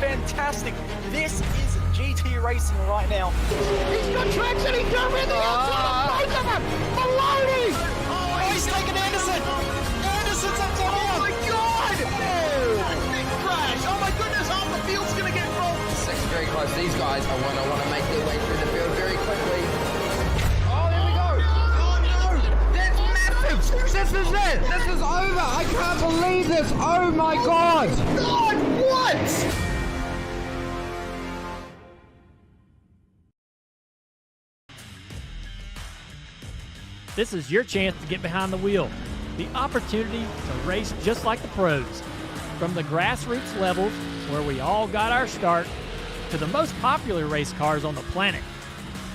fantastic. This is GT racing right now. He's got traction, he's going around the outside of both of them! Maloney! Oh, he's taking Anderson! Anderson's up top! Oh my god! Big crash! Oh my goodness, half the field's gonna get rolled! Sec's very close. These guys are want to make their way through the field very quickly. Oh, there we go! Oh no! That's massive! This is it! This is over! I can't believe this! Oh my god! God, what? This is your chance to get behind the wheel. The opportunity to race just like the pros. From the grassroots levels, where we all got our start, to the most popular race cars on the planet.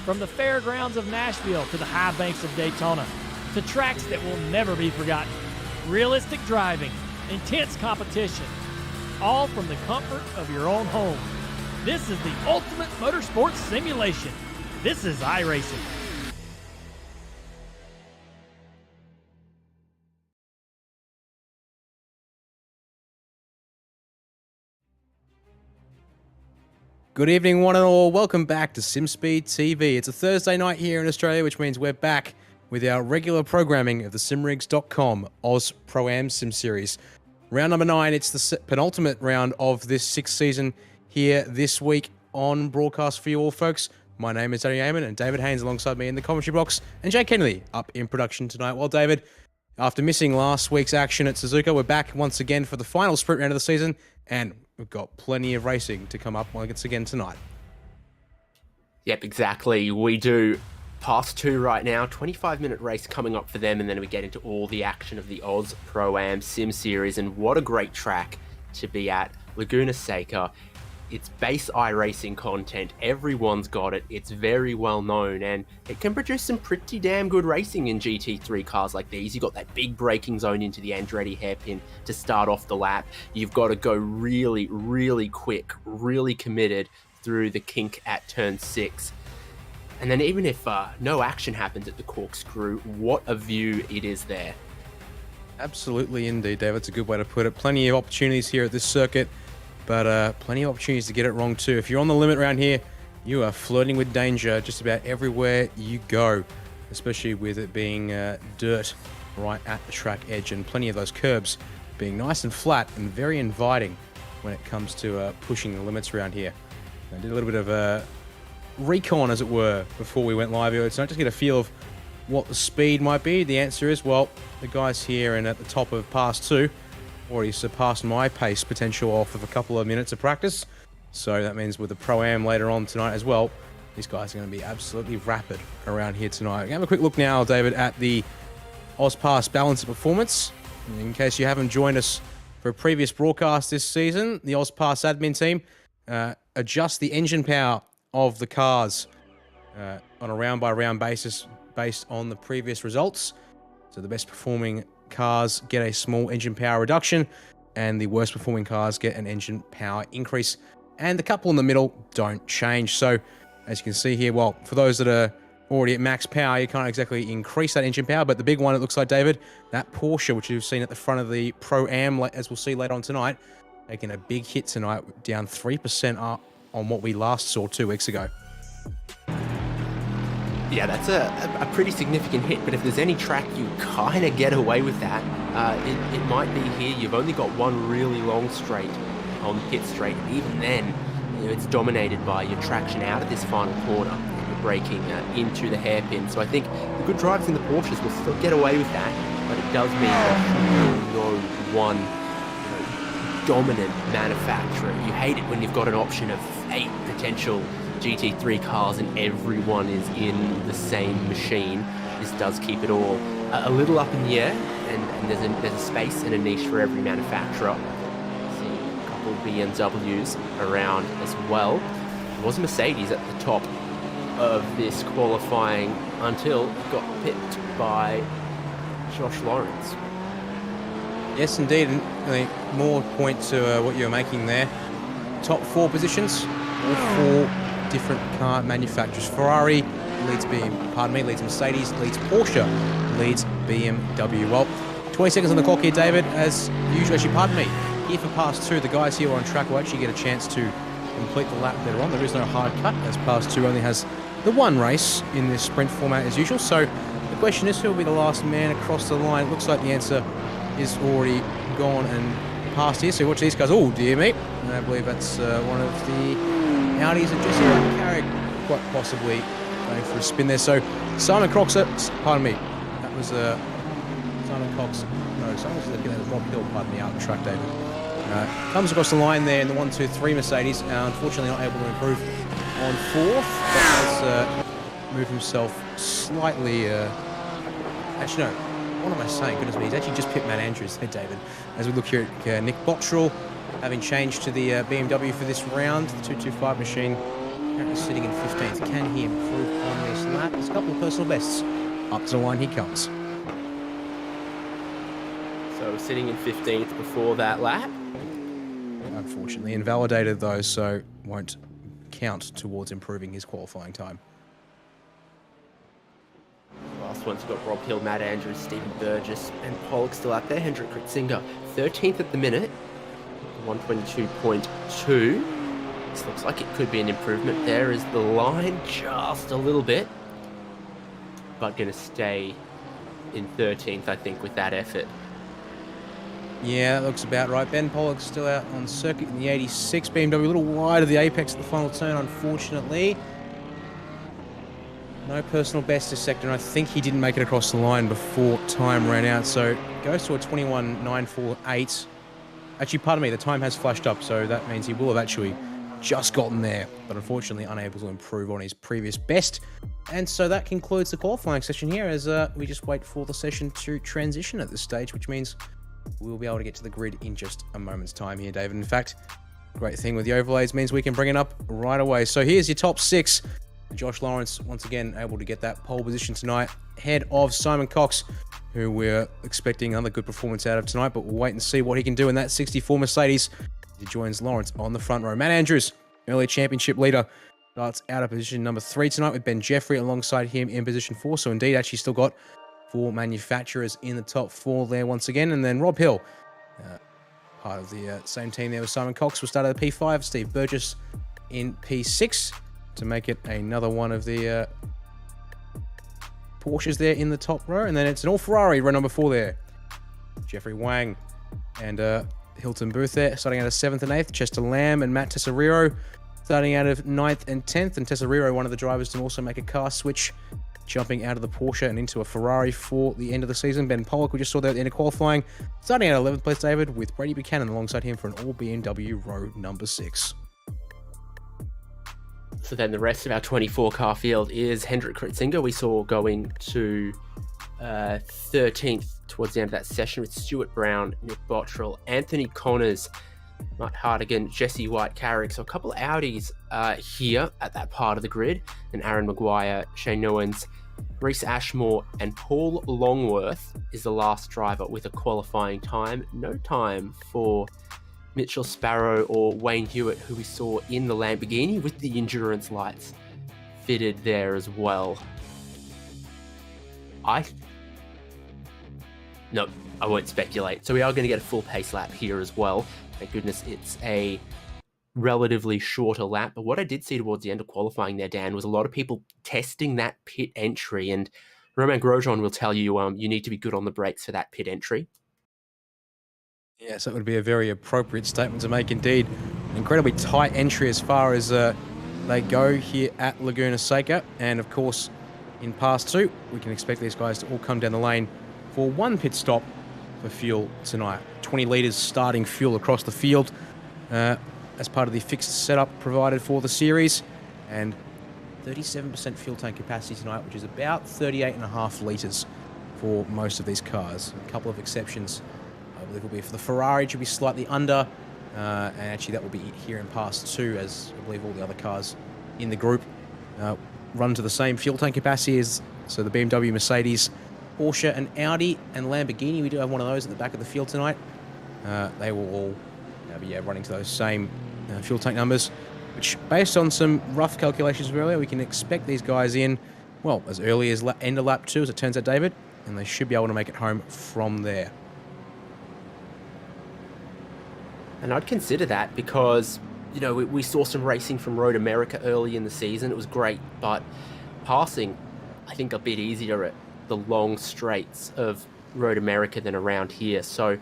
From the fairgrounds of Nashville to the high banks of Daytona, to tracks that will never be forgotten. Realistic driving, intense competition, all from the comfort of your own home. This is the ultimate motorsports simulation. This is iRacing. Good evening, one and all. Welcome back to SimSpeed TV. It's a Thursday night here in Australia, which means we're back with our regular programming of the simrigs.com Oz Pro-Am Sim Series. Round number 9, it's the penultimate round of this 6th season here this week on broadcast for you all, folks. My name is Danny Eamon, and David Haynes alongside me in the commentary box, and Jake Kennedy up in production tonight. Well, David, after missing last week's action at Suzuka, we're back once again for the final sprint round of the season, and we've got plenty of racing to come up once again tonight. Yep, exactly. We do past 2 right now, 25-minute race coming up for them, and then we get into all the action of the Oz Pro-Am Sim Series, and what a great track to be at. Laguna Seca. It's base iRacing content, everyone's got it, it's very well known, and it can produce some pretty damn good racing in GT3 cars like these. You've got that big braking zone into the Andretti hairpin to start off the lap. You've got to go really, really quick, really committed through the kink at turn 6. And then even if no action happens at the corkscrew, what a view it is there. Absolutely indeed, David. That's a good way to put it. Plenty of opportunities here at this circuit, but plenty of opportunities to get it wrong too. If you're on the limit around here, you are flirting with danger just about everywhere you go, especially with it being dirt right at the track edge, and plenty of those curbs being nice and flat and very inviting when it comes to pushing the limits around here. I did a little bit of recon, as it were, before we went live here, so I just get a feel of what the speed might be. The answer is, well, the guys here and at the top of pass 2 already surpassed my pace potential off of a couple of minutes of practice. So that means with the Pro-Am later on tonight as well, these guys are going to be absolutely rapid around here tonight. We're going to have a quick look now, David, at the AusPASS balance of performance. In case you haven't joined us for a previous broadcast this season, the AusPASS admin team adjust the engine power of the cars on a round-by-round basis based on the previous results. So the best performing cars get a small engine power reduction, and the worst performing cars get an engine power increase, and the couple in the middle don't change. So as you can see here, well, for those that are already at max power, you can't exactly increase that engine power, but the big one, it looks like, David, that Porsche, which you've seen at the front of the Pro-Am, as we'll see later on tonight, taking a big hit tonight, down 3% up on what we last saw 2 weeks ago. Yeah, that's a pretty significant hit, but if there's any track you kind of get away with that, it might be here. You've only got one really long straight on pit straight, and even then, you know, it's dominated by your traction out of this final corner, and you're braking into the hairpin. So I think the good drivers in the Porsches will still get away with that, but it does mean that no one dominant manufacturer. You hate it when you've got an option of 8 potential GT3 cars and everyone is in the same machine. This does keep it all a little up in the air, and there's a space and a niche for every manufacturer. See a couple of BMWs around as well. There was a Mercedes at the top of this qualifying until it got pipped by Josh Lawrence. Yes, indeed. And really more point to what you were making there. Top 4 positions, all 4 different car manufacturers. Ferrari leads Mercedes, leads Porsche, leads BMW. Well, 20 seconds on the clock here, David. As usual, actually, pardon me. here for pass 2. The guys here on track will actually get a chance to complete the lap they're on. There is no hard cut, as pass 2 only has the one race in this sprint format as usual. So the question is, who will be the last man across the line? It looks like the answer is already gone and passed here. So watch these guys. Oh, dear me. And I believe that's one of the Audis and Jesse Carrick quite possibly going for a spin there. So Simon Cox, pardon me, that was Simon Cox. No, Simon was looking at Rob Hill, pardon me, out of the track, David. Comes across the line there in the 1-2-3 Mercedes. Unfortunately not able to improve on 4th. But has moved himself slightly... actually, no. What am I saying? Goodness me, he's actually just pipped Matt Andrews there, David. As we look here at Nick Bottrell, having changed to the BMW for this round. The 225 machine currently sitting in 15th. Can he improve on this lap? There's a couple of personal bests. Up to the line he comes. So sitting in 15th before that lap. Unfortunately invalidated though, so won't count towards improving his qualifying time. Last one's got Rob Hill, Matt Andrews, Stephen Burgess, and Pollock still out there. Hendrik Kritzinger, 13th at the minute, 122.2. This looks like it could be an improvement. There is the line, just a little bit, but going to stay in 13th, I think, with that effort. Yeah, that looks about right. Ben Pollock's still out on circuit in the 86 BMW, a little wide of the apex at the final turn, unfortunately. No personal best this sector, and I think he didn't make it across the line before time ran out, so goes to a 21.948. Actually, pardon me, the time has flashed up, so that means he will have actually just gotten there, but unfortunately unable to improve on his previous best. And so that concludes the qualifying session here, as we just wait for the session to transition at this stage, which means we'll be able to get to the grid in just a moment's time here, David. In fact, great thing with the overlays means we can bring it up right away. So here's your top 6. Josh Lawrence, once again, able to get that pole position tonight, ahead of Simon Cox, who we're expecting another good performance out of tonight, but we'll wait and see what he can do in that 64 Mercedes. He joins Lawrence on the front row. Matt Andrews, early championship leader, starts out of position number 3 tonight, with Ben Jeffrey alongside him in position 4. So indeed, actually still got 4 manufacturers in the top 4 there once again. And then Rob Hill, part of the same team there with Simon Cox, will start at the P5. Steve Burgess in P6 to make it another one of the Porsches there in the top row. And then it's an all-Ferrari row number 4 there. Jeffrey Wang and Hilton Booth there, starting out of 7th and 8th. Chester Lamb and Matt Tesoriero starting out of 9th and 10th. And Tesoriero, one of the drivers to also make a car switch, jumping out of the Porsche and into a Ferrari for the end of the season. Ben Pollock, we just saw there at the end of qualifying, starting out 11th place, David, with Brady Buchanan alongside him for an all BMW row number 6. So then the rest of our 24 car field is Hendrik Kritzinger. We saw going to 13th towards the end of that session with Stuart Brown, Nick Bottrell, Anthony Connors, Matt Hardigan, Jesse White-Carrick. So a couple of Audis here at that part of the grid. And Aaron Maguire, Shane Newens, Reese Ashmore, and Paul Longworth is the last driver with a qualifying time. No time for Mitchell Sparrow or Wayne Hewitt, who we saw in the Lamborghini with the endurance lights fitted there as well. No, I won't speculate. So we are going to get a full pace lap here as well. Thank goodness it's a relatively shorter lap. But what I did see towards the end of qualifying there, Dan, was a lot of people testing that pit entry. And Romain Grosjean will tell you you need to be good on the brakes for that pit entry. Yes, that would be a very appropriate statement to make indeed. An incredibly tight entry as far as they go here at Laguna Seca. And of course, in pass 2, we can expect these guys to all come down the lane for one pit stop for fuel tonight. 20 litres starting fuel across the field as part of the fixed setup provided for the series. And 37% fuel tank capacity tonight, which is about 38.5 litres for most of these cars. A couple of exceptions, I believe, will be for the Ferrari, which will be slightly under. And actually that will be here in pass 2, as I believe all the other cars in the group run to the same fuel tank capacity as so the BMW, Mercedes, Porsche and Audi and Lamborghini. We do have one of those at the back of the field tonight. They will all be running to those same fuel tank numbers, which, based on some rough calculations earlier, we can expect these guys in, well, as early as end of lap 2, as it turns out, David, and they should be able to make it home from there. And I'd consider that because, you know, we saw some racing from Road America early in the season. It was great, but passing, I think, a bit easier at the long straights of Road America than around here. So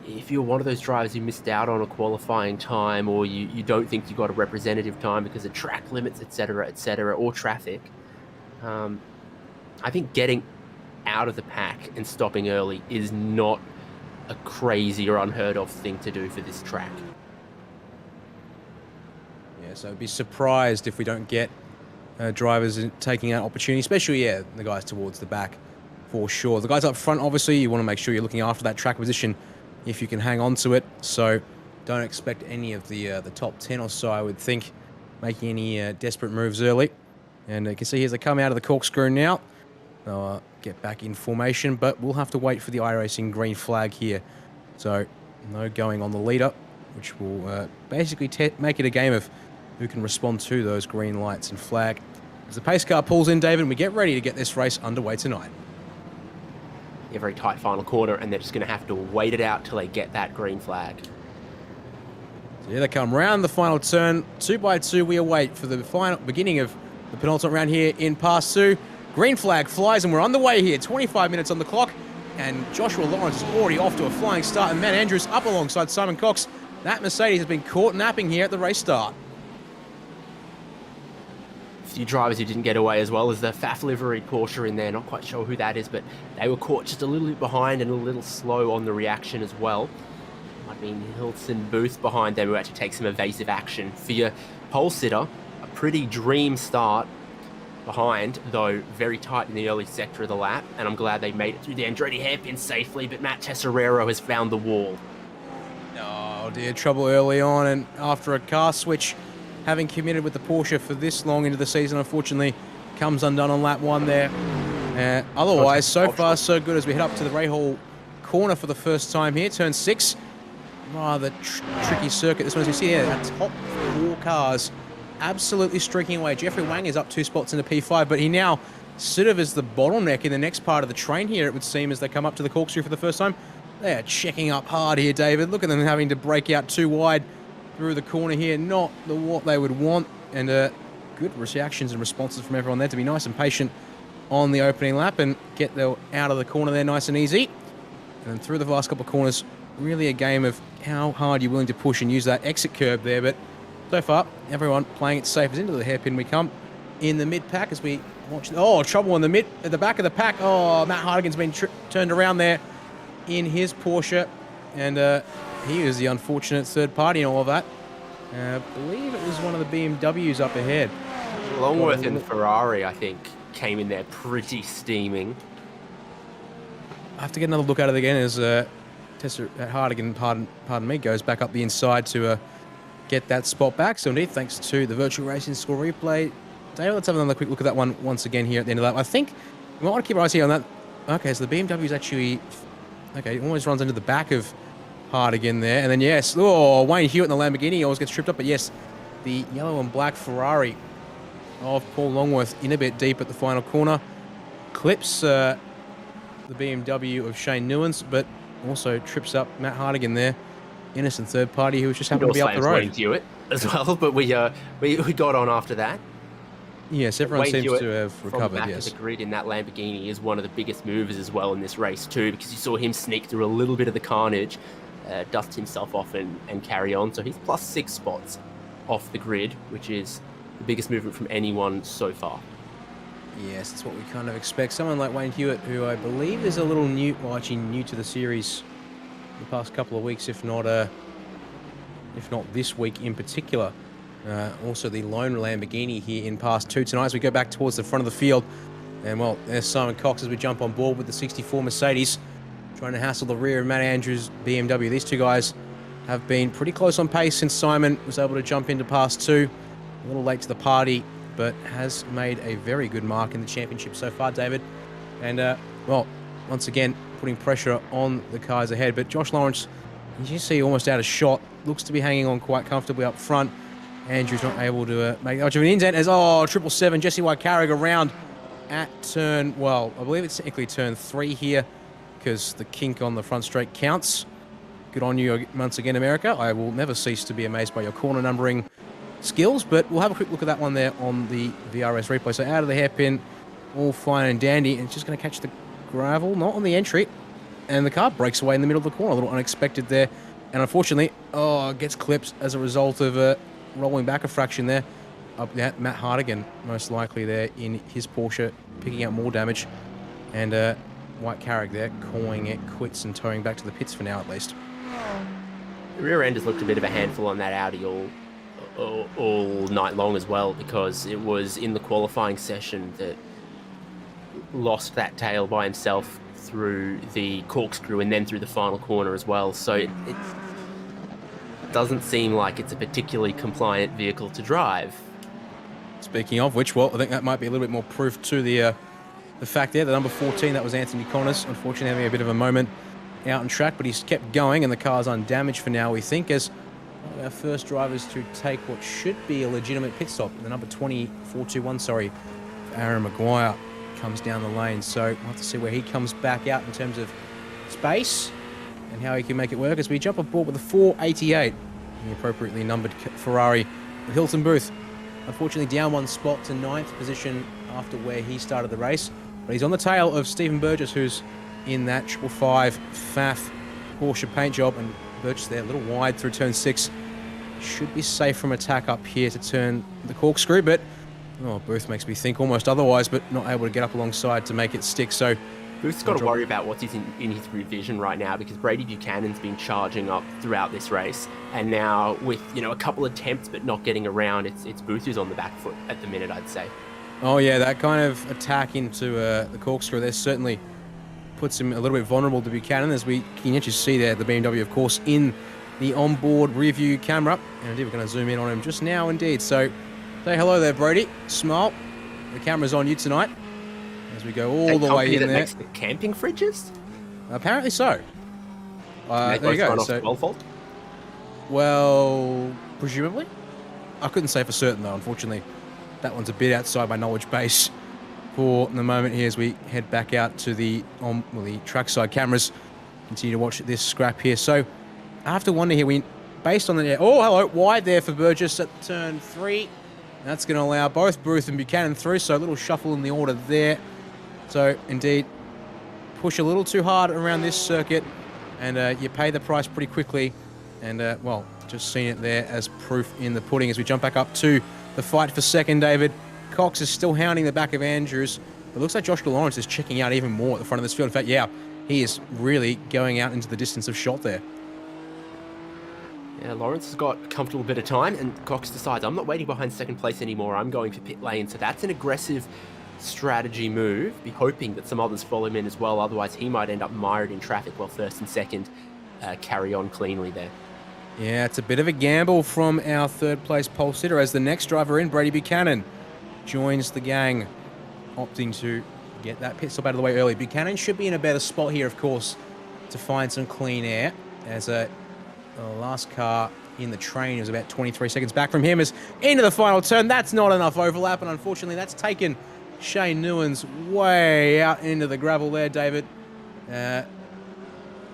if you're one of those drivers who missed out on a qualifying time, or you don't think you got a representative time because of track limits, etc., or traffic, I think getting out of the pack and stopping early is not a crazy or unheard of thing to do for this track. Yeah, so I'd be surprised if we don't get drivers taking out opportunity, especially, the guys towards the back, for sure. The guys up front, obviously, you want to make sure you're looking after that track position if you can hang on to it. So don't expect any of the top 10 or so, I would think, making any desperate moves early. And you can see as they come out of the corkscrew now, they'll get back in formation, but we'll have to wait for the iRacing green flag here. So no going on the leader, which will basically make it a game of who can respond to those green lights and flag. As the pace car pulls in, David, we get ready to get this race underway tonight. A very tight final corner, and they're just going to have to wait it out till they get that green flag. So here they come round the final turn. 2 by 2 we await for the final beginning of the penultimate round here in Pass 2. Green flag flies and we're underway here. 25 minutes on the clock, and Joshua Lawrence is already off to a flying start, and Matt Andrews up alongside Simon Cox. That Mercedes has been caught napping here at the race start. A few drivers who didn't get away as well as the Pfaff livery Porsche in there. Not quite sure who that is, but they were caught just a little bit behind and a little slow on the reaction as well. Might have been Hilton Booth behind them who had to take some evasive action. For your pole sitter, a pretty dream start behind, though very tight in the early sector of the lap, and I'm glad they made it through the Andretti hairpin safely, but Matt Tesserero has found the wall. Oh dear, trouble early on, and after a car switch, having committed with the Porsche for this long into the season, unfortunately, comes undone on lap 1 there. Otherwise, so far so good as we head up to the Rahal corner for the first time here, turn 6. Rather tricky circuit this one, as you see here, our top 4 cars absolutely streaking away. Jeffrey Wang is up 2 spots in the P5, but he now sort of is the bottleneck in the next part of the train here, it would seem, as they come up to the corkscrew for the first time. They are checking up hard here, David. Look at them having to break out too wide through the corner here. Not what they would want, and good reactions and responses from everyone there to be nice and patient on the opening lap and get them out of the corner there nice and easy. And then through the last couple of corners, really a game of how hard you're willing to push and use that exit curb there, but so far, everyone playing it safe. As into the hairpin we come in the mid-pack as we watch. Oh, trouble in the at the back of the pack. Oh, Matt Hardigan's been turned around there in his Porsche, and he was the unfortunate third party in all of that. I believe it was one of the BMWs up ahead. Longworth and Ferrari, I think, came in there pretty steaming. I have to get another look at it again as Hardigan, pardon me, goes back up the inside to get that spot back. So indeed, thanks to the virtual racing score replay. David, let's have another quick look at that one once again here at the end of that. I think we might want to keep our eyes here on that. Okay, so the BMW is actually... Okay, almost runs into the back of Hardigan there. And then, yes, Wayne Hewitt in the Lamborghini always gets tripped up. But yes, the yellow and black Ferrari of Paul Longworth in a bit deep at the final corner. Clips the BMW of Shane Newlands, but also trips up Matt Hardigan there. Innocent third party who was just happened to be up the road. Wayne Hewitt as well, but we got on after that. Yes, everyone Wayne seems Hewitt to have recovered, from back yes. of the grid in that Lamborghini is one of the biggest movers as well in this race too, because you saw him sneak through a little bit of the carnage, dust himself off and carry on. So he's plus 6 spots off the grid, which is the biggest movement from anyone so far. Yes, that's what we kind of expect. Someone like Wayne Hewitt, who I believe is a little new, well, actually new to the series the past couple of weeks, if not this week in particular. Also the lone Lamborghini here in Pass 2 tonight as we go back towards the front of the field. And well, there's Simon Cox as we jump on board with the 64 Mercedes, trying to hassle the rear of Matt Andrews' BMW. These two guys have been pretty close on pace since Simon was able to jump into Pass 2. A little late to the party, but has made a very good mark in the championship so far, David. And, well, once again, putting pressure on the cars ahead. But Josh Lawrence, as you see, almost out of shot, looks to be hanging on quite comfortably up front. Andrew's not able to make much of an indent as, 777, Jesse White Carrick around at turn, well, I believe it's technically turn 3 here because the kink on the front straight counts. good on you once again, America. I will never cease to be amazed by your corner numbering skills, but we'll have a quick look at that one there on the VRS replay. So out of the hairpin, all fine and dandy, and it's just going to catch the gravel, not on the entry, and the car breaks away in the middle of the corner. A little unexpected there, and unfortunately, gets clipped as a result of rolling back a fraction there. Up there, Matt Hardigan, most likely there in his Porsche, picking up more damage, and White Carrick there calling it quits and towing back to the pits for now at least. The rear end has looked a bit of a handful on that Audi all night long as well, because it was in the qualifying session that lost that tail by himself through the corkscrew and then through the final corner as well. So it doesn't seem like it's a particularly compliant vehicle to drive. Speaking of which, well, I think that might be a little bit more proof to the fact there. The number 14, that was Anthony Connors, unfortunately having a bit of a moment out on track, but he's kept going and the car's undamaged for now, we think, as one of our first drivers to take what should be a legitimate pit stop. The number 421, sorry, Aaron Maguire comes down the lane. So we'll have to see where he comes back out in terms of space and how he can make it work as we jump aboard with the 488, the appropriately numbered Ferrari with Hilton Booth. Unfortunately down one spot to 9th position after where he started the race, but he's on the tail of Stephen Burgess, who's in that 555 FAF Porsche paint job, and Burgess there a little wide through turn 6. Should be safe from attack up here to turn the corkscrew, but Booth makes me think almost otherwise, but not able to get up alongside to make it stick. So Booth's got to worry about what's in his revision right now, because Brady Buchanan's been charging up throughout this race, and now with a couple attempts but not getting around, it's Booth who's on the back foot at the minute, I'd say. Oh yeah, that kind of attack into the corkscrew there certainly puts him a little bit vulnerable to Buchanan, as we can actually see there the BMW, of course, in the onboard rear view camera. And indeed, we're going to zoom in on him just now, indeed. So say hello there, Brady. Smile. The camera's on you tonight as we go all the way in there. Makes the camping fridges? Apparently so. There you go. So, 12 volt? Well, presumably. I couldn't say for certain though, unfortunately. That one's a bit outside my knowledge base for the moment here as we head back out to the trackside cameras. Continue to watch this scrap here. So I have to wonder here, based on the... Oh, hello, wide there for Burgess at turn 3. That's going to allow both Booth and Buchanan through, so a little shuffle in the order there. So, indeed, push a little too hard around this circuit, and you pay the price pretty quickly. And, well, just seen it there as proof in the pudding as we jump back up to the fight for second, David. Cox is still hounding the back of Andrews. It looks like Joshua Lawrence is checking out even more at the front of this field. In fact, yeah, he is really going out into the distance of shot there. Yeah, Lawrence has got a comfortable bit of time, and Cox decides, I'm not waiting behind second place anymore, I'm going for pit lane. So that's an aggressive strategy move. Be hoping that some others follow him in as well, otherwise he might end up mired in traffic while first and second carry on cleanly there. Yeah, it's a bit of a gamble from our third place pole sitter as the next driver in, Brady Buchanan, joins the gang, opting to get that pit stop out of the way early. Buchanan should be in a better spot here, of course, to find some clean air, as the last car in the train was about 23 seconds back from him as into the final turn. That's not enough overlap, and unfortunately that's taken Shane Newens way out into the gravel there, David.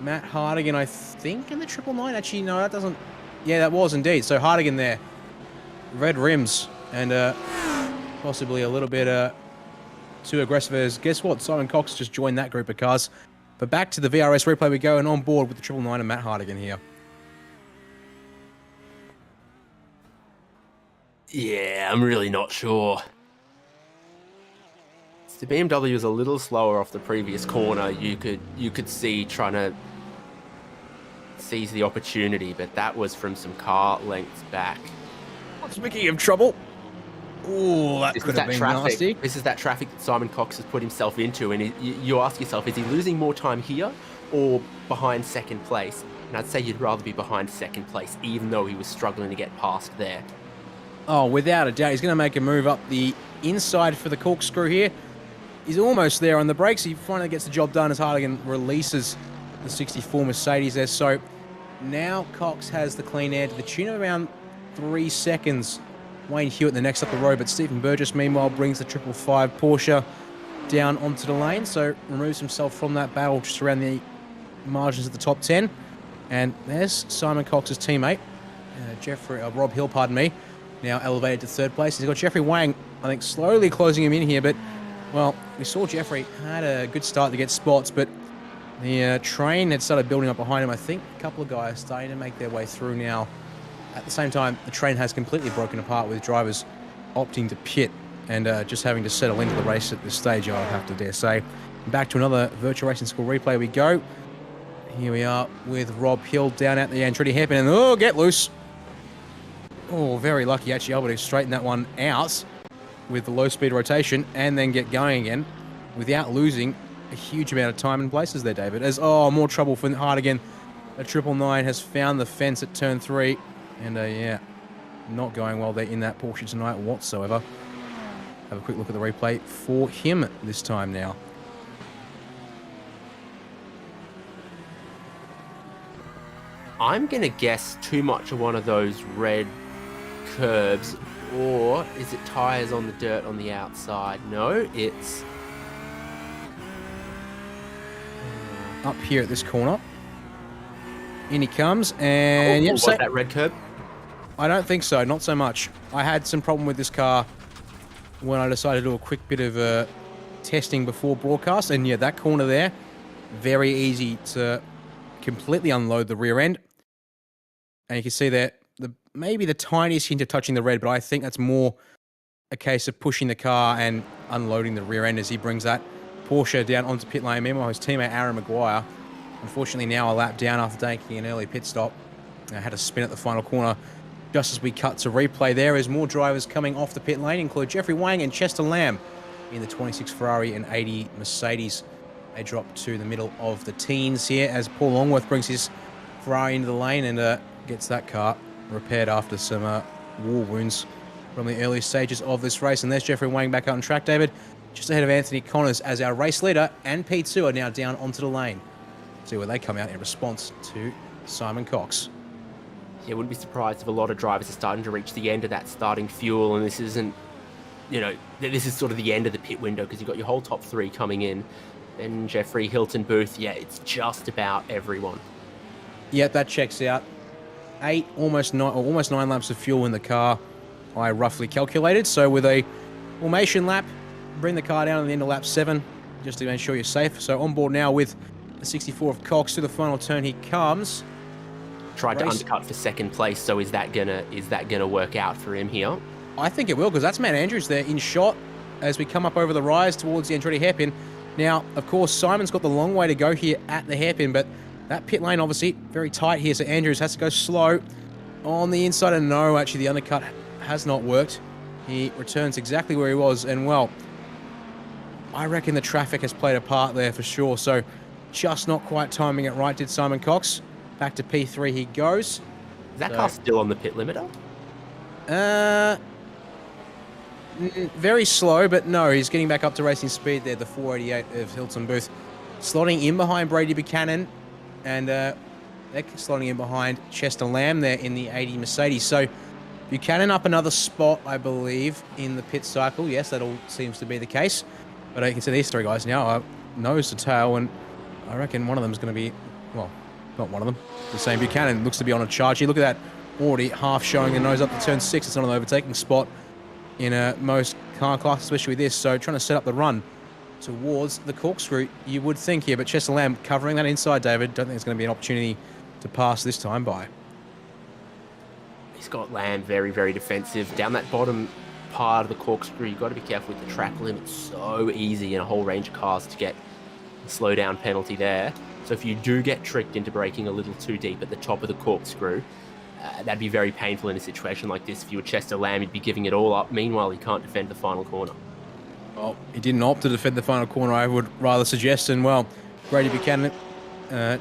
Matt Hardigan, I think, in the 999. Actually, no, that doesn't... Yeah, that was indeed. So Hardigan there. Red rims, and possibly a little bit too aggressive, as guess what? Simon Cox just joined that group of cars. But back to the VRS replay we go, and on board with the 999 and Matt Hardigan here. Yeah, I'm really not sure. The BMW is a little slower off the previous corner. You could see trying to seize the opportunity, but that was from some car lengths back. Speaking of trouble, ooh, that could have been nasty. This is that traffic that Simon Cox has put himself into, and you ask yourself, is he losing more time here or behind second place? And I'd say you'd rather be behind second place, even though he was struggling to get past there. Oh, without a doubt, he's going to make a move up the inside for the corkscrew here. He's almost there on the brakes. He finally gets the job done as Hardigan releases the 64 Mercedes there. So now Cox has the clean air to the tune of around 3 seconds. Wayne Hewitt the next up the road, but Stephen Burgess meanwhile brings the 555 Porsche down onto the lane. So removes himself from that battle just around the margins of the top 10. And there's Simon Cox's teammate, Rob Hill, pardon me, now elevated to third place. He's got Jeffrey Wang, I think, slowly closing him in here, but, well, we saw Jeffrey had a good start to get spots, but the train had started building up behind him. I think a couple of guys starting to make their way through now. At the same time, the train has completely broken apart with drivers opting to pit and just having to settle into the race at this stage, I would have to dare say. Back to another Virtual Racing School replay we go. Here we are with Rob Hill down at the Andretti hairpin, and oh, get loose. Oh, very lucky actually able to straighten that one out with the low speed rotation and then get going again without losing a huge amount of time and places there, David. As, oh, more trouble for Hart again. A 999 has found the fence at turn 3, and yeah, not going well there in that Porsche tonight whatsoever. Have a quick look at the replay for him this time now. I'm going to guess too much of one of those red curbs, or is it tyres on the dirt on the outside? No, it's up here at this corner. In he comes, and yep, was that red curb? I don't think so, not so much. I had some problem with this car when I decided to do a quick bit of testing before broadcast, and yeah, that corner there, very easy to completely unload the rear end. And you can see that maybe the tiniest hint of touching the red, but I think that's more a case of pushing the car and unloading the rear end as he brings that Porsche down onto pit lane. Meanwhile, his teammate Aaron Maguire, unfortunately now a lap down after taking an early pit stop, had a spin at the final corner. Just as we cut to replay, there is more drivers coming off the pit lane, include Jeffrey Wang and Chester Lamb in the 26 Ferrari and 80 Mercedes. They drop to the middle of the teens here as Paul Longworth brings his Ferrari into the lane and gets that car repaired after some war wounds from the early stages of this race. And there's Jeffrey Wang back out on track, David, just ahead of Anthony Connors as our race leader and P2 are now down onto the lane. See where they come out in response to Simon Cox. Yeah, wouldn't be surprised if a lot of drivers are starting to reach the end of that starting fuel, and this isn't, you know, this is sort of the end of the pit window because you've got your whole top 3 coming in. Then Jeffrey, Hilton, Booth, yeah, it's just about everyone. Yeah, that checks out. Almost nine laps of fuel in the car, I roughly calculated. So with a formation lap, bring the car down at the end of lap 7, just to make sure you're safe. So on board now with the 64 of Cox to the final turn he comes. Tried to undercut for second place, so is that gonna work out for him here? I think it will, because that's Matt Andrews there in shot as we come up over the rise towards the Andretti hairpin. Now, of course, Simon's got the long way to go here at the hairpin, but that pit lane obviously very tight here, so Andrews has to go slow on the inside. And no, actually the undercut has not worked. He returns exactly where he was, and well, I reckon the traffic has played a part there for sure. So just not quite timing it right, did Simon Cox. Back to P3 he goes. Is that car still on the pit limiter? Very slow, but no, he's getting back up to racing speed there, the 488 of Hilton Booth. Slotting in behind Brady Buchanan, and they're slotting in behind Chester Lamb there in the 80 Mercedes. So Buchanan up another spot, I believe, in the pit cycle. Yes, that all seems to be the case. But I can see these 3 guys now are nose to tail, and I reckon one of them is going to be, well, not one of them. The same Buchanan looks to be on a charge here. Look at that, already half showing the nose up to turn 6. It's not an overtaking spot in most car classes, especially this. So trying to set up the run towards the corkscrew, you would think here. But Chester Lamb covering that inside, David. Don't think there's going to be an opportunity to pass this time by. He's got Lamb very, very defensive. Down that bottom part of the corkscrew, you've got to be careful with the track limit. So easy in a whole range of cars to get a slow down penalty there. So if you do get tricked into braking a little too deep at the top of the corkscrew, that'd be very painful in a situation like this. If you were Chester Lamb, you'd be giving it all up. Meanwhile, he can't defend the final corner. Well, he didn't opt to defend the final corner, I would rather suggest. And, well, Brady Buchanan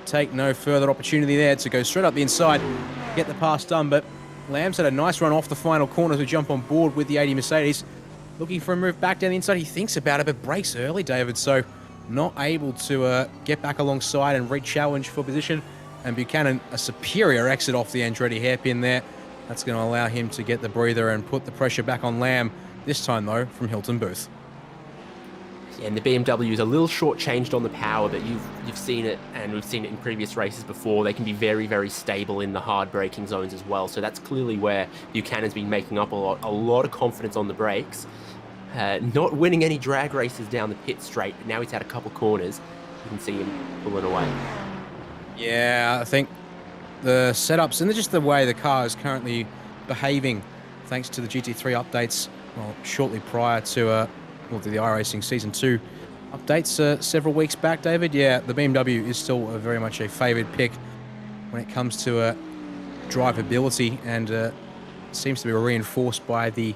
take no further opportunity there to go straight up the inside, get the pass done. But Lamb's had a nice run off the final corner as we jump on board with the 80 Mercedes. Looking for a move back down the inside. He thinks about it, but breaks early, David. So not able to get back alongside and re-challenge for position. And Buchanan, a superior exit off the Andretti hairpin there. That's going to allow him to get the breather and put the pressure back on Lamb. This time, though, from Hilton Booth. And the BMW is a little shortchanged on the power, but you've seen it, and we've seen it in previous races before. They can be very, very stable in the hard braking zones as well. So that's clearly where Buchanan's been making up a lot of confidence on the brakes. Not winning any drag races down the pit straight, but now he's had a couple corners. You can see him pulling away. Yeah, I think the setups and just the way the car is currently behaving, thanks to the GT3 updates, well, shortly prior to the iRacing Season 2 updates several weeks back, David. Yeah, the BMW is still very much a favoured pick when it comes to drivability, and seems to be reinforced by the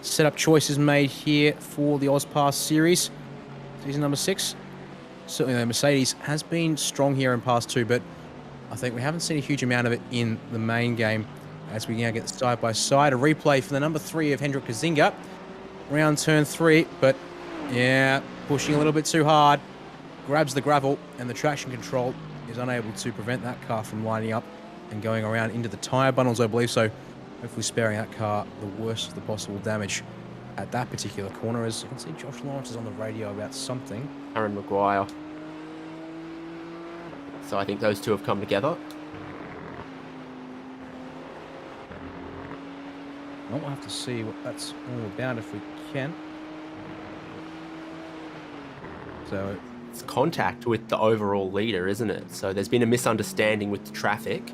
setup choices made here for the AusPASS series, season number 6. Certainly the Mercedes has been strong here in Pass 2, but I think we haven't seen a huge amount of it in the main game. As we now get side-by-side, a replay for the number 3 of Hendrik Kazinga. Round turn 3, but yeah, pushing a little bit too hard. Grabs the gravel, and the traction control is unable to prevent that car from lining up and going around into the tyre bundles, I believe. So hopefully sparing that car the worst of the possible damage at that particular corner. As you can see, Josh Lawrence is on the radio about something. Aaron Maguire. So I think those two have come together. We'll have to see what that's all about if we can. So it's contact with the overall leader, isn't it? So there's been a misunderstanding with the traffic,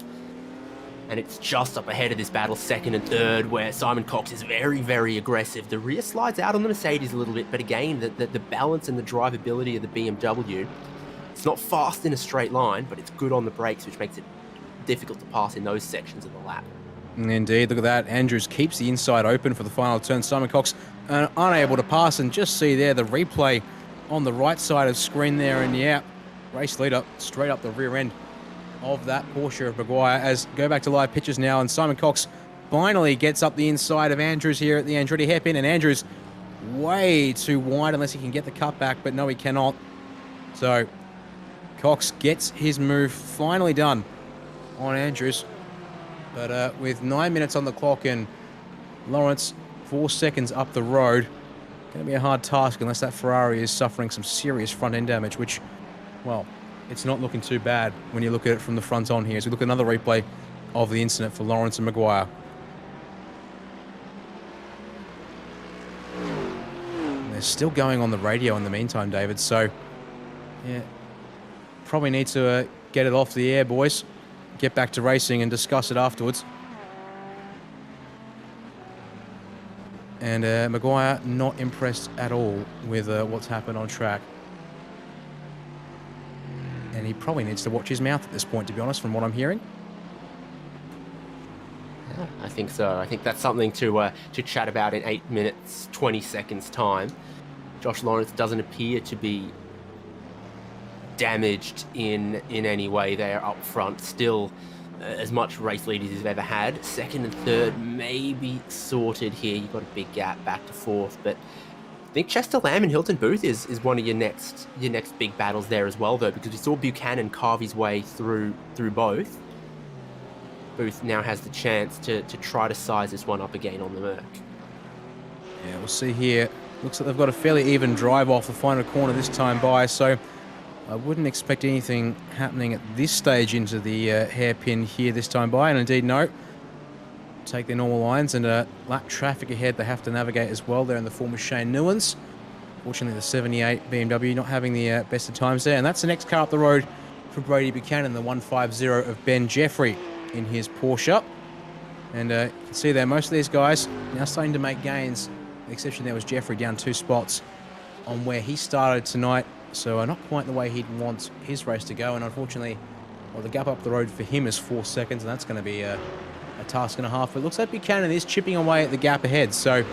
and it's just up ahead of this battle, second and third, where Simon Cox is very, very aggressive. The rear slides out on the Mercedes a little bit, but again, the balance and the drivability of the BMW, it's not fast in a straight line, but it's good on the brakes, which makes it difficult to pass in those sections of the lap. Indeed, look at that. Andrews keeps the inside open for the final turn. Simon Cox unable to pass, and just see there the replay on the right side of screen there, and yeah, race leader straight up the rear end of that Porsche of Maguire. As go back to live pictures now, and Simon Cox finally gets up the inside of Andrews here at the Andretti hairpin, and Andrews way too wide unless he can get the cut back, but no, he cannot. So Cox gets his move finally done on Andrews. But with 9 minutes on the clock and Lawrence 4 seconds up the road, going to be a hard task unless that Ferrari is suffering some serious front end damage, which, well, it's not looking too bad when you look at it from the front on here. As we look at another replay of the incident for Lawrence and Maguire. And they're still going on the radio in the meantime, David, so yeah, probably need to get it off the air, boys. Get back to racing and discuss it afterwards. And Maguire not impressed at all with what's happened on track. And he probably needs to watch his mouth at this point, to be honest, from what I'm hearing. Yeah, I think so. I think that's something to chat about in 8 minutes, 20 seconds time. Josh Lawrence doesn't appear to be damaged in any way there up front. Still as much race lead as he's ever had. Second and third maybe sorted here. You've got a big gap back to fourth, but I think Chester Lamb and Hilton Booth is one of your next big battles there as well, though, because we saw Buchanan carve his way through both. Booth now has the chance to try to size this one up again on the Merc. Yeah, we'll see here. Looks like they've got a fairly even drive off the final corner this time by, so I wouldn't expect anything happening at this stage into the hairpin here this time by, and indeed no. Take their normal lines, and lap traffic ahead they have to navigate as well there in the form of Shane Newlands. Fortunately, the 78 BMW not having the best of times there, and that's the next car up the road for Brady Buchanan, the 150 of Ben Jeffrey in his Porsche. And you can see there, most of these guys now starting to make gains. The exception there was Jeffrey, down 2 spots on where he started tonight. So not quite the way he'd want his race to go. And unfortunately, well, the gap up the road for him is 4 seconds, and that's going to be a task and a half. But it looks like Buchanan is chipping away at the gap ahead. So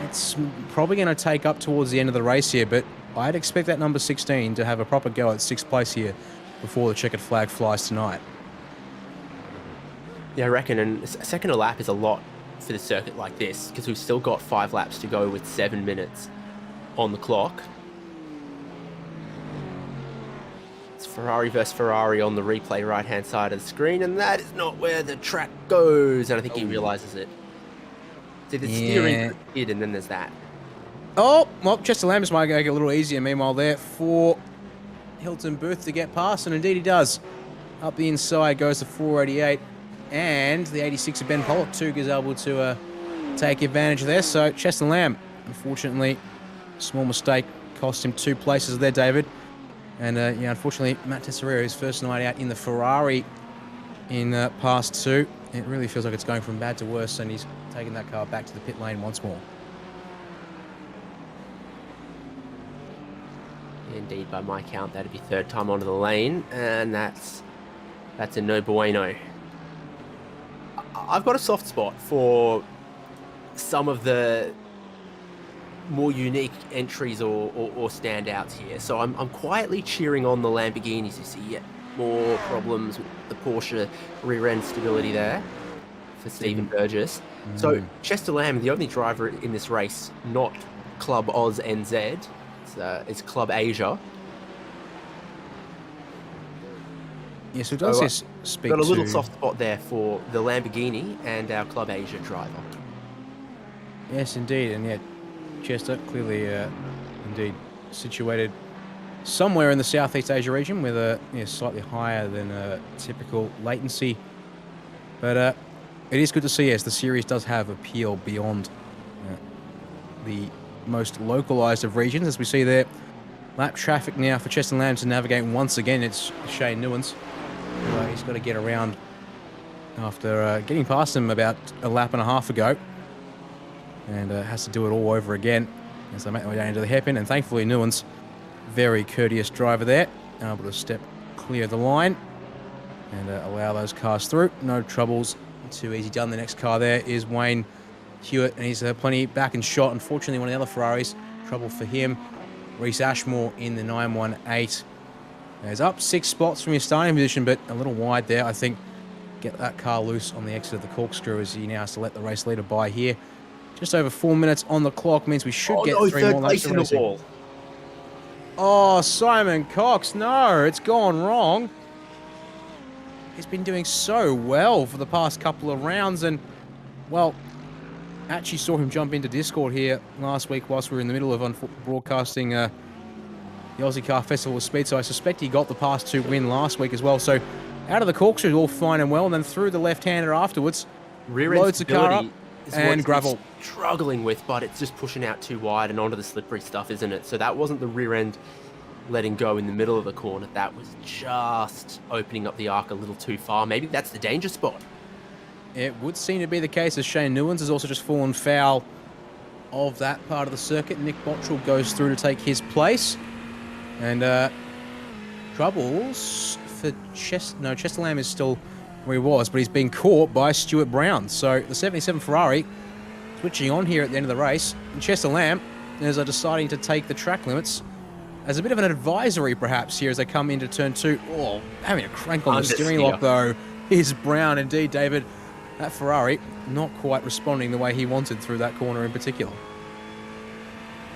it's probably going to take up towards the end of the race here. But I'd expect that number 16 to have a proper go at 6th place here before the checkered flag flies tonight. Yeah, I reckon. And a second a lap is a lot for the circuit like this, because we've still got 5 laps to go with 7 minutes on the clock. It's Ferrari versus Ferrari on the replay right-hand side of the screen, and that is not where the track goes. And I think he realizes it. See, the steering kid, and then there's that. Oh, well, Chester Lambs might make it a little easier. Meanwhile, there for Hilton Booth to get past, and indeed he does. Up the inside goes the 488, and the 86 of Ben Pollock too is able to take advantage of there. So Chester Lamb, unfortunately, small mistake cost him 2 places there, David. And yeah, unfortunately, Matt Tesoriero, his first night out in the Ferrari in past 2. It really feels like it's going from bad to worse, and he's taking that car back to the pit lane once more. Indeed, by my count, that'd be 3rd time onto the lane, and that's a no bueno. I've got a soft spot for some of the more unique entries or standouts here, so I'm quietly cheering on the Lamborghinis. You see yet more problems with the Porsche rear end stability there for Stephen Burgess. So Chester Lamb, the only driver in this race, not Club Oz NZ. It's Club Asia. Yes, it does So, speak got a little to... soft spot there for the Lamborghini and our Club Asia driver. Yes, indeed, and yet Chester clearly, indeed, situated somewhere in the Southeast Asia region with a slightly higher than typical latency. But it is good to see, yes, the series does have appeal beyond the most localized of regions, as we see there. Lap traffic now for Chester Lamb to navigate once again. It's Shane Newens. He's got to get around after getting past him about a lap and a half ago, and has to do it all over again as they make their way down into the hairpin. And thankfully, Newens, very courteous driver there, able to step clear of the line and allow those cars through. No troubles. Too easy done. The next car there is Wayne Hewitt, and he's plenty back and shot. Unfortunately, one of the other Ferraris, trouble for him. Reese Ashmore in the 918. He's up 6 spots from his starting position, but a little wide there, I think. Get that car loose on the exit of the corkscrew as he now has to let the race leader by here. Just over 4 minutes on the clock means we should get 3 more laps of racing. Wall. Oh, Simon Cox, no, it's gone wrong. He's been doing so well for the past couple of rounds, and, well, actually saw him jump into Discord here last week whilst we were in the middle of broadcasting the Aussie Car Festival of Speed, so I suspect he got the past 2 win last week as well. So out of the corkscrew, all fine and well, and then through the left-hander afterwards, loads the car up and gravel. Struggling with, but it's just pushing out too wide and onto the slippery stuff, isn't it? So that wasn't the rear end letting go in the middle of the corner. That was just opening up the arc a little too far. Maybe that's the danger spot. It would seem to be the case, as Shane Newens has also just fallen foul of that part of the circuit. Nick Bottrell goes through to take his place. And troubles for Chester Lamb is still where he was, but he's been caught by Stuart Brown. So the 77 Ferrari switching on here at the end of the race. And Chester Lamb is deciding to take the track limits as a bit of an advisory, perhaps, here as they come into turn 2. Oh, having a crank on the steering lock, though, is Brown. Indeed, David. That Ferrari not quite responding the way he wanted through that corner in particular.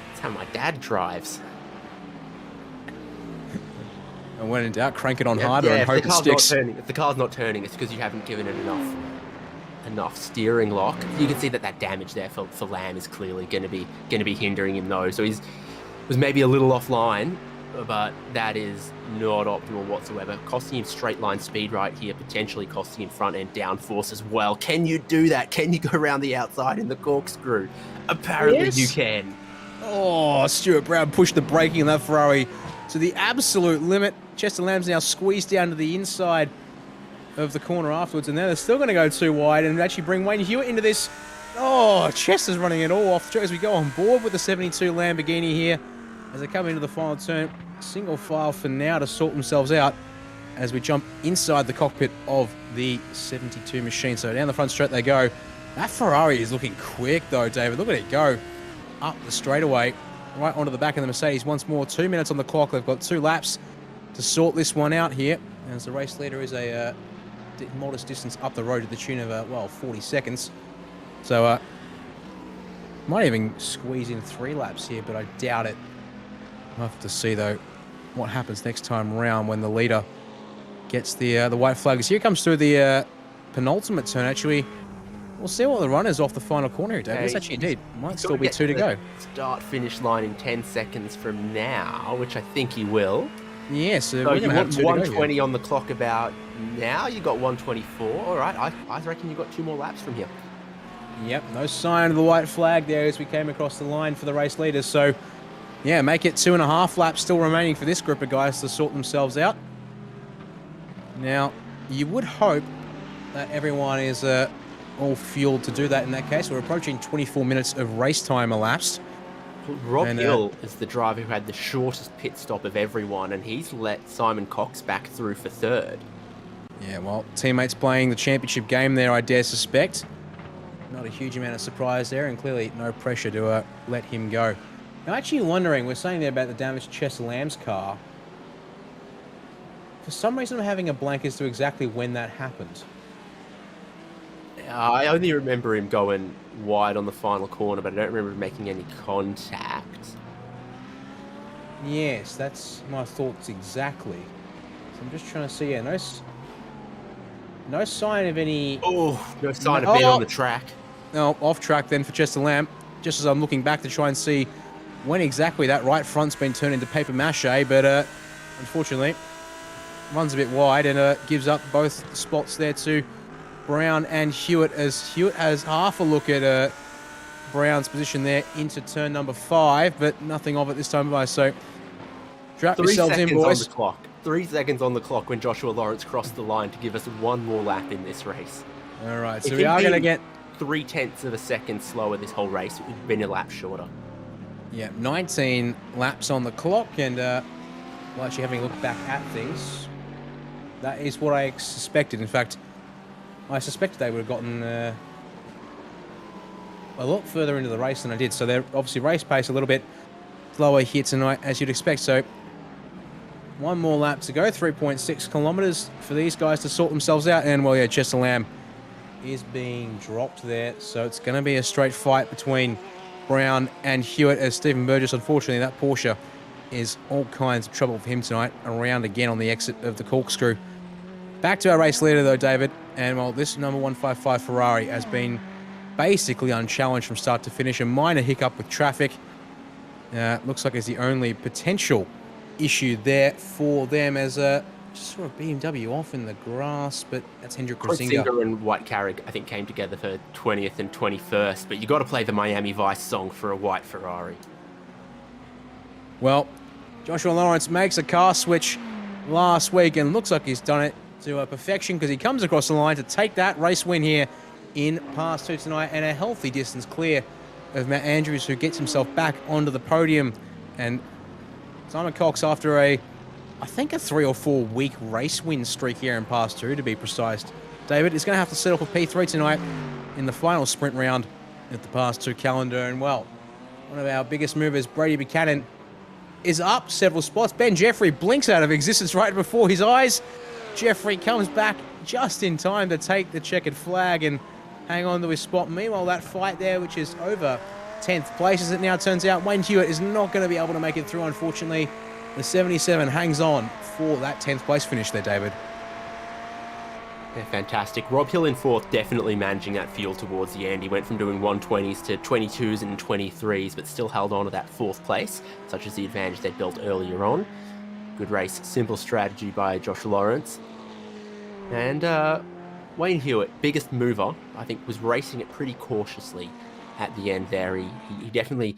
That's how my dad drives. And when in doubt, crank it on harder and hope it sticks. If the car's not turning, it's because you haven't given it enough steering lock. You can see that damage there for Lamb is clearly going to be hindering him though. So was maybe a little offline, but that is not optimal whatsoever. Costing him straight line speed right here, potentially costing him front end downforce as well. Can you do that? Can you go around the outside in the corkscrew? Apparently yes. You can. Oh, Stuart Brown pushed the braking on that Ferrari to the absolute limit. Chester Lamb's now squeezed down to the inside of the corner afterwards, and now they're still going to go too wide and actually bring Wayne Hewitt into this. Oh, Chester's running it all off as we go on board with the 72 Lamborghini here as they come into the final turn. Single file for now to sort themselves out as we jump inside the cockpit of the 72 machine. So down the front straight they go. That Ferrari is looking quick though, David. Look at it go up the straightaway, right onto the back of the Mercedes once more. 2 minutes on the clock. They've got 2 laps to sort this one out here, as the race leader is a modest distance up the road to the tune of 40 seconds. So might even squeeze in 3 laps here, but I doubt it. We'll have to see though what happens next time round when the leader gets the white flag. So here comes through the penultimate turn actually. We'll see what the runners off the final corner here, David. This actually indeed might still be 2 to go. Start-finish line in 10 seconds from now, which I think he will. Yeah, so So we're you going to have want 2 to go here. 120 on the clock about now. You got 124. All right, I reckon you got 2 more laps from here. Yep, no sign of the white flag there as we came across the line for the race leaders. So, yeah, make it 2.5 laps still remaining for this group of guys to sort themselves out. Now, you would hope that everyone is all fueled to do that in that case. We're approaching 24 minutes of race time elapsed. Rob Hill is the driver who had the shortest pit stop of everyone, and he's let Simon Cox back through for 3rd. Yeah, well, teammates playing the championship game there, I dare suspect. Not a huge amount of surprise there, and clearly no pressure to let him go. I'm actually wondering, we're saying there about the damaged Chester Lamb's car. For some reason, I'm having a blank as to exactly when that happened. I only remember him going wide on the final corner, but I don't remember making any contact. Yes, that's my thoughts exactly. So I'm just trying to see, yeah, no sign of any... Oh, no sign of being on the track. No, off track then for Chester Lamb, just as I'm looking back to try and see when exactly that right front's been turned into paper mache, but unfortunately, runs a bit wide and gives up both spots there to Brown and Hewitt, as Hewitt has half a look at Brown's position there into turn number 5, but nothing of it this time by. So strap 3 yourselves in, seconds boys. on the clock. 3 seconds on the clock when Joshua Lawrence crossed the line to give us 1 more lap in this race. All right, so If we are he'd going to been get 0.3 of a second slower this whole race, it would have been a lap shorter. 19 laps on the clock, and well, actually having a look back at things, that is what I suspected. In fact, I suspected they would have gotten a lot further into the race than I did. So they're obviously race pace a little bit slower here tonight, as you'd expect. So 1 more lap to go, 3.6 kilometers for these guys to sort themselves out. And well, yeah, Chester Lamb is being dropped there. So it's going to be a straight fight between Brown and Hewitt, as Stephen Burgess, unfortunately, that Porsche is all kinds of trouble for him tonight, around again on the exit of the corkscrew. Back to our race leader, though, David. And, well, this number 155 Ferrari has been basically unchallenged from start to finish. A minor hiccup with traffic. Looks like it's the only potential issue there for them, as just saw a BMW off in the grass, but that's Hendrik Rosinga. Rosinga and Wildcard, I think, came together for 20th and 21st, but you got to play the Miami Vice song for a white Ferrari. Well, Joshua Lawrence makes a car switch last week and looks like he's done it to perfection, because he comes across the line to take that race win here in Pass 2 tonight, and a healthy distance clear of Matt Andrews, who gets himself back onto the podium. And Simon Cox, after I think a 3 or 4 week race win streak here in Pass 2, to be precise, David, is going to have to settle for P3 tonight in the final sprint round at the Pass 2 calendar. And, well, one of our biggest movers, Brady Buchanan, is up several spots. Ben Jeffrey blinks out of existence right before his eyes. Jeffrey comes back just in time to take the checkered flag and hang on to his spot. Meanwhile, that fight there, which is over 10th place, as it now turns out, Wayne Hewitt is not going to be able to make it through, unfortunately. The 77 hangs on for that 10th place finish there, David. Yeah, fantastic. Rob Hill in 4th, definitely managing that field towards the end. He went from doing 120s to 22s and 23s, but still held on to that 4th place, such as the advantage they built earlier on. Good race, simple strategy by Josh Lawrence. And Wayne Hewitt, biggest mover, I think, was racing it pretty cautiously at the end there. He definitely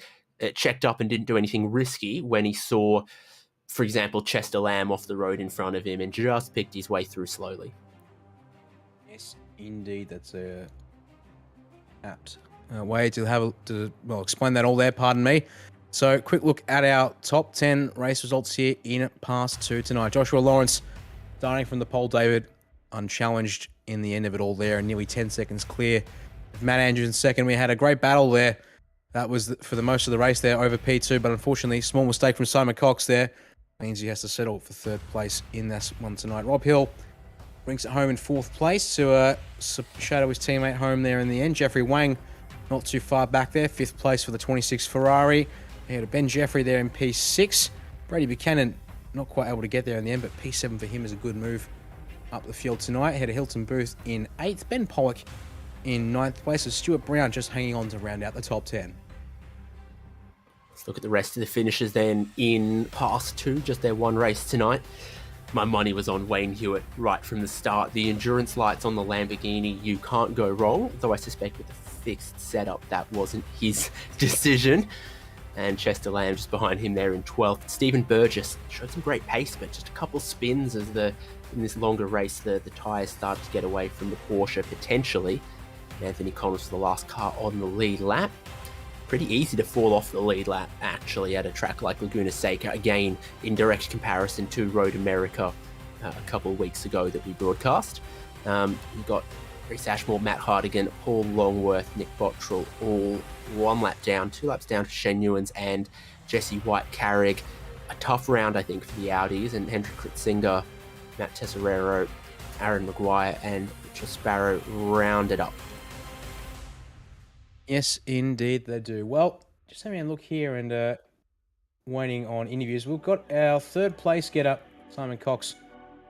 checked up and didn't do anything risky when he saw, for example, Chester Lamb off the road in front of him, and just picked his way through slowly. Yes, indeed, that's a apt way to explain that all there, pardon me. So, quick look at our top 10 race results here in Pass 2 tonight. Joshua Lawrence, starting from the pole, David, unchallenged in the end of it all there, and nearly 10 seconds clear. Matt Andrews in second. We had a great battle there. That was for the most of the race there over P2, but unfortunately, small mistake from Simon Cox there means he has to settle for 3rd place in this one tonight. Rob Hill brings it home in 4th place to shadow his teammate home there in the end. Jeffrey Wang, not too far back there, 5th place for the 26 Ferrari. We had Ben Jeffrey there in P6. Brady Buchanan not quite able to get there in the end, but P7 for him is a good move up the field tonight. Had a Hilton Booth in 8th. Ben Pollock in 9th place, with Stuart Brown just hanging on to round out the top 10. Let's look at the rest of the finishers then in Pass 2, just their one race tonight. My money was on Wayne Hewitt right from the start. The endurance lights on the Lamborghini, you can't go wrong, though I suspect with the fixed setup that wasn't his decision. And Chester Lamb just behind him there in 12th. Stephen Burgess showed some great pace, but just a couple spins as in this longer race, the tyres started to get away from the Porsche potentially. And Anthony Collins was the last car on the lead lap. Pretty easy to fall off the lead lap actually at a track like Laguna Seca, again in direct comparison to Road America a couple of weeks ago that we broadcast. You've got Reece Ashmore, Matt Hardigan, Paul Longworth, Nick Bottrell, all 1 lap down, 2 laps down to Shane Newens and Jesse White-Carrig. A tough round, I think, for the Audis, and Hendrik Kritzinger, Matt Tesserero, Aaron Maguire, and Richard Sparrow rounded up. Yes, indeed they do. Well, just having a look here and waiting on interviews. We've got our 3rd place getter, Simon Cox,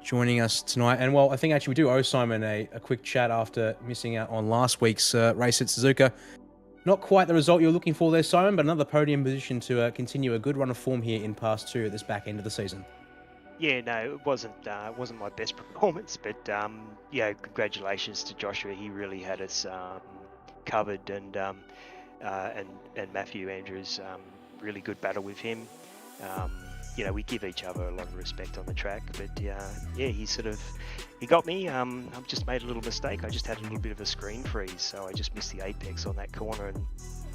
joining us tonight. And well, I think actually we do owe Simon a quick chat after missing out on last week's race at Suzuka. Not quite the result you were looking for there, Simon, but another podium position to continue a good run of form here in Pass 2 at this back end of the season. Yeah, no, it wasn't my best performance, but yeah, congratulations to Joshua. He really had us covered, and Matthew Andrews, really good battle with him. You know, we give each other a lot of respect on the track, but yeah, he got me. I've just made a little mistake. I just had a little bit of a screen freeze, so I just missed the apex on that corner and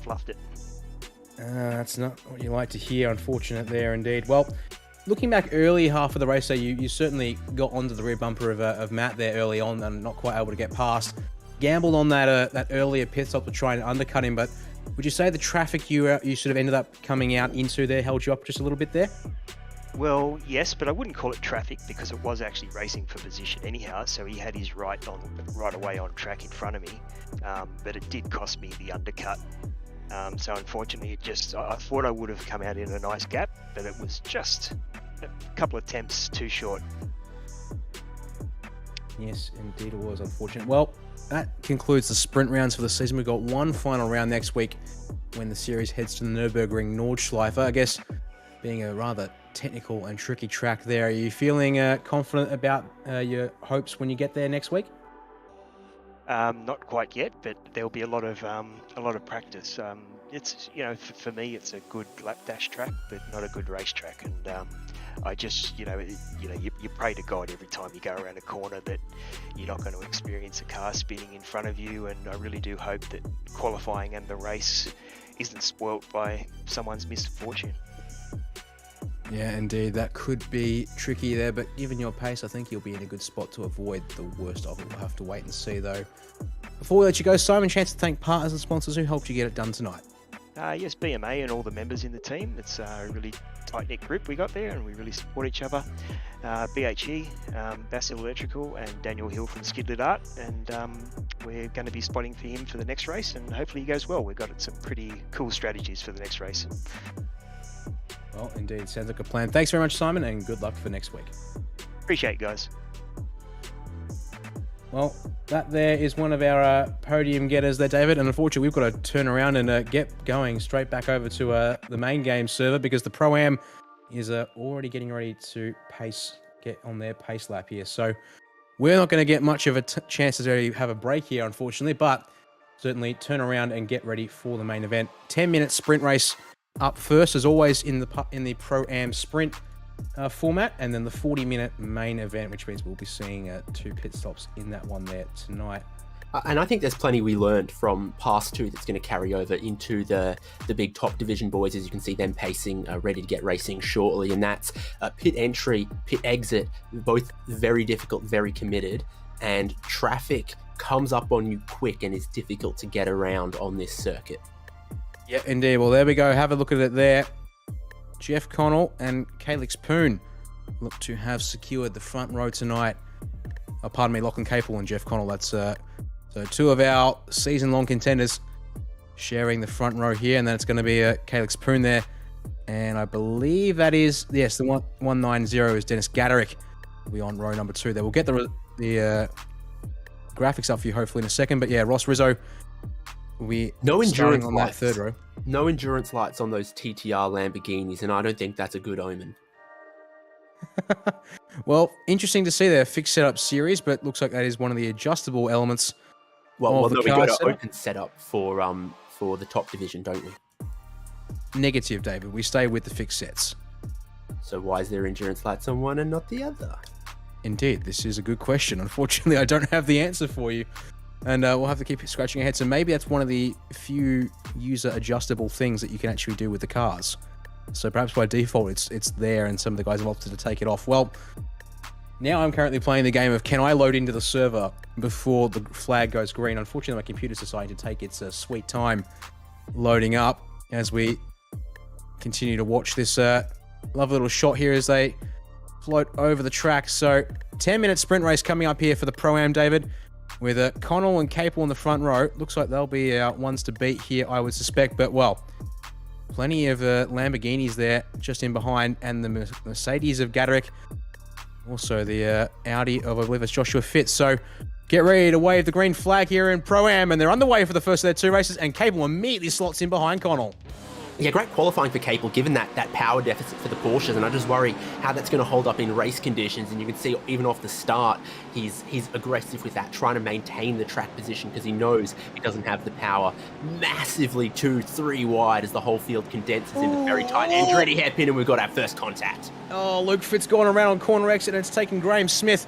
fluffed it. That's not what you like to hear, unfortunate there indeed. Well, looking back early half of the race, so you certainly got onto the rear bumper of Matt there early on and not quite able to get past. Gambled on that earlier pit stop to try and undercut him, but would you say the traffic you sort of ended up coming out into there held you up just a little bit there? Well, yes, but I wouldn't call it traffic because it was actually racing for position anyhow. So he had his right away on track in front of me, but it did cost me the undercut. So unfortunately, I thought I would have come out in a nice gap, but it was just a couple of attempts too short. Yes, indeed it was unfortunate. Well, that concludes the sprint rounds for the season. We've got one final round next week when the series heads to the Nürburgring Nordschleife. I guess being a rather technical and tricky track there, are you feeling confident about your hopes when you get there next week? Not quite yet, but there'll be a lot of practice. It's for me, it's a good lap dash track, but not a good race track. And I just you pray to God every time you go around a corner that you're not going to experience a car spinning in front of you. And I really do hope that qualifying and the race isn't spoilt by someone's misfortune. Yeah, indeed. That could be tricky there, but given your pace, I think you'll be in a good spot to avoid the worst of it. We'll have to wait and see, though. Before we let you go, Simon, chance to thank partners and sponsors who helped you get it done tonight. Yes, BMA and all the members in the team. It's a really tight-knit group we got there, and we really support each other. BHE, Basil Electrical, and Daniel Hill from Skidlet Art, and we're going to be spotting for him for the next race, and hopefully he goes well. We've got some pretty cool strategies for the next race. Well, indeed. Sounds like a plan. Thanks very much, Simon, and good luck for next week. Appreciate it, guys. Well, that there is one of our podium getters there, David, and unfortunately we've got to turn around and get going straight back over to the main game server because the Pro-Am is already getting ready to get on their pace lap here. So we're not going to get much of a chance to have a break here, unfortunately, but certainly turn around and get ready for the main event. 10-minute sprint race up first, as always, in the Pro-Am sprint format, and then the 40-minute main event, which means we'll be seeing 2 pit stops in that one there tonight. And I think there's plenty we learned from Pass 2 that's going to carry over into the big top division boys, as you can see them pacing, ready to get racing shortly. And that's pit entry, pit exit, both very difficult, very committed, and traffic comes up on you quick and is difficult to get around on this circuit. Yeah, indeed. Well, there we go. Have a look at it there. Jeff Connell and Calix Poon look to have secured the front row tonight. Pardon me, Lachlan Capel and Jeff Connell. That's so 2 of our season-long contenders sharing the front row here, and then it's going to be Calix Poon there. And I believe that is, yes, the 190 is Dennis Gaderick. Will be on row number 2 there. We'll get the graphics up for you hopefully in a second. But yeah, Ross Rizzo will be No starting endurance on that lights. third row. No endurance lights on those TTR Lamborghinis, and I don't think that's a good omen. Well, interesting to see their fixed setup series, but looks like that is one of the adjustable elements. Well, the no, we car go to setup? open setup for the top division, don't we? Negative, David. We stay with the fixed sets. So why is there endurance lights on one and not the other? Indeed, this is a good question. Unfortunately, I don't have the answer for you. And we'll have to keep scratching our heads. So maybe that's one of the few user adjustable things that you can actually do with the cars. So perhaps by default, it's there and some of the guys have opted to take it off. Well, now I'm currently playing the game of can I load into the server before the flag goes green. Unfortunately, my computer's decided to take its sweet time loading up as we continue to watch this lovely little shot here as they float over the track. So 10-minute sprint race coming up here for the Pro-Am, David, with Connell and Capel in the front row. Looks like they'll be ones to beat here, I would suspect. But, well, plenty of Lamborghinis there just in behind, and the Mercedes of Gaderick. Also the Audi of, I believe it's Joshua Fitz. So get ready to wave the green flag here in Pro-Am, and they're underway for the first of their two races, and Capel immediately slots in behind Connell. Yeah, great qualifying for Capel, given that power deficit for the Porsches, and I just worry how that's going to hold up in race conditions. And you can see even off the start, he's aggressive with that, trying to maintain the track position because he knows he doesn't have the power. Massively 2-3 wide as the whole field condenses into very tight Andretti hairpin, and we've got our first contact. Oh, Luke Fitz going around on corner exit, and it's taking Graham Smith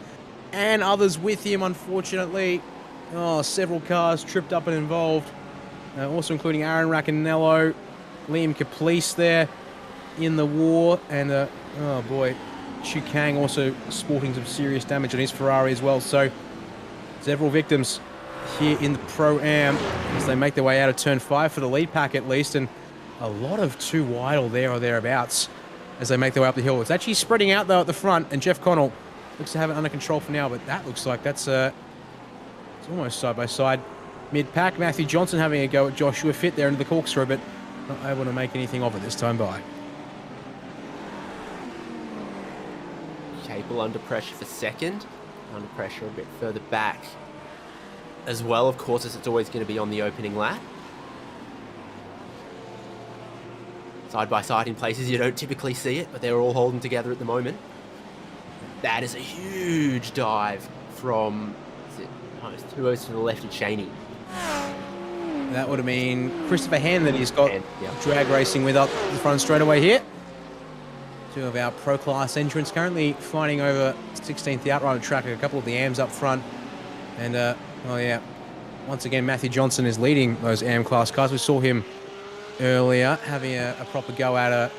and others with him, unfortunately. Oh, several cars tripped up and involved, also including Aaron Raccanello, Liam Caplice there in the war, and oh boy, Chu Kang also sporting some serious damage on his Ferrari as well. So several victims here in the Pro-Am as they make their way out of turn 5 for the lead pack at least, and a lot of too wide or thereabouts as they make their way up the hill. It's actually spreading out though at the front, and Jeff Connell looks to have it under control for now, but that looks like that's it's almost side by side. Mid-pack, Matthew Johnson having a go at Joshua Fitz there into the corkscrew, but not able to make anything of it this time by. Capel under pressure for second, under pressure a bit further back as well, of course, as it's always going to be on the opening lap. Side by side in places you don't typically see it, but they're all holding together at the moment. That is a huge dive from, it's 2 rows to the left of Cheney. That would have been Christopher Hen that he's got Yeah. drag racing with up the front straightaway here. Two of our Pro Class entrants currently fighting over 16th outrider track, a couple of the AMs up front. And, oh yeah, once again, Matthew Johnson is leading those AM Class cars. We saw him earlier having a proper go at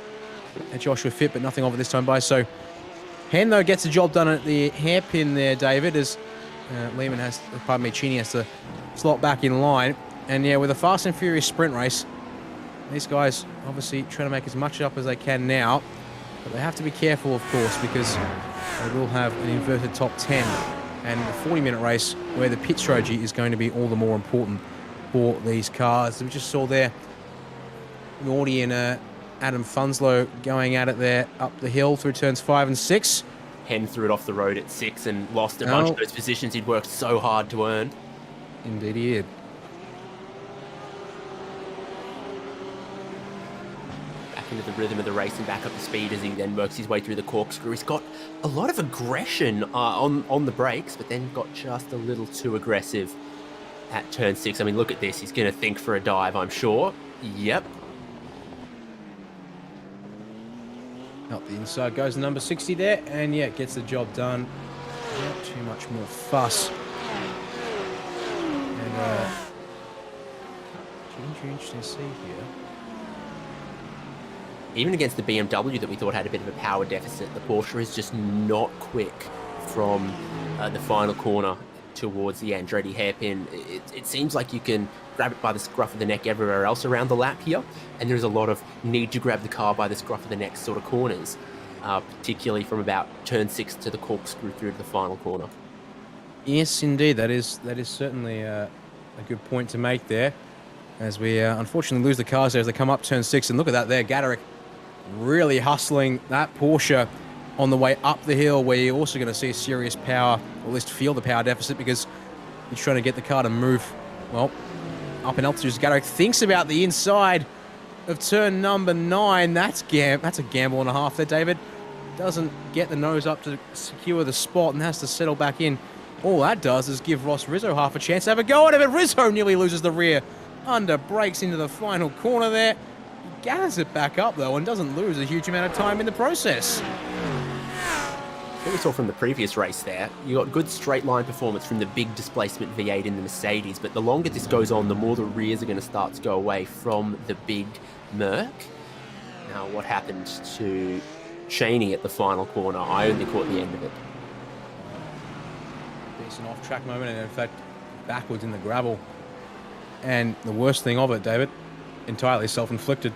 Joshua Fitz, but nothing of it this time by. So Hen, though, gets the job done at the hairpin there, David, as Cheney has to slot back in line. And yeah, with a fast and furious sprint race, these guys obviously trying to make as much up as they can now, but they have to be careful, of course, because they will have an inverted top 10 and a 40-minute race where the pit strategy is going to be all the more important for these cars. We just saw there Nordy and Adam Funslow going at it there up the hill through turns 5 and 6. Hen threw it off the road at 6 and lost a bunch of those positions he'd worked so hard to earn. Indeed he did. Into the rhythm of the race and back up to speed as he then works his way through the corkscrew. He's got a lot of aggression on the brakes, but then got just a little too aggressive at turn 6. I mean, look at this. He's going to think for a dive, I'm sure. Yep. Up the inside goes number 60 there, and yeah, gets the job done. Not too much more fuss. And interesting to see here. Even against the BMW that we thought had a bit of a power deficit, the Porsche is just not quick from the final corner towards the Andretti hairpin. It seems like you can grab it by the scruff of the neck everywhere else around the lap here, and there's a lot of need to grab the car by the scruff of the neck sort of corners, particularly from about turn 6 to the corkscrew through to the final corner. Yes, indeed. That is certainly a good point to make there, as we unfortunately lose the cars there as they come up turn 6. And look at that there, Gaderick really hustling that Porsche on the way up the hill, where you're also going to see serious power, or at least feel the power deficit, because He's trying to get the car to move, well, up in altitude. Garrick thinks about the inside of turn number 9. That's a gamble and a half there, David. Doesn't get the nose up to secure the spot and has to settle back in. All that does is give Ross Rizzo half a chance to have a go at it, but Rizzo nearly loses the rear. Under brakes into the final corner there. He gathers it back up, though, and doesn't lose a huge amount of time in the process. What we saw from the previous race there, you got good straight line performance from the big displacement V8 in the Mercedes, but the longer this goes on, the more the rears are going to start to go away from the big Merc. Now, what happened to Cheney at the final corner? I only caught the end of it. Decent off-track moment, and in fact, backwards in the gravel. And the worst thing of it, David, entirely self-inflicted.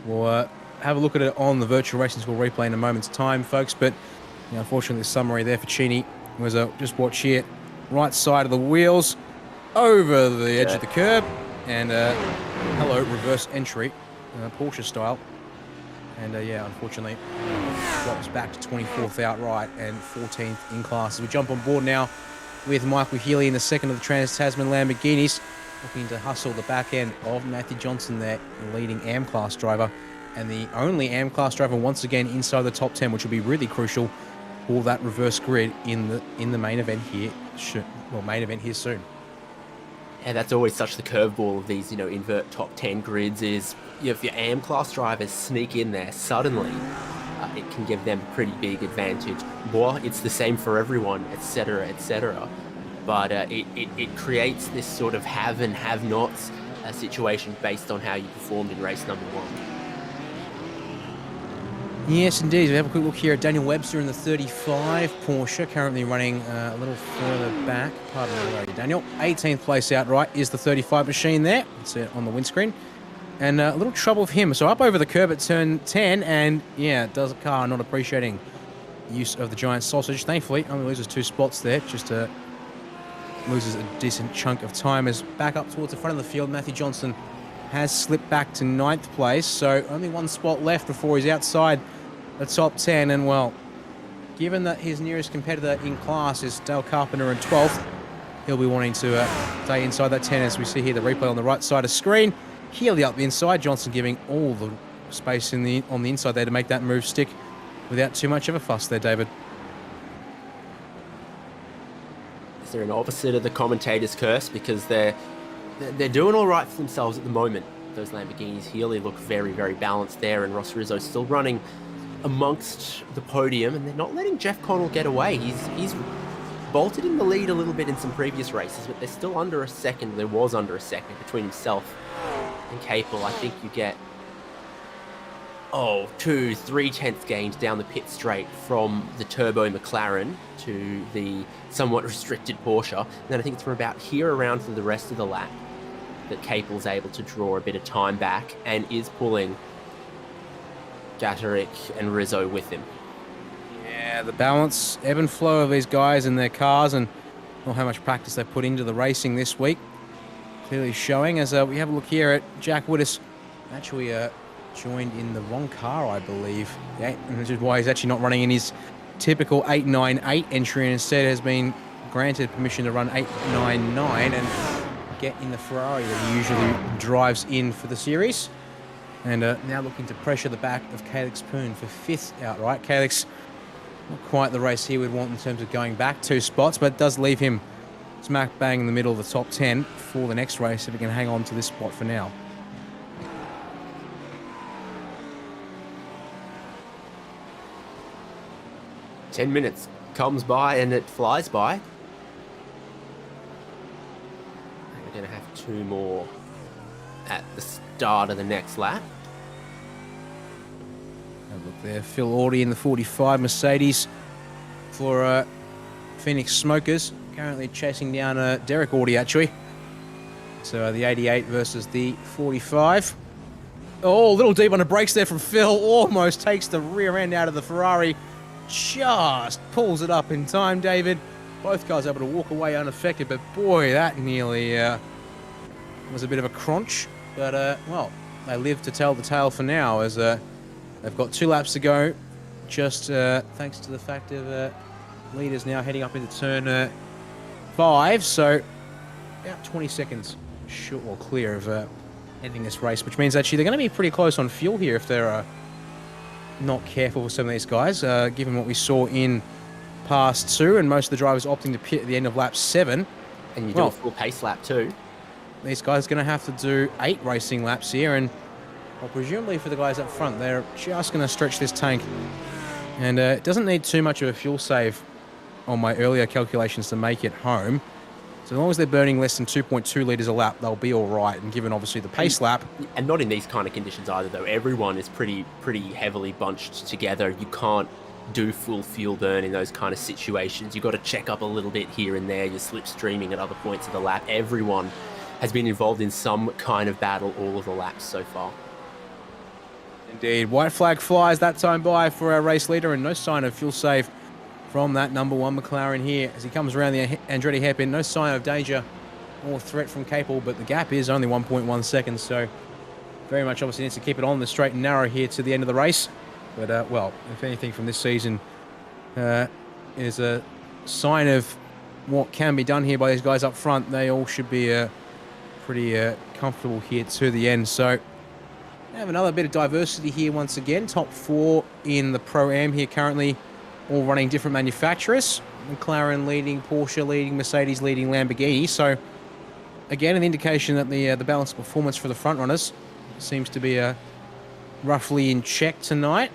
We'll have a look at it on the virtual racing school replay in a moment's time, folks. But unfortunately, the summary there for Cheney was just watch here, right side of the wheels, over the edge of the curb, and hello, reverse entry, Porsche style. And yeah, unfortunately, drops back to 24th outright and 14th in class. As we jump on board now with Michael Healy in the second of the Trans-Tasman Lamborghinis, looking to hustle the back end of Matthew Johnson there, the leading AM class driver, and the only AM class driver once again inside the top 10, which will be really crucial for that reverse grid in the main event here. Main event here soon. Yeah, that's always such the curveball of these, invert top 10 grids is, if your AM class drivers sneak in there suddenly, it can give them a pretty big advantage. Well, it's the same for everyone, etc., etc. But it creates this sort of have and have-nots situation based on how you performed in race number 1. Yes, indeed. We have a quick look here at Daniel Webster in the 35 Porsche, currently running a little further back. Pardon me, where are you, Daniel? 18th place outright is the 35 machine there. It's on the windscreen. And a little trouble for him. So up over the curb at turn 10, and yeah, does a car not appreciating use of the giant sausage. Thankfully, only loses 2 spots there, just loses a decent chunk of time. As back up towards the front of the field, Matthew Johnson has slipped back to 9th place, so only 1 spot left before he's outside the top 10. And well, given that his nearest competitor in class is Dale Carpenter in 12th, he'll be wanting to stay inside that 10. As we see here, the replay on the right side of screen. Healy up the inside, Johnson giving all the space on the inside there to make that move stick without too much of a fuss there, David. Is there an opposite of the commentator's curse? Because they're doing all right for themselves at the moment. Those Lamborghinis. Healy look very, very balanced there, and Ross Rizzo still running amongst the podium, and they're not letting Jeff Connell get away. He's bolted in the lead a little bit in some previous races, but they're still under a second. There was under a second between himself and Capel. I think you get 2-3 tenths gains down the pit straight from the turbo McLaren to the somewhat restricted Porsche. And then I think it's from about here around for the rest of the lap that Capel's able to draw a bit of time back and is pulling Gatterick and Rizzo with him. Yeah, the balance, ebb and flow of these guys and their cars, and not how much practice they put into the racing this week. Clearly showing as we have a look here at Jack Widdis. Actually joined in the wrong car, I believe. Yeah, and which is why he's actually not running in his typical 898 entry, and instead has been granted permission to run 899 and get in the Ferrari that he usually drives in for the series. And now looking to pressure the back of Calix Poon for 5th outright. Calix, not quite the race he would want in terms of going back 2 spots, but it does leave him smack bang in the middle of the top 10 for the next race if he can hang on to this spot for now. "10 minutes comes by and it flies by. We're going to have 2 more at the start of the next lap. Have a look there, Phil Audie in the 45 Mercedes for Phoenix Smokers. Currently chasing down Derek Audie, actually. So the 88 versus the 45. Oh, a little deep on the brakes there from Phil. Almost takes the rear end out of the Ferrari. Just pulls it up in time, David. Both guys able to walk away unaffected, but boy, that nearly was a bit of a crunch. But, well, they live to tell the tale for now, as they've got 2 laps to go, just thanks to the fact of leaders now heading up into turn 5, so about 20 seconds short or clear of ending this race, which means actually they're going to be pretty close on fuel here if they're not careful with some of these guys, given what we saw in Pass 2, and most of the drivers opting to pit at the end of lap 7. And you do a full pace lap too. These guys are going to have to do 8 racing laps here, and well, presumably for the guys up front, they're just going to stretch this tank. And it doesn't need too much of a fuel save on my earlier calculations to make it home. So as long as they're burning less than 2.2 litres a lap, they'll be all right. And given obviously the pace lap, and not in these kind of conditions either, though. Everyone is pretty heavily bunched together. You can't do full fuel burn in those kind of situations. You've got to check up a little bit here and there. You're slipstreaming at other points of the lap. Everyone has been involved in some kind of battle all of the laps so far. indeed, white flag flies that time by for our race leader, and no sign of fuel save from that number 1 McLaren here as he comes around the Andretti hairpin. No sign of danger or threat from Capel, but the gap is only 1.1 seconds, so very much obviously needs to keep it on the straight and narrow here to the end of the race. But, well, if anything from this season is a sign of what can be done here by these guys up front, they all should be pretty comfortable here to the end. So we have another bit of diversity here once again. Top 4 in the Pro-Am here currently, all running different manufacturers. McLaren leading, Porsche leading, Mercedes leading, Lamborghini. So again, an indication that the balance of performance for the front runners seems to be roughly in check tonight.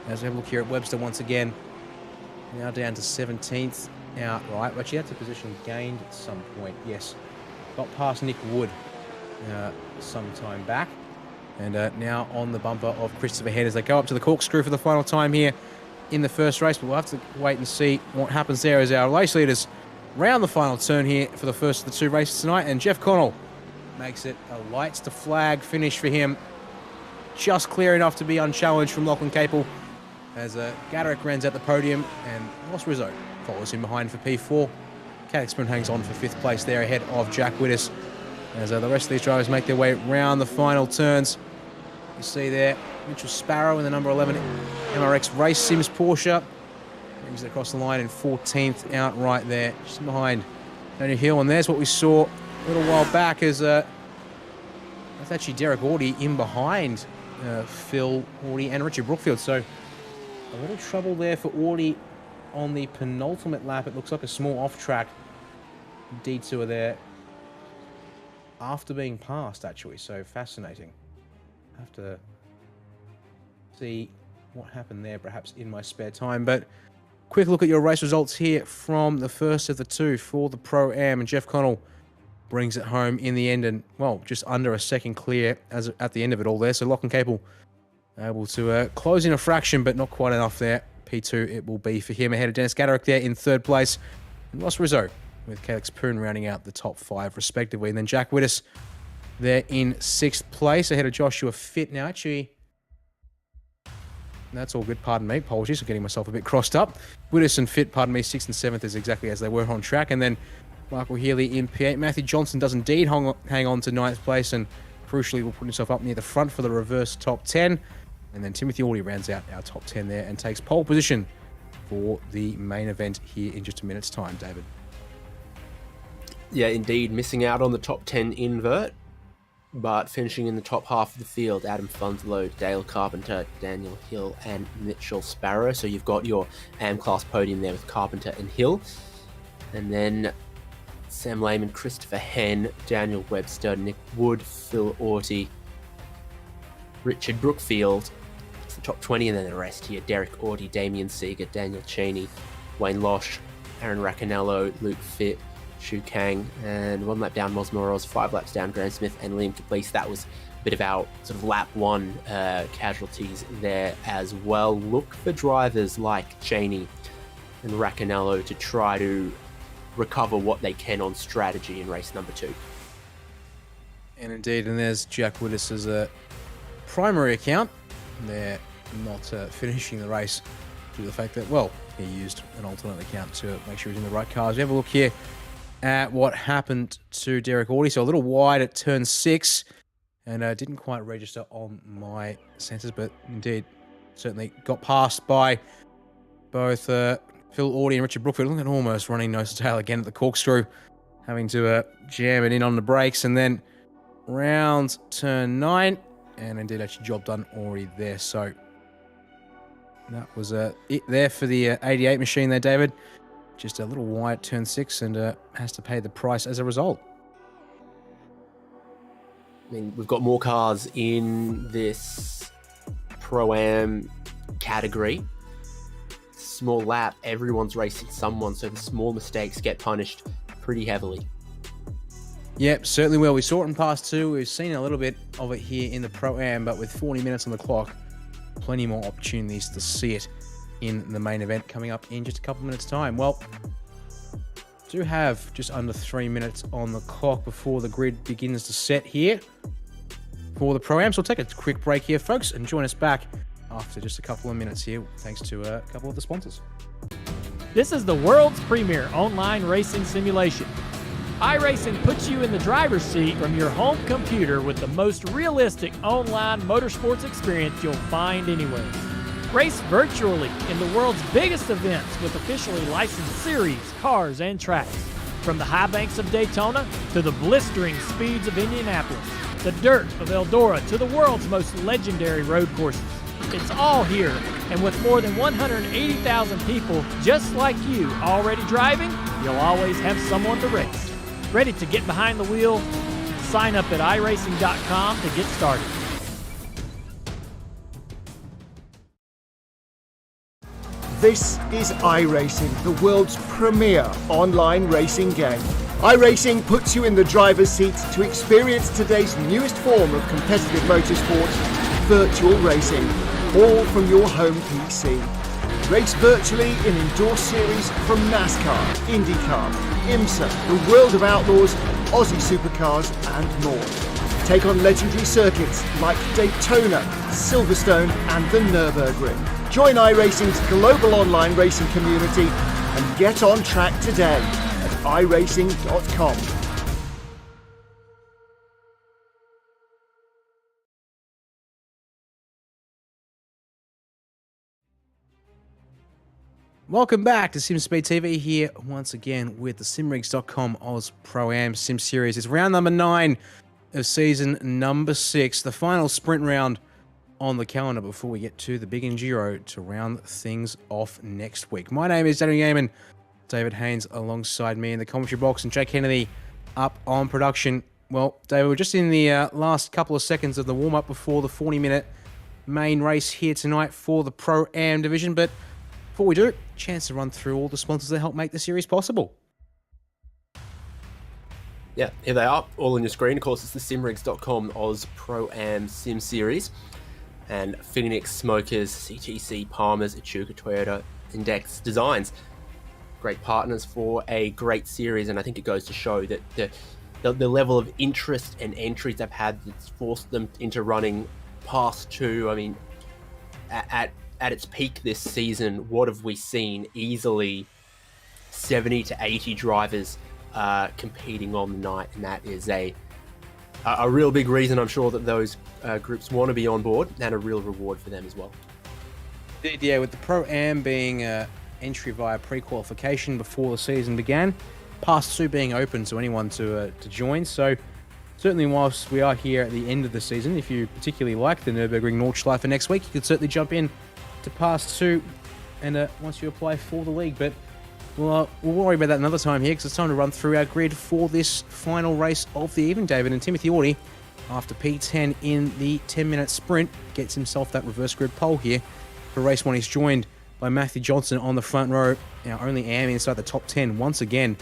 As we have a look here at Webster once again, now down to 17th outright. Actually, that's a position gained at some point. Yes, got past Nick Wood some time back, and now on the bumper of Christopher Head as they go up to the corkscrew for the final time here in the first race. But we'll have to wait and see what happens there as our race leaders round the final turn here for the first of the 2 races tonight. And Jeff Connell makes it a lights to flag finish for him, just clear enough to be unchallenged from Lachlan Capel as Gaderick runs at the podium, and Ross Rizzo follows him behind for P4. Caddick Spoon hangs on for 5th place there ahead of Jack Wittes as the rest of these drivers make their way round the final turns. You see there Mitchell Sparrow in the number 11 MRX Race Sims Porsche brings it across the line in 14th outright there, just behind Daniel Hill. And there's what we saw a little while back as that's actually Derek Audie in behind Phil Audie and Richard Brookfield. So a little trouble there for Audie on the penultimate lap. It looks like a small off-track detour there after being passed, actually. So fascinating. Have to see what happened there, perhaps in my spare time. But quick look at your race results here from the first of the 2 for the Pro-Am. And Jeff Connell brings it home in the end, and, well, just under a second clear at the end of it all there. So Lachlan Capel able to close in a fraction, but not quite enough there. P2 it will be for him, ahead of Dennis Gaderick there in 3rd place. And Ross Rizzo with Calix Poon rounding out the top 5 respectively. And then Jack Wittes there in 6th place, ahead of Joshua Fitt. Now, actually, that's all good, pardon me. Apologies for getting myself a bit crossed up. Wittes and Fitt, pardon me, 6th and 7th is exactly as they were on track. And then Michael Healy in P8. Matthew Johnson does indeed hang on to 9th place, and crucially will put himself up near the front for the reverse top 10. And then Timothy Audie rounds out our top 10 there and takes pole position for the main event here in just a minute's time, David. Yeah, indeed, missing out on the top 10 invert, but finishing in the top half of the field, Adam Funslow, Dale Carpenter, Daniel Hill, and Mitchell Sparrow. So you've got your AM-class podium there with Carpenter and Hill. And then Sam Lehman, Christopher Henn, Daniel Webster, Nick Wood, Phil Audie, Richard Brookfield. It's the top 20, and then the rest here. Derek Audie, Damien Seeger, Daniel Cheney, Wayne Losh, Aaron Racanello, Luke Fitt, Shu Kang, and 1 lap down, Mos Moroz, 5 laps down, Graham Smith, and Liam Caplice. That was a bit of our sort of lap 1 casualties there as well. Look for drivers like Cheney and Racanello to try to recover what they can on strategy in race number 2. And indeed, and there's Jack Wittes' primary account. They're not finishing the race due to the fact that, well, he used an alternate account to make sure he's in the right cars. We have a look here at what happened to Derek Audie. So a little wide at turn 6, and didn't quite register on my sensors, but indeed certainly got passed by both Phil Audie and Richard Brookfield, look at almost running nose to tail again at the corkscrew, having to jam it in on the brakes, and then round turn 9, and indeed actually job done already there. So that was it there for the 88 machine there, David. Just a little wide at turn 6 and has to pay the price as a result. I mean, we've got more cars in this Pro-Am category. Small lap, everyone's racing someone, so the small mistakes get punished pretty heavily. Yep, certainly will. We saw it in Pass 2. We've seen a little bit of it here in the Pro-Am, but with 40 minutes on the clock, plenty more opportunities to see it in the main event coming up in just a couple minutes' time. Well, do have just under 3 minutes on the clock before the grid begins to set here for the Pro-Am. So we'll take a quick break here, folks, and join us back after just a couple of minutes here, thanks to a couple of the sponsors. This is the world's premier online racing simulation. iRacing puts you in the driver's seat from your home computer with the most realistic online motorsports experience you'll find anywhere. Race virtually in the world's biggest events with officially licensed series, cars, and tracks. From the high banks of Daytona to the blistering speeds of Indianapolis, the dirt of Eldora to the world's most legendary road courses. It's all here, and with more than 180,000 people just like you already driving, you'll always have someone to race. Ready to get behind the wheel? Sign up at iRacing.com to get started. This is iRacing, the world's premier online racing game. iRacing puts you in the driver's seat to experience today's newest form of competitive motorsport, virtual racing, all from your home PC. Race virtually in endorsed series from NASCAR, IndyCar, IMSA, the World of Outlaws, Aussie Supercars and more. Take on legendary circuits like Daytona, Silverstone and the Nürburgring. Join iRacing's global online racing community and get on track today at iRacing.com. Welcome back to SimSpeed TV here once again with the simrigs.com Oz Pro-Am Sim Series. It's round number 9 of season number 6, the final sprint round on the calendar before we get to the big Enduro to round things off next week. My name is Daniel Yeaman, David Haynes alongside me in the commentary box, and Jake Kennedy up on production. Well, David, we're just in the last couple of seconds of the warm-up before the 40-minute main race here tonight for the Pro-Am division, but before we do, chance to run through all the sponsors that help make the series possible. Yeah, here they are, all on your screen. Of course, it's the simrigs.com Oz Pro-Am Sim Series. And Phoenix Smokers, CTC, Palmer's, Echuca Toyota, Index Designs. Great partners for a great series, and I think it goes to show that the level of interest and entries they've had that's forced them into running Pass 2. I mean, at its peak this season, what have we seen? Easily 70 to 80 drivers competing on the night, and that is a real big reason, I'm sure, that those groups want to be on board, and a real reward for them as well. Yeah, with the Pro-Am being entry via pre-qualification before the season began, Pass 2 being open to anyone to join. So certainly whilst we are here at the end of the season, if you particularly like the Nürburgring Nordschleife for next week, you could certainly jump in to Pass 2 and once you apply for the league. But we'll worry about that another time here, because it's time to run through our grid for this final race of the evening, David. And Timothy Audie, after P10 in the 10-minute sprint, gets himself that reverse grid pole here for race 1. He's joined by Matthew Johnson on the front row. Now only Am inside the top 10 once again,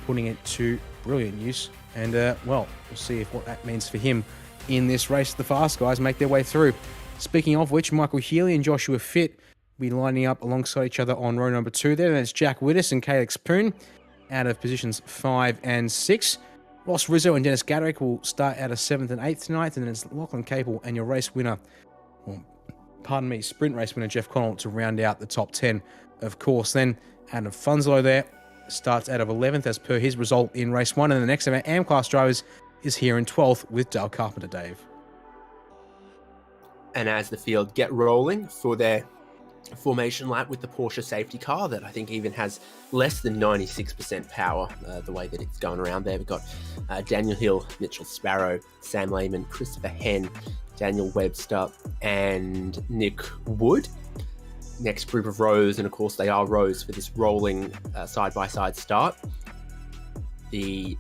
putting it to brilliant use. And well, we'll see what that means for him in this race. The fast guys make their way through. Speaking of which, Michael Healy and Joshua Fitt will be lining up alongside each other on row number 2 there. That's Jack Wittes and Calix Poon out of positions 5 and 6. Ross Rizzo and Dennis Gadrick will start out of 7th and 8th tonight, and then it's Lachlan Capel and your race winner, sprint race winner Jeff Connell to round out the top 10. Of course, then Adam Funzlo there starts out of 11th as per his result in race 1, and the next of our AM class drivers is here in 12th with Dale Carpenter, Dave. And as the field get rolling for their formation lap with the Porsche safety car that I think even has less than 96% power, the way that it's going around there. We've got Daniel Hill, Mitchell Sparrow, Sam Lehman, Christopher Henn, Daniel Webster, and Nick Wood. Next group of rows, and of course they are rows for this rolling side-by-side start. The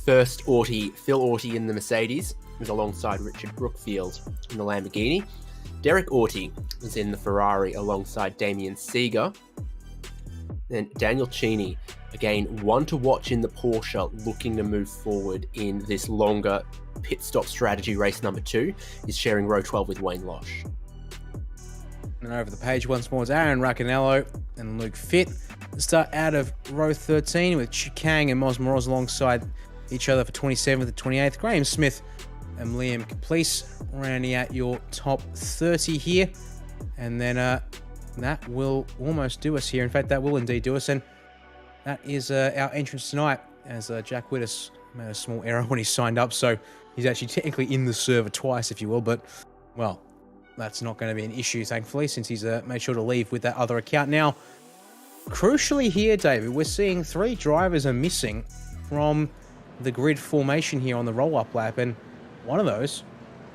first Autie, Phil Autie in the Mercedes, was alongside Richard Brookfield in the Lamborghini. Derek Autie was in the Ferrari alongside Damien Seeger. Then Daniel Cheney, again, one to watch in the Porsche, looking to move forward in this longer pit stop strategy race number 2, is sharing row 12 with Wayne Losh. And over the page once more is Aaron Raccanello and Luke Fitt. Start out of row 13 with Chikang and Mos Moroz alongside each other for 27th and 28th. Graham Smith and Liam Caplice rounding out your top 30 here. And then that will almost do us here. In fact, that will indeed do us. And that is our entrance tonight, as Jack Wittes made a small error when he signed up. So he's actually technically in the server twice, if you will. But, well, that's not going to be an issue, thankfully, since he's made sure to leave with that other account. Now, crucially here, David, we're seeing 3 drivers are missing from the grid formation here on the roll-up lap, and one of those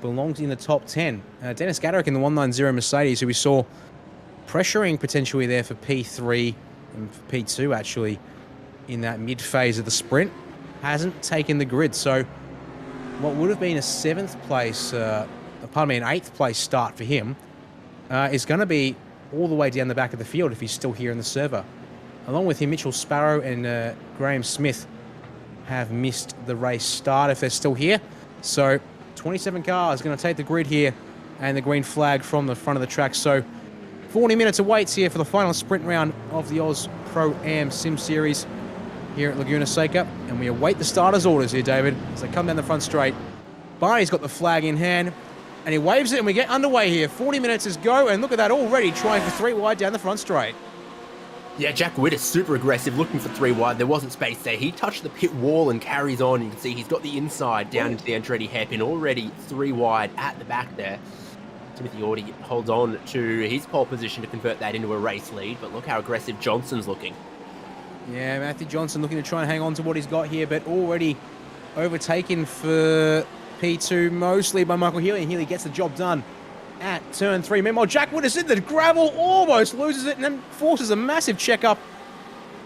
belongs in the top 10. Dennis Gaderick in the 190 Mercedes, who we saw pressuring potentially there for P3 and for P2, actually, in that mid-phase of the sprint, hasn't taken the grid. So what would have been a 7th place, an 8th place start for him, is going to be all the way down the back of the field if he's still here in the server. Along with him, Mitchell Sparrow and Graham Smith have missed the race start if they're still here. So 27 cars going to take the grid here and the green flag from the front of the track. So 40 minutes of waits here for the final sprint round of the Oz Pro-Am Sim Series here at Laguna Seca. And we await the starters' orders here, David, as they come down the front straight. Barney's got the flag in hand, and he waves it, and we get underway here. 40 minutes is go, and look at that, already trying for 3 wide down the front straight. Yeah, Jack Witt is super aggressive, looking for 3 wide. There wasn't space there. He touched the pit wall and carries on. You can see he's got the inside down into the Andretti hairpin, already 3 wide at the back there. Timothy Autie holds on to his pole position to convert that into a race lead, but look how aggressive Johnson's looking. Yeah, Matthew Johnson looking to try and hang on to what he's got here, but already overtaken for P2 mostly by Michael Healy, and Healy gets the job done at turn 3. Meanwhile, Jack Wood is in the gravel, almost loses it, and then forces a massive check-up.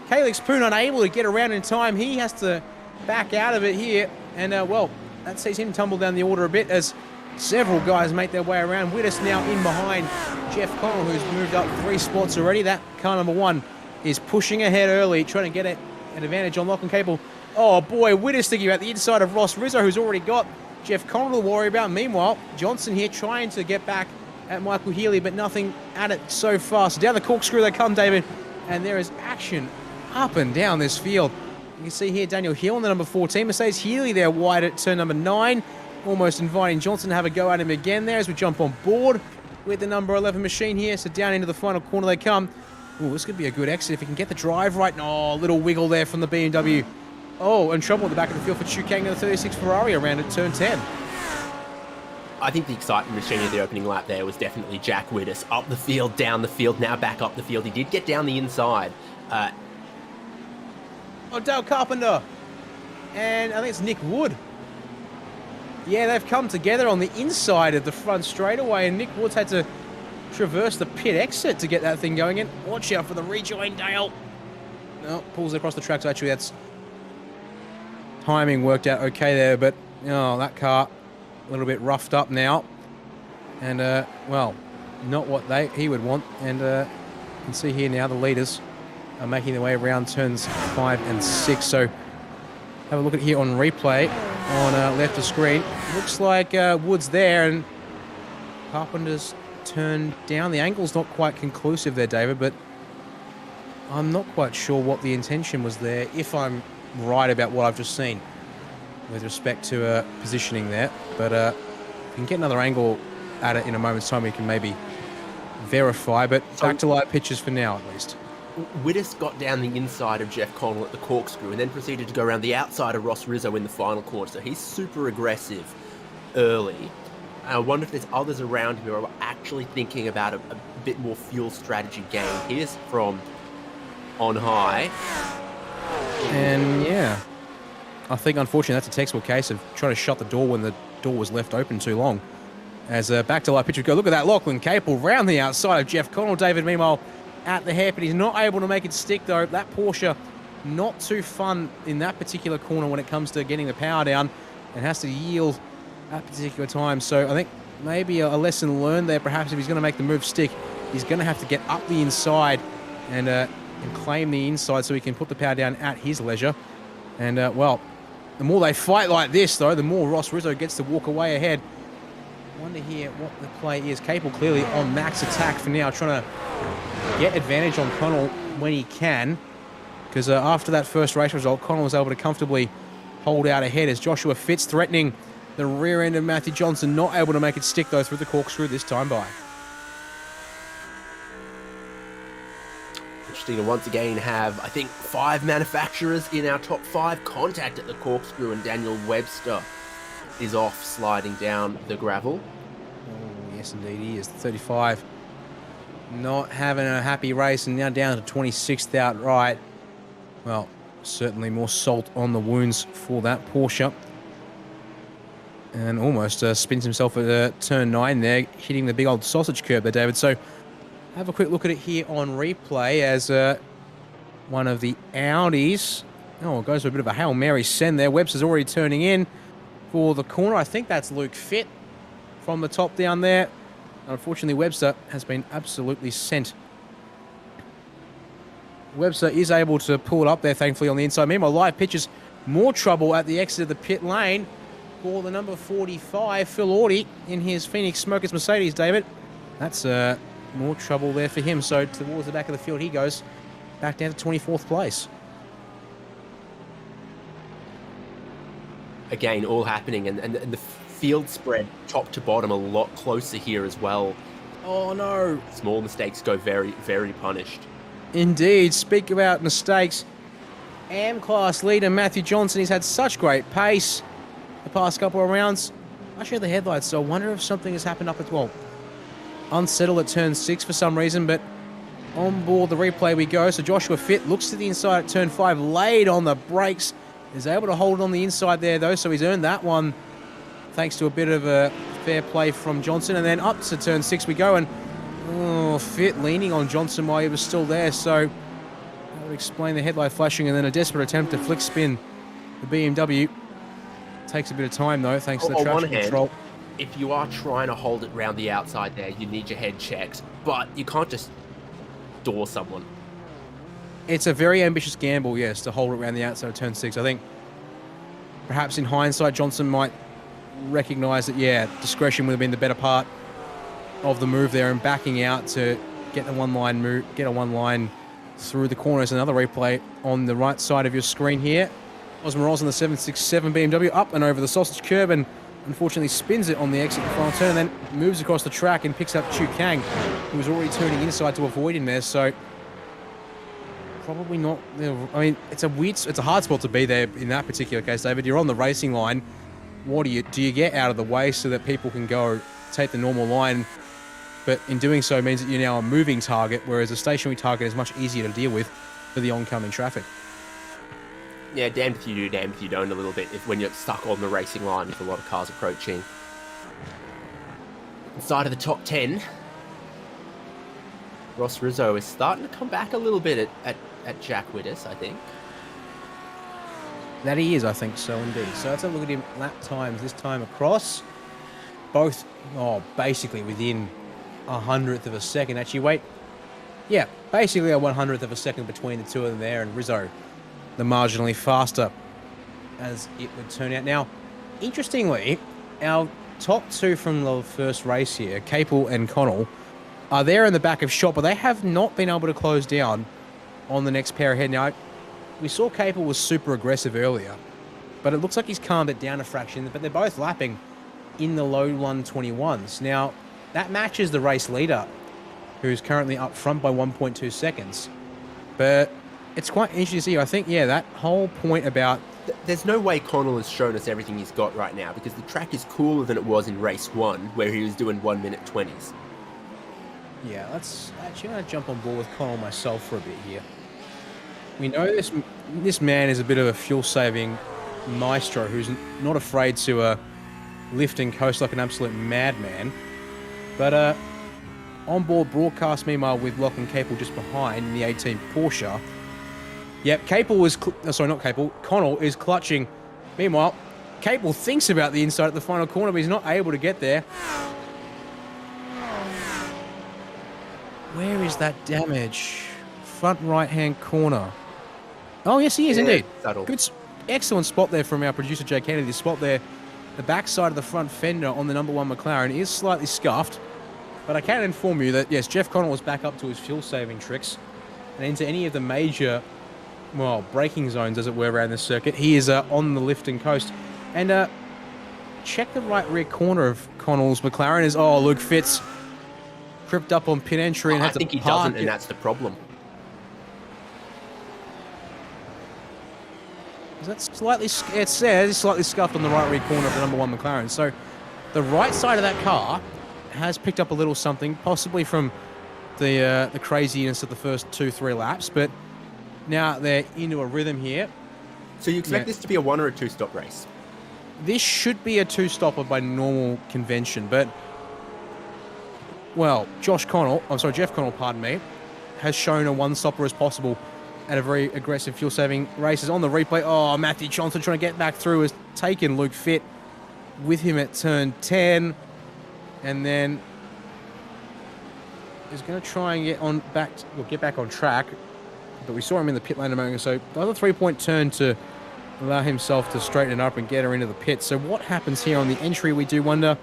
Calix Poon unable to get around in time. He has to back out of it here, and, well, that sees him tumble down the order a bit as several guys make their way around. Wittes now in behind Jeff Connell, who's moved up 3 spots already. That car number 1 is pushing ahead early, trying to get an advantage on Lock and Cable. Oh, boy, Wittes thinking about the inside of Ross Rizzo, who's already got Jeff Connell to worry about. Meanwhile, Johnson here trying to get back at Michael Healy, but nothing at it so far. So down the corkscrew they come, David, and there is action up and down this field. You can see here Daniel Hill on the number 14. Mercedes Healy there wide at turn number 9, almost inviting Johnson to have a go at him again there as we jump on board with the number 11 machine here. So down into the final corner they come. Ooh, this could be a good exit if he can get the drive right. Oh, little wiggle there from the BMW. Oh, and trouble at the back of the field for Chukang in the 36 Ferrari around at turn 10. I think the excitement machine of the opening lap there was definitely Jack Wittes. Up the field, down the field, now back up the field. He did get down the inside. Dale Carpenter. And I think it's Nick Wood. Yeah, they've come together on the inside of the front straightaway, and Nick Wood's had to traverse the pit exit to get that thing going in. Watch out for the rejoin, Dale. No, pulls it across the track, so actually that's timing worked out okay there, but oh, that car a little bit roughed up now, and well, not what he would want. And you can see here now the leaders are making their way around turns 5 and 6. So have a look at here on replay on left of screen. Looks like Wood's there, and Carpenter's turned down. The angle's not quite conclusive there, David, but I'm not quite sure what the intention was there, if I'm right about what I've just seen with respect to positioning there. But if we can get another angle at it in a moment's time, we can maybe verify. But back to light pictures for now, at least. Wittes got down the inside of Jeff Connell at the corkscrew and then proceeded to go around the outside of Ross Rizzo in the final corner. So he's super aggressive early. I wonder if there's others around who are actually thinking about a bit more fuel strategy game. Here's from on high. And yeah, I think unfortunately that's a textbook case of trying to shut the door when the door was left open too long. As back to live picture go, look at that Lachlan Capel round the outside of Jeff Connell. David meanwhile at the hairpin. He's not able to make it stick though. That Porsche not too fun in that particular corner when it comes to getting the power down, and has to yield at particular time. So I think maybe a lesson learned there. Perhaps if he's going to make the move stick, he's going to have to get up the inside and claim the inside so he can put the power down at his leisure. And well, the more they fight like this though, the more Ross Rizzo gets to walk away ahead. Wonder here what the play is. Capel clearly on max attack for now, trying to get advantage on Connell when he can. Because after that first race result, Connell was able to comfortably hold out ahead as Joshua Fitz threatening the rear end of Matthew Johnson. Not able to make it stick though through the corkscrew this time by. Interesting to once again have, I think, 5 manufacturers in our top 5 contact at the corkscrew, and Daniel Webster is off sliding down the gravel. Oh, yes indeed he is. 35. Not having a happy race, and now down to 26th outright. Well, certainly more salt on the wounds for that Porsche. And almost spins himself at turn 9 there, hitting the big old sausage curb there, David. So have a quick look at it here on replay as one of the Audis. Oh, it goes for a bit of a Hail Mary send there. Webster's already turning in for the corner. I think that's Luke Fitt from the top down there. Unfortunately, Webster has been absolutely sent. Webster is able to pull it up there, thankfully, on the inside. Meanwhile, live pitches more trouble at the exit of the pit lane for the number 45, Phil Audi, in his Phoenix Smokers Mercedes, David. That's more trouble there for him. So towards the back of the field he goes, back down to 24th place. Again, all happening, and the field spread top to bottom a lot closer here as well. Oh, no. Small mistakes go very, very punished. Indeed. Speak about mistakes. AM-class leader Matthew Johnson, he's had such great pace the past couple of rounds. I show the headlights, so I wonder if something has happened up at, well, unsettled at turn 6 for some reason, but on board the replay we go. So Joshua Fitt looks to the inside at turn 5, laid on the brakes, is able to hold it on the inside there though, so he's earned that one thanks to a bit of a fair play from Johnson. And then up to turn 6 we go, and Fitt leaning on Johnson while he was still there, so that would explain the headlight flashing, and then a desperate attempt to flick spin the BMW. Takes a bit of time though, thanks to the traction control. If you are trying to hold it round the outside there, you need your head checked, but you can't just door someone. It's a very ambitious gamble, yes, to hold it around the outside of turn 6. I think perhaps in hindsight, Johnson might recognise that, yeah, discretion would have been the better part of the move there, and backing out to get the one-line move, get a one-line through the corners. Another replay on the right side of your screen here. Osmar Oz on the 767 BMW up and over the sausage curb, and unfortunately spins it on the exit and final turn, and then moves across the track and picks up Chu Kang, who was already turning inside to avoid him there. So probably not. I mean, it's a hard spot to be there in that particular case, David. You're on the racing line. What do you get out of the way so that people can go take the normal line? But in doing so means that you're now a moving target, whereas a stationary target is much easier to deal with for the oncoming traffic. Yeah, damned if you do, damned if you don't a little bit when you're stuck on the racing line with a lot of cars approaching. Inside of the top 10, Ross Rizzo is starting to come back a little bit at Jack Widders, I think. That he is, I think so indeed. So let's have a look at him lap times this time across. Both, basically within 100th of a second. Actually, wait. Yeah, basically a 100th of a second between the two of them there, and Rizzo the marginally faster, as it would turn out. Now, interestingly, our top two from the first race here, Capel and Connell, are there in the back of shot, but they have not been able to close down on the next pair ahead. Now, we saw Capel was super aggressive earlier, but it looks like he's calmed it down a fraction, but they're both lapping in the low 121s. Now, that matches the race leader, who's currently up front by 1.2 seconds. But it's quite interesting to see. I think, yeah, that whole point about There's no way Connell has shown us everything he's got right now, because the track is cooler than it was in race 1, where he was doing 1 minute 20s. Yeah, let's actually gonna jump on board with Connell myself for a bit here. We know this man is a bit of a fuel-saving maestro who's not afraid to lift and coast like an absolute madman. But on-board broadcast, meanwhile, with Lachlan Capel just behind in the 18 Porsche. Yep, Connell is clutching. Meanwhile, Capel thinks about the inside at the final corner, but he's not able to get there. Where is that damage? Front right-hand corner. Oh, yes, he is indeed. Subtle. Good, excellent spot there from our producer, Jay Kennedy. The spot there, the backside of the front fender on the number 1 McLaren is slightly scuffed. But I can inform you that, yes, Jeff Connell was back up to his fuel-saving tricks. And into any of the major, well, braking zones, as it were, around the circuit, he is on the lift and coast. And check the right rear corner of Connell's McLaren is, oh, Luke Fitz tripped up on pit entry and had to park. I think he doesn't, and that's the problem. That's slightly, it says, slightly scuffed on the right rear corner of the number 1 McLaren. So the right side of that car has picked up a little something, possibly from the craziness of the first 2-3 laps, but now they're into a rhythm here. So you expect this to be a 1 or a 2-stop race? This should be a 2-stopper by normal convention, but, well, Jeff Connell, pardon me, has shown a 1-stopper as possible at a very aggressive fuel-saving races. On the replay, oh, Matthew Johnson trying to get back through has taken Luke Fitt with him at turn 10, and then is going to try and get back on track. But we saw him in the pit lane a moment ago, so another 3-point turn to allow himself to straighten it up and get her into the pit. So what happens here on the entry, we do wonder.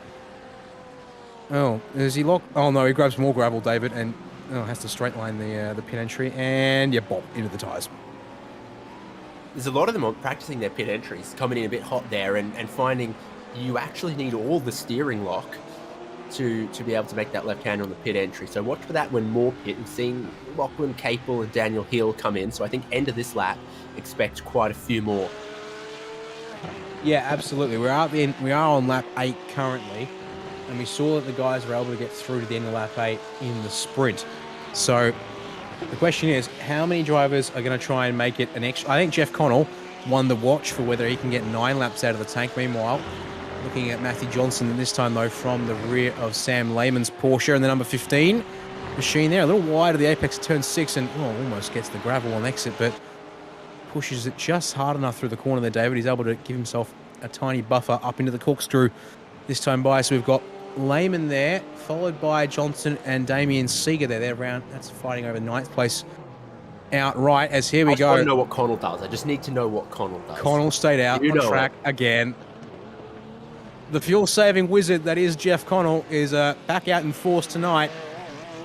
Oh, is he locked? Oh no, he grabs more gravel, David, and has to straight line the pit entry, and bop into the tyres. There's a lot of them practicing their pit entries, coming in a bit hot there, and finding you actually need all the steering lock to be able to make that left-hander on the pit entry. So watch for that when more pit. We've seen Lachlan Capel and Daniel Hill come in, so I think end of this lap, expect quite a few more. Yeah, absolutely. We are on lap 8 currently, and we saw that the guys were able to get through to the end of lap 8 in the sprint. So the question is, how many drivers are going to try and make it an extra? I think Jeff Connell won the watch for whether he can get 9 laps out of the tank. Meanwhile, looking at Matthew Johnson, this time though from the rear of Sam Lehman's Porsche and the number 15 machine there, a little wide of the apex of turn 6, and almost gets the gravel on exit, but pushes it just hard enough through the corner there, David. He's able to give himself a tiny buffer up into the corkscrew this time by. So we've got Lehman there, followed by Johnson and Damien Seeger there. They're around, that's fighting over 9th place outright, as here we go. I just want to know what Connell does. I just need to know what Connell does. Connell stayed out on track again. The fuel-saving wizard that is Jeff Connell is back out in force tonight.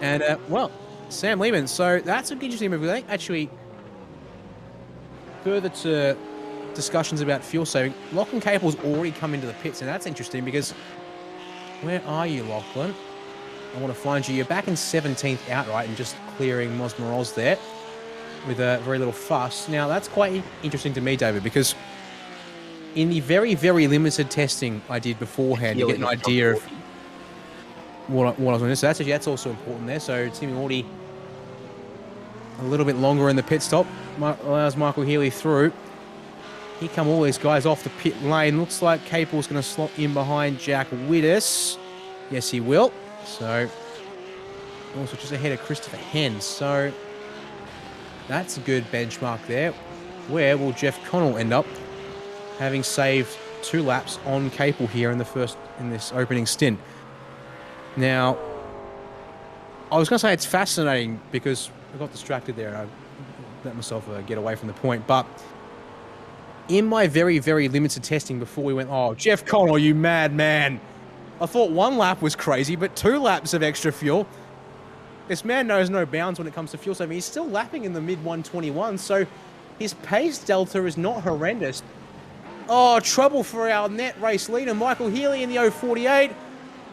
And, well, Sam Lehman. So that's an interesting move. I think actually, further to discussions about fuel-saving, Lachlan Capel's already come into the pits, and that's interesting because where are you, Lachlan? I want to find you. You're back in 17th outright and just clearing Mosmoroz there with very little fuss. Now, that's quite interesting to me, David, because in the very, very limited testing I did beforehand, you get an idea of what I was going to say. So that's also important there. So Timmy Audi a little bit longer in the pit stop. Allows Michael Healy through. Here come all these guys off the pit lane. Looks like Capel's going to slot in behind Jack Widdis. Yes, he will. So, also just ahead of Christopher Henn. So, that's a good benchmark there. Where will Jeff Connell end up, having saved 2 laps on Capel here in this opening stint? Now, I was going to say it's fascinating because I got distracted there and I let myself get away from the point, but in my very, very limited testing before we went, oh, Jeff Connell, you mad man. I thought 1 lap was crazy, but 2 laps of extra fuel. This man knows no bounds when it comes to fuel saving. He's still lapping in the mid-121, so his pace delta is not horrendous. Oh, trouble for our net race leader, Michael Healy in the 048.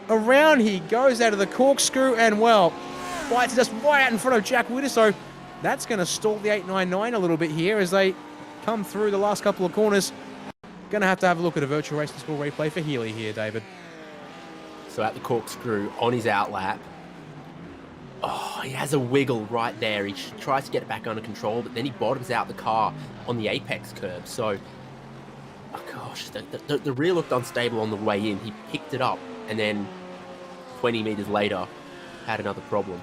Around he goes out of the corkscrew and, well, bites just right out in front of Jack Widdis. So that's going to stall the 899 a little bit here as they come through the last couple of corners. Going to have a look at a virtual racing score replay for Healy here, David. So at the corkscrew, on his outlap, oh, he has a wiggle right there. He tries to get it back under control, but then he bottoms out the car on the apex curb. So, oh gosh, the rear looked unstable on the way in. He picked it up, and then 20 meters later, had another problem.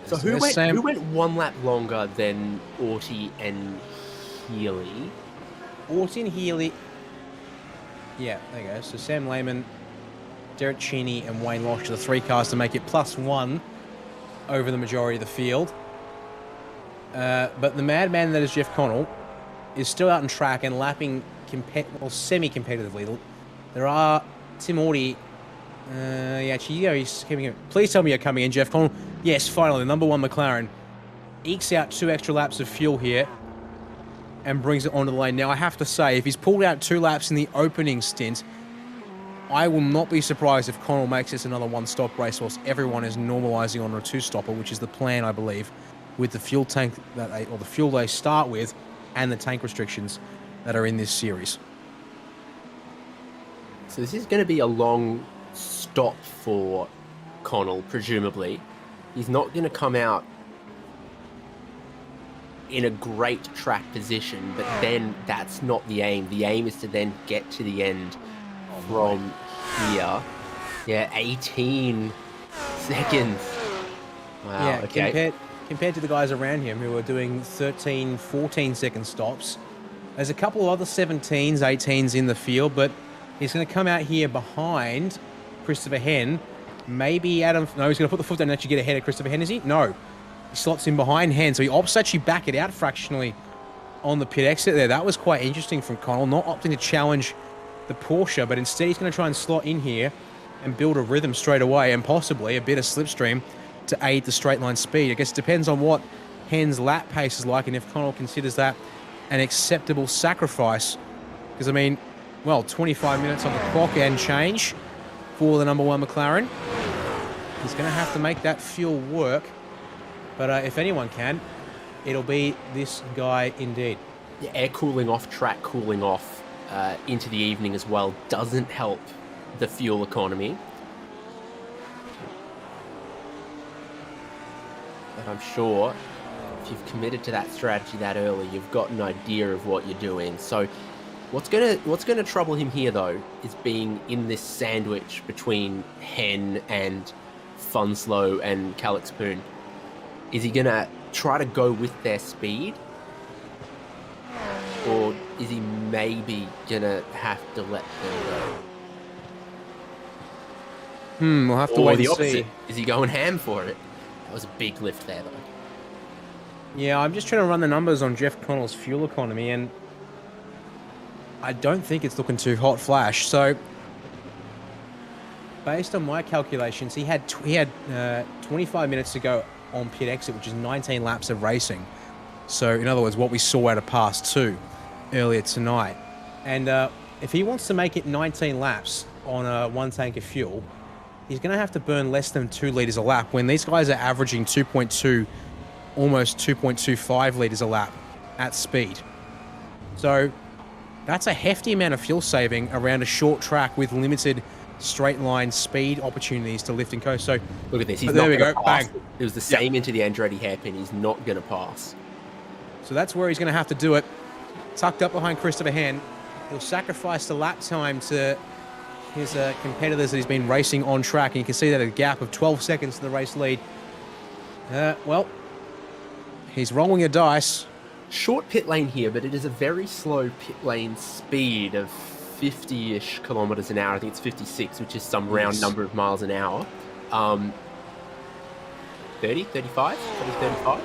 So who went one lap longer than Auty and Healy? Auty and Healy. Yeah, there you go. So Sam Lehman, Derek Cheney, and Wayne Losh are the 3 cars to make it +1 over the majority of the field. But the madman that is Jeff Connell is still out on track and lapping semi-competitively. There are Tim Auty. He's coming in. Please tell me you're coming in, Jeff Connell. Yes, finally, the number 1 McLaren ekes out 2 extra laps of fuel here and brings it onto the lane. Now, I have to say, if he's pulled out 2 laps in the opening stint, I will not be surprised if Connell makes this another 1-stop race whilst everyone is normalising on a 2-stopper, which is the plan, I believe, with the fuel tank or the fuel they start with and the tank restrictions that are in this series. So this is going to be a long stop for Connell, presumably. He's not going to come out in a great track position, but then that's not the aim. The aim is to then get to the end from here. Yeah, 18 seconds. Wow, Yeah, okay. compared to the guys around him who are doing 13, 14-second stops, there's a couple of other 17s, 18s in the field, but he's going to come out here behind Christopher Henn. Maybe Adam... No, he's going to put the foot down and actually get ahead of Christopher Henn, is he? No. He slots in behind Henn, so he opts to actually back it out fractionally on the pit exit there. That was quite interesting from Connell, not opting to challenge the Porsche, but instead he's going to try and slot in here and build a rhythm straight away and possibly a bit of slipstream to aid the straight line speed. I guess it depends on what Henn's lap pace is like and if Connell considers that an acceptable sacrifice. Because, I mean, well, 25 minutes on the clock and change for the number 1 McLaren. He's going to have to make that fuel work. But if anyone can, it'll be this guy indeed. Yeah, air cooling off, track cooling off into the evening as well doesn't help the fuel economy. But I'm sure if you've committed to that strategy that early, you've got an idea of what you're doing. So what's gonna trouble him here though is being in this sandwich between Henn and Funslow and Calix Poon. Is he gonna try to go with their speed? Or is he maybe gonna have to let them go? We'll have to wait the and opposite. see. Is he going ham for it? That was a big lift there, though. Yeah, I'm just trying to run the numbers on Jeff Connell's fuel economy, and I don't think it's looking too hot flash. So, based on my calculations, he had 25 minutes to go on pit exit, which is 19 laps of racing. So, in other words, what we saw out of Pass 2 earlier tonight. And if he wants to make it 19 laps on 1 tank of fuel, he's going to have to burn less than 2 litres a lap when these guys are averaging 2.2, almost 2.25 litres a lap at speed. So that's a hefty amount of fuel saving around a short track with limited straight line speed opportunities to lift and coast. So look at this. He's there not we go. Pass. Bang. It was the same into the Andretti hairpin. He's not going to pass. So that's where he's going to have to do it. Tucked up behind Christopher Henn. He'll sacrifice the lap time to his competitors that he's been racing on track. And you can see that a gap of 12 seconds to the race lead. Well, he's rolling a dice. Short pit lane here, but it is a very slow pit lane speed of 50-ish kilometers an hour. I think it's 56, which is some round number of miles an hour. 30, 35, 30, 35.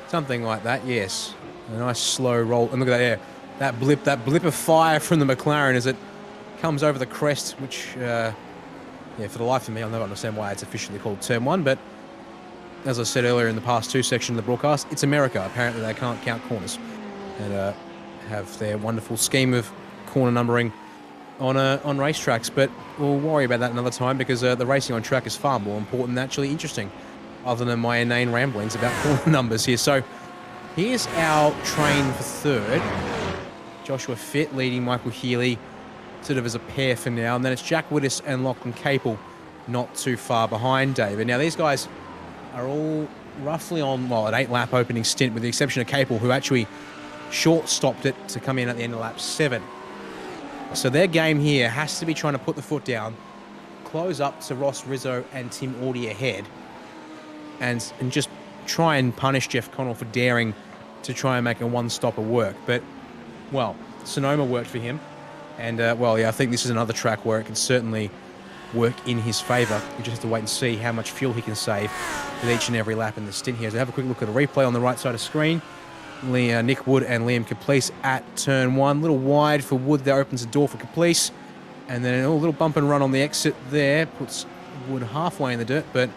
Something like that, yes. A nice slow roll. And look at that, yeah. That blip of fire from the McLaren as it comes over the crest, which, for the life of me, I'll never understand why it's officially called Turn 1, but as I said earlier in the Pass 2 section of the broadcast, it's America. Apparently they can't count corners and have their wonderful scheme of corner numbering on racetracks. But we'll worry about that another time because the racing on track is far more important and actually interesting, other than my inane ramblings about corner numbers here. So Here's our train for third. Joshua Fitt leading Michael Healy sort of as a pair for now. And then it's Jack Wittes and Lachlan Capel not too far behind, David. Now, these guys are all roughly on, well, an 8-lap opening stint, with the exception of Capel, who actually short-stopped it to come in at the end of lap 7. So their game here has to be trying to put the foot down, close up to Ross Rizzo and Tim Audie ahead, and just try and punish Jeff Connell for daring to try and make a one-stopper work. But, well, Sonoma worked for him. And, well, yeah, I think this is another track where it can certainly work in his favour. We just have to wait and see how much fuel he can save with each and every lap in the stint here. So have a quick look at the replay on the right side of the screen. Nick Wood and Liam Caplice at turn 1. A little wide for Wood. That opens the door for Caplice. And then a little bump and run on the exit there. Puts Wood halfway in the dirt, but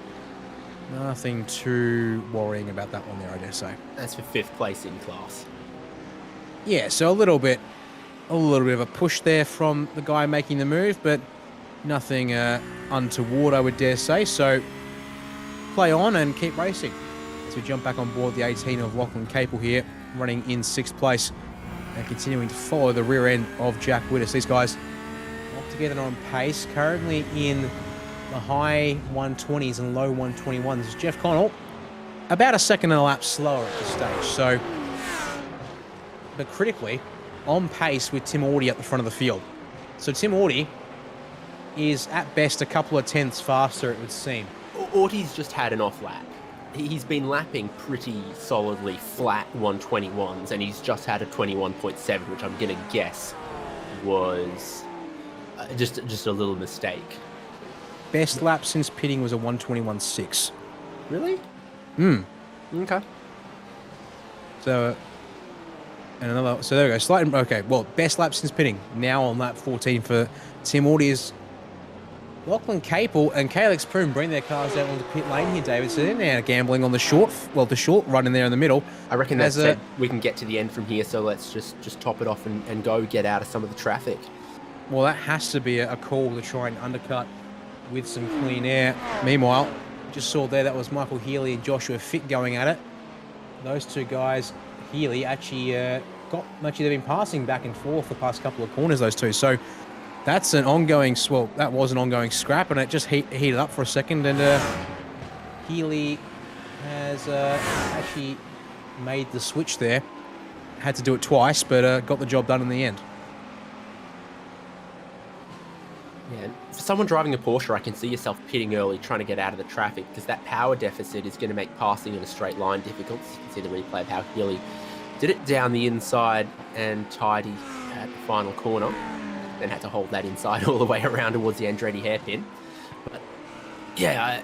nothing too worrying about that one there, I dare say. That's for 5th place in class. Yeah, so a little bit of a push there from the guy making the move, but nothing untoward, I would dare say. So play on and keep racing. As we jump back on board the 18 of Lachlan Capel here, running in 6th place and continuing to follow the rear end of Jack Wittes. These guys all together on pace, currently in the high 120s and low 121s. Jeff Connell, about a second and a lap slower at this stage. So, but critically, on pace with Tim Audie at the front of the field. So Tim Audie is at best a couple of tenths faster, it would seem. Audie's just had an off lap. He's been lapping pretty solidly flat 121s, and he's just had a 21.7, which I'm going to guess was just a little mistake. Best lap since pitting was a 121.6. Really? Okay. So, and another, so there we go. Slight, okay, well, best lap since pitting. Now on lap 14 for Tim Audie is Lachlan Capel and Calix Poon bring their cars out onto pit lane here, David. So they're now gambling on the short run in there in the middle. I reckon that's it. We can get to the end from here, so let's just top it off and go get out of some of the traffic. Well, that has to be a call to try and undercut with some clean air. Meanwhile, just saw there, that was Michael Healy and Joshua Fitt going at it. Those two guys, Healy actually they've been passing back and forth the past couple of corners, those two. So that's an ongoing, well, that was an ongoing scrap, and it just heated up for a second, and Healy has actually made the switch there. Had to do it twice, but got the job done in the end. Yeah, for someone driving a Porsche, I can see yourself pitting early, trying to get out of the traffic, because that power deficit is going to make passing in a straight line difficult. You can see the replay of how Healy did it down the inside and tidy at the final corner. Then had to hold that inside all the way around towards the Andretti hairpin. But yeah,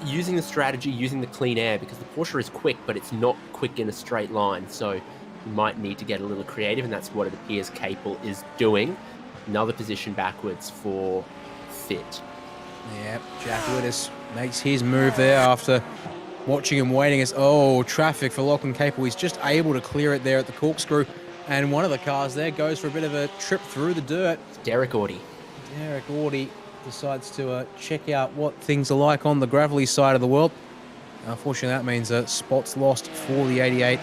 using the strategy, using the clean air, because the Porsche is quick, but it's not quick in a straight line. So you might need to get a little creative, and that's what it appears Capel is doing. Another position backwards for Fitt. Yeah, Jack Wittes makes his move there after watching and waiting. As traffic for Lachlan Capel. He's just able to clear it there at the corkscrew. And one of the cars there goes for a bit of a trip through the dirt. It's Derek Audie. Derek Audie decides to check out what things are like on the gravelly side of the world. Unfortunately, that means spots lost for the 88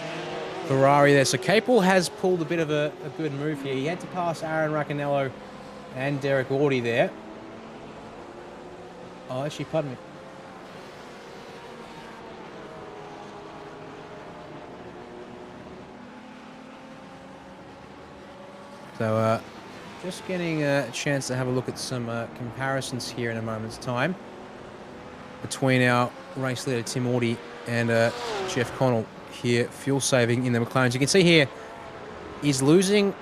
Ferrari there. So Capel has pulled a bit of a good move here. He had to pass Aaron Raccanello and Derek Audie there. Oh, actually, pardon me. So just getting a chance to have a look at some comparisons here in a moment's time between our race leader Tim Audie and Jeff Connell here, fuel saving in the McLarens. You can see here he's losing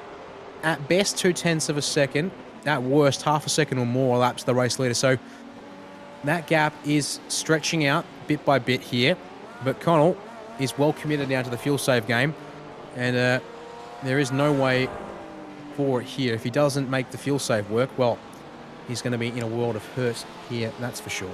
at best 0.2 of a second, at worst half a second or more elapsed the race leader. So that gap is stretching out bit by bit here, but Connell is well committed now to the fuel save game, and there is no way for it here. If he doesn't make the fuel save work, well, he's going to be in a world of hurt here, that's for sure.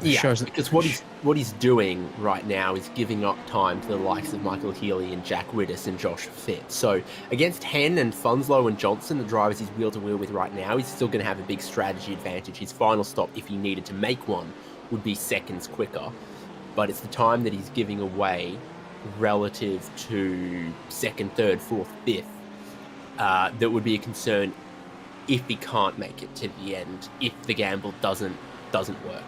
Yeah, because what he's doing right now is giving up time to the likes of Michael Healy and Jack Wittes and Josh Fitt. So against Henn and Funslow and Johnson, the drivers he's wheel-to-wheel with right now, he's still going to have a big strategy advantage. His final stop, if he needed to make one, would be seconds quicker. but it's the time that he's giving away relative to second, third, fourth, fifth that would be a concern if he can't make it to the end, if the gamble doesn't work.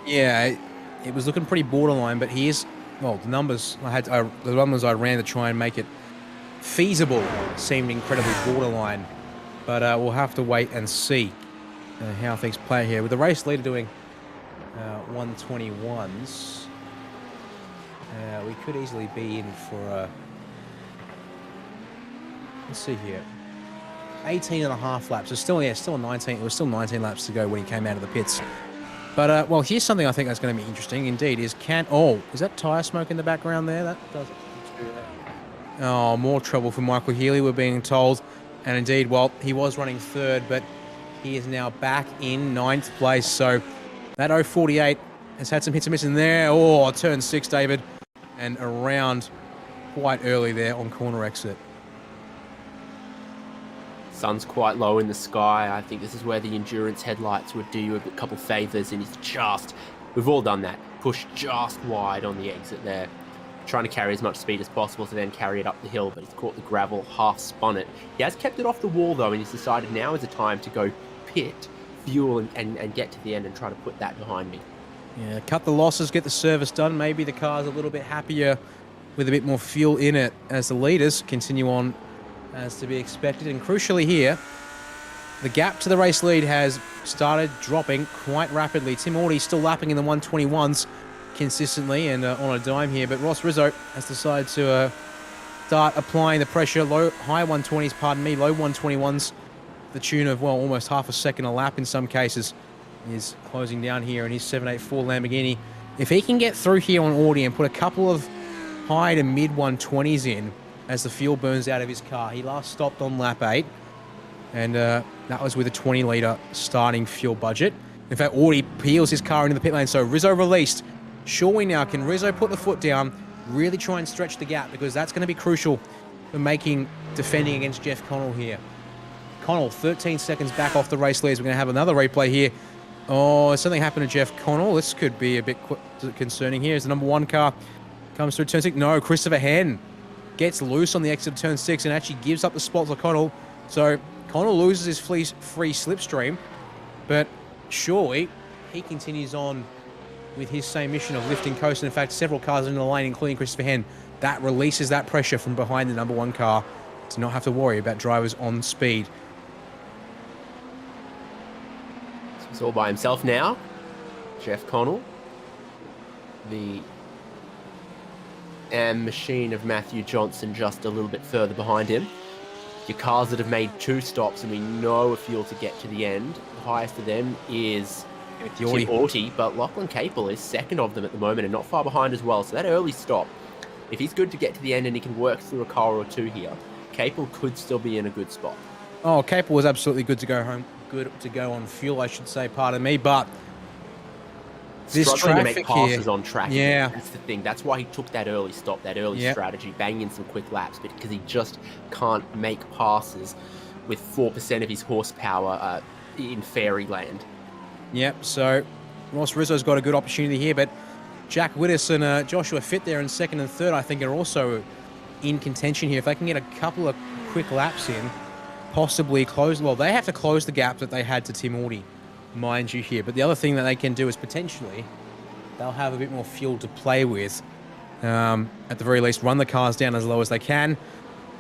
Yeah, it was looking pretty borderline, but he is, well, the numbers I ran to try and make it feasible seemed incredibly borderline, but we'll have to wait and see how things play here. With the race leader doing 121s, we could easily be in for let's see here, 18 and a half laps. It's still 19. It was still 19 laps to go when he came out of the pits. But well, here's something I think that's going to be interesting indeed. Is that tire smoke in the background there? That does it. Oh, more trouble for Michael Healy, we're being told. And indeed, well, he was running third, but he is now back in 9th place. So that 048 has had some hits and misses in there. Oh, turn 6, David. And around quite early there on corner exit. Sun's quite low in the sky. I think this is where the endurance headlights would do you a couple favours, and he's we've all done that, pushed just wide on the exit there, trying to carry as much speed as possible to then carry it up the hill, but he's caught the gravel, half spun it. He has kept it off the wall though, and he's decided now is the time to go pit, fuel, and get to the end and try to put that behind me. Yeah, cut the losses, get the service done. Maybe the car's a little bit happier with a bit more fuel in it as the leaders continue on as to be expected. And crucially here, the gap to the race lead has started dropping quite rapidly. Tim Audie still lapping in the 121s consistently and on a dime here, but Ross Rizzo has decided to start applying the pressure. High 120s, low 121s, the tune of, well, almost half a second a lap in some cases. Is closing down here in his 784 Lamborghini. If he can get through here on Audi and put a couple of high to mid 120s in as the fuel burns out of his car. He last stopped on lap 8, and that was with a 20-litre starting fuel budget. In fact, Audi peels his car into the pit lane, so Rizzo released. Surely now, can Rizzo put the foot down, really try and stretch the gap, because that's going to be crucial for defending against Jeff Connell here. Connell, 13 seconds back off the race leaders. We're going to have another replay here. Oh, something happened to Jeff Connell. This could be a bit concerning here as the number 1 car comes through turn 6. No, Christopher Henn gets loose on the exit of turn 6 and actually gives up the spot to Connell. So Connell loses his free slipstream, but surely he continues on with his same mission of lifting coast. And in fact, several cars in the lane, including Christopher Henn, that releases that pressure from behind the number 1 car to not have to worry about drivers on speed. He's all by himself now. Jeff Connell, the machine of Matthew Johnson just a little bit further behind him. Your cars that have made 2 stops and we know a fuel to get to the end. The highest of them is Tim Audie, but Lachlan Capel is second of them at the moment and not far behind as well. So that early stop, if he's good to get to the end and he can work through a car or 2 here, Capel could still be in a good spot. Oh, Capel was absolutely good to go home. Good to go on fuel, I should say, pardon me, but this struggling traffic to make passes here, on track. Yeah, that's the thing. That's why he took that early stop, that early strategy, banging in some quick laps, because he just can't make passes with 4% of his horsepower in fairyland. Yep. So Ross Rizzo's got a good opportunity here, but Jack Wittes and Joshua Fitt there in second and third, I think, are also in contention here. If they can get a couple of quick laps in, possibly close. Well, they have to close the gap that they had to Tim Audie, mind you here. But the other thing that they can do is potentially they'll have a bit more fuel to play with. At the very least, run the cars down as low as they can,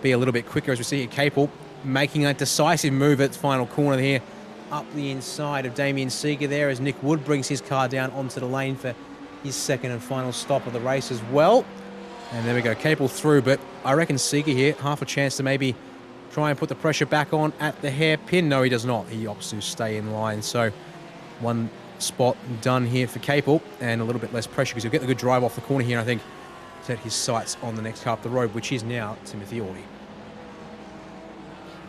be a little bit quicker, as we see here. Capel making a decisive move at the final corner here, up the inside of Damien Seeger there, as Nick Wood brings his car down onto the lane for his second and final stop of the race as well. And there we go, Capel through, but I reckon Seeger here, half a chance to maybe try and put the pressure back on at the hairpin. No, he does not. He opts to stay in line. So 1 spot done here for Capel, and a little bit less pressure because he'll get the good drive off the corner here, and I think set his sights on the next car up the road, which is now Timothy Audie.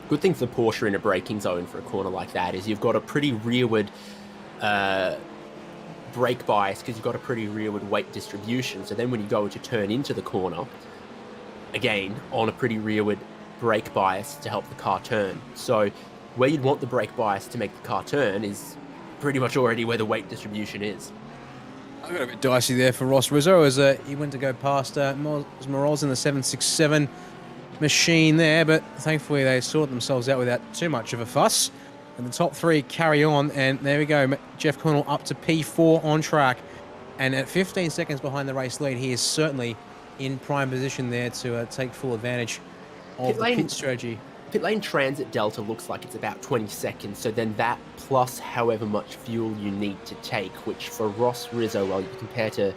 Good thing for Porsche in a braking zone for a corner like that is you've got a pretty rearward brake bias because you've got a pretty rearward weight distribution. So then when you go to turn into the corner, again, on a pretty rearward brake bias to help the car turn. So where you'd want the brake bias to make the car turn is pretty much already where the weight distribution is. I got a bit dicey there for Ross Rizzo as he went to go past Moroz in the 767 machine there, but thankfully they sorted themselves out without too much of a fuss. And the top three carry on, and there we go. Jeff Connell up to P4 on track. And at 15 seconds behind the race lead, he is certainly in prime position there to take full advantage of the pit strategy. Pit lane transit delta looks like it's about 20 seconds, so then that plus however much fuel you need to take, which for Ross Rizzo, well, you compare to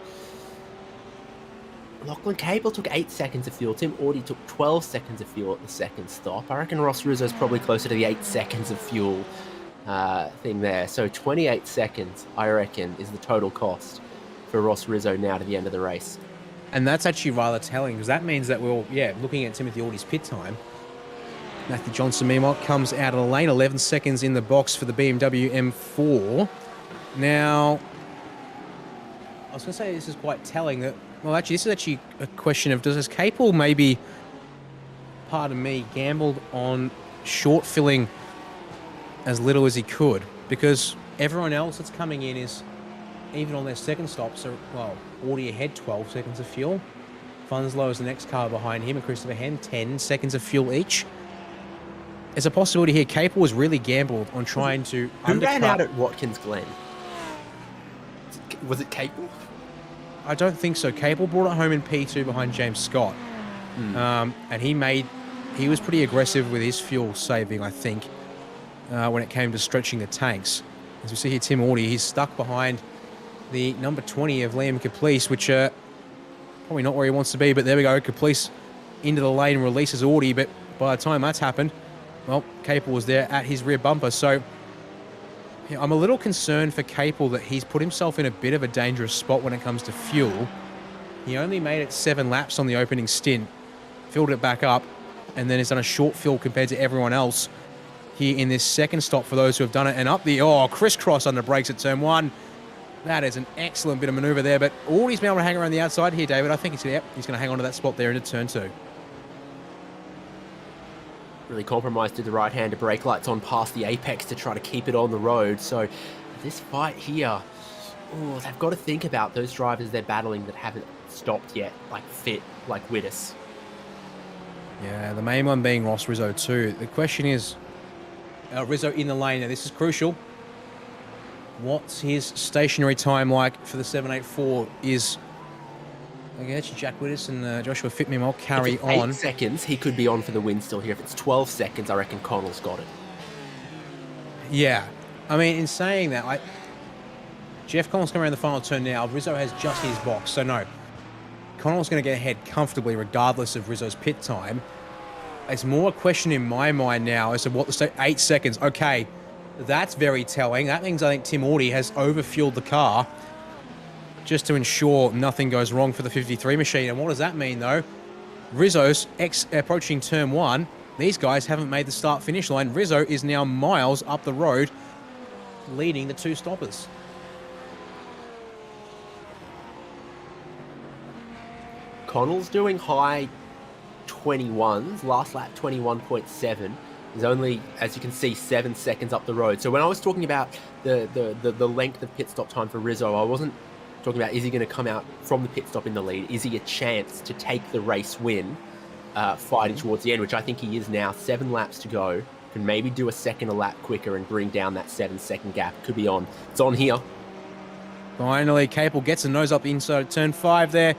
Lachlan Cable took 8 seconds of fuel. Tim Audi took 12 seconds of fuel at the second stop. I reckon Ross Rizzo's probably closer to the 8 seconds of fuel thing there. So 28 seconds, I reckon, is the total cost for Ross Rizzo now to the end of the race. And that's actually rather telling, because that means that we're, looking at Timothy Audi's pit time. Matthew Johnson, meanwhile, comes out of the lane, 11 seconds in the box for the BMW M4. Now, I was going to say this is quite telling that, well, actually, this is actually a question of, does Capel maybe, pardon me, gambled on short filling as little as he could? Because everyone else that's coming in is, even on their second stops, are, well, Audi ahead 12 seconds of fuel. Funslow is the next car behind him, and Christopher Hen 10 seconds of fuel each. There's a possibility here Capel was really gambled on trying to Who ran out at Watkins Glen? Was it Capel? I don't think so. Capel brought it home in P2 behind James Scott. And he was pretty aggressive with his fuel saving, I think, when it came to stretching the tanks. As we see here, Tim Audi, he's stuck behind the number 20 of Liam Caplice, which probably not where he wants to be, but there we go. Caplice into the lane, releases Audi, but by the time that's happened, well, Capel was there at his rear bumper. So yeah, I'm a little concerned for Capel that he's put himself in a bit of a dangerous spot when it comes to fuel. He only made it 7 laps on the opening stint, filled it back up, and then has done a short fill compared to everyone else here in this second stop for those who have done it. And up the, crisscross under brakes at turn 1. That is an excellent bit of manoeuvre there, but Audi's been able to hang around the outside here, David. I think he's going to hang on to that spot there into turn 2. Really compromised to the right-hander brake lights on past the apex to try to keep it on the road. So this fight here, they've got to think about those drivers they're battling that haven't stopped yet, like Fit, like Wittes. Yeah, the main one being Ross Rizzo too. The question is, Rizzo in the lane. Now this is crucial. What's his stationary time like for the 784? Actually, Jack Wittes and Joshua Fitman will carry on. 8 seconds, he could be on for the win still here. If it's 12 seconds, I reckon Connell's got it. Yeah. I mean, in saying that, Jeff Connell's coming around the final turn now. Rizzo has just his box, so no. Connell's going to get ahead comfortably regardless of Rizzo's pit time. It's more a question in my mind now as to what the 8 seconds. Okay, that's very telling. That means I think Tim Audi has overfueled the car just to ensure nothing goes wrong for the 53 machine. And what does that mean, though? Rizzo's approaching turn 1. These guys haven't made the start-finish line. Rizzo is now miles up the road, leading the 2 stoppers. Connell's doing high 21s, last lap 21.7. Is only, as you can see, 7 seconds up the road. So when I was talking about the length of pit stop time for Rizzo, I wasn't talking about is he going to come out from the pit stop in the lead? Is he a chance to take the race win fighting towards the end, which I think he is now. 7 laps to go. Can maybe do a second a lap quicker and bring down that 7-second gap. Could be on. It's on here. Finally, Capel gets a nose up inside turn 5 there.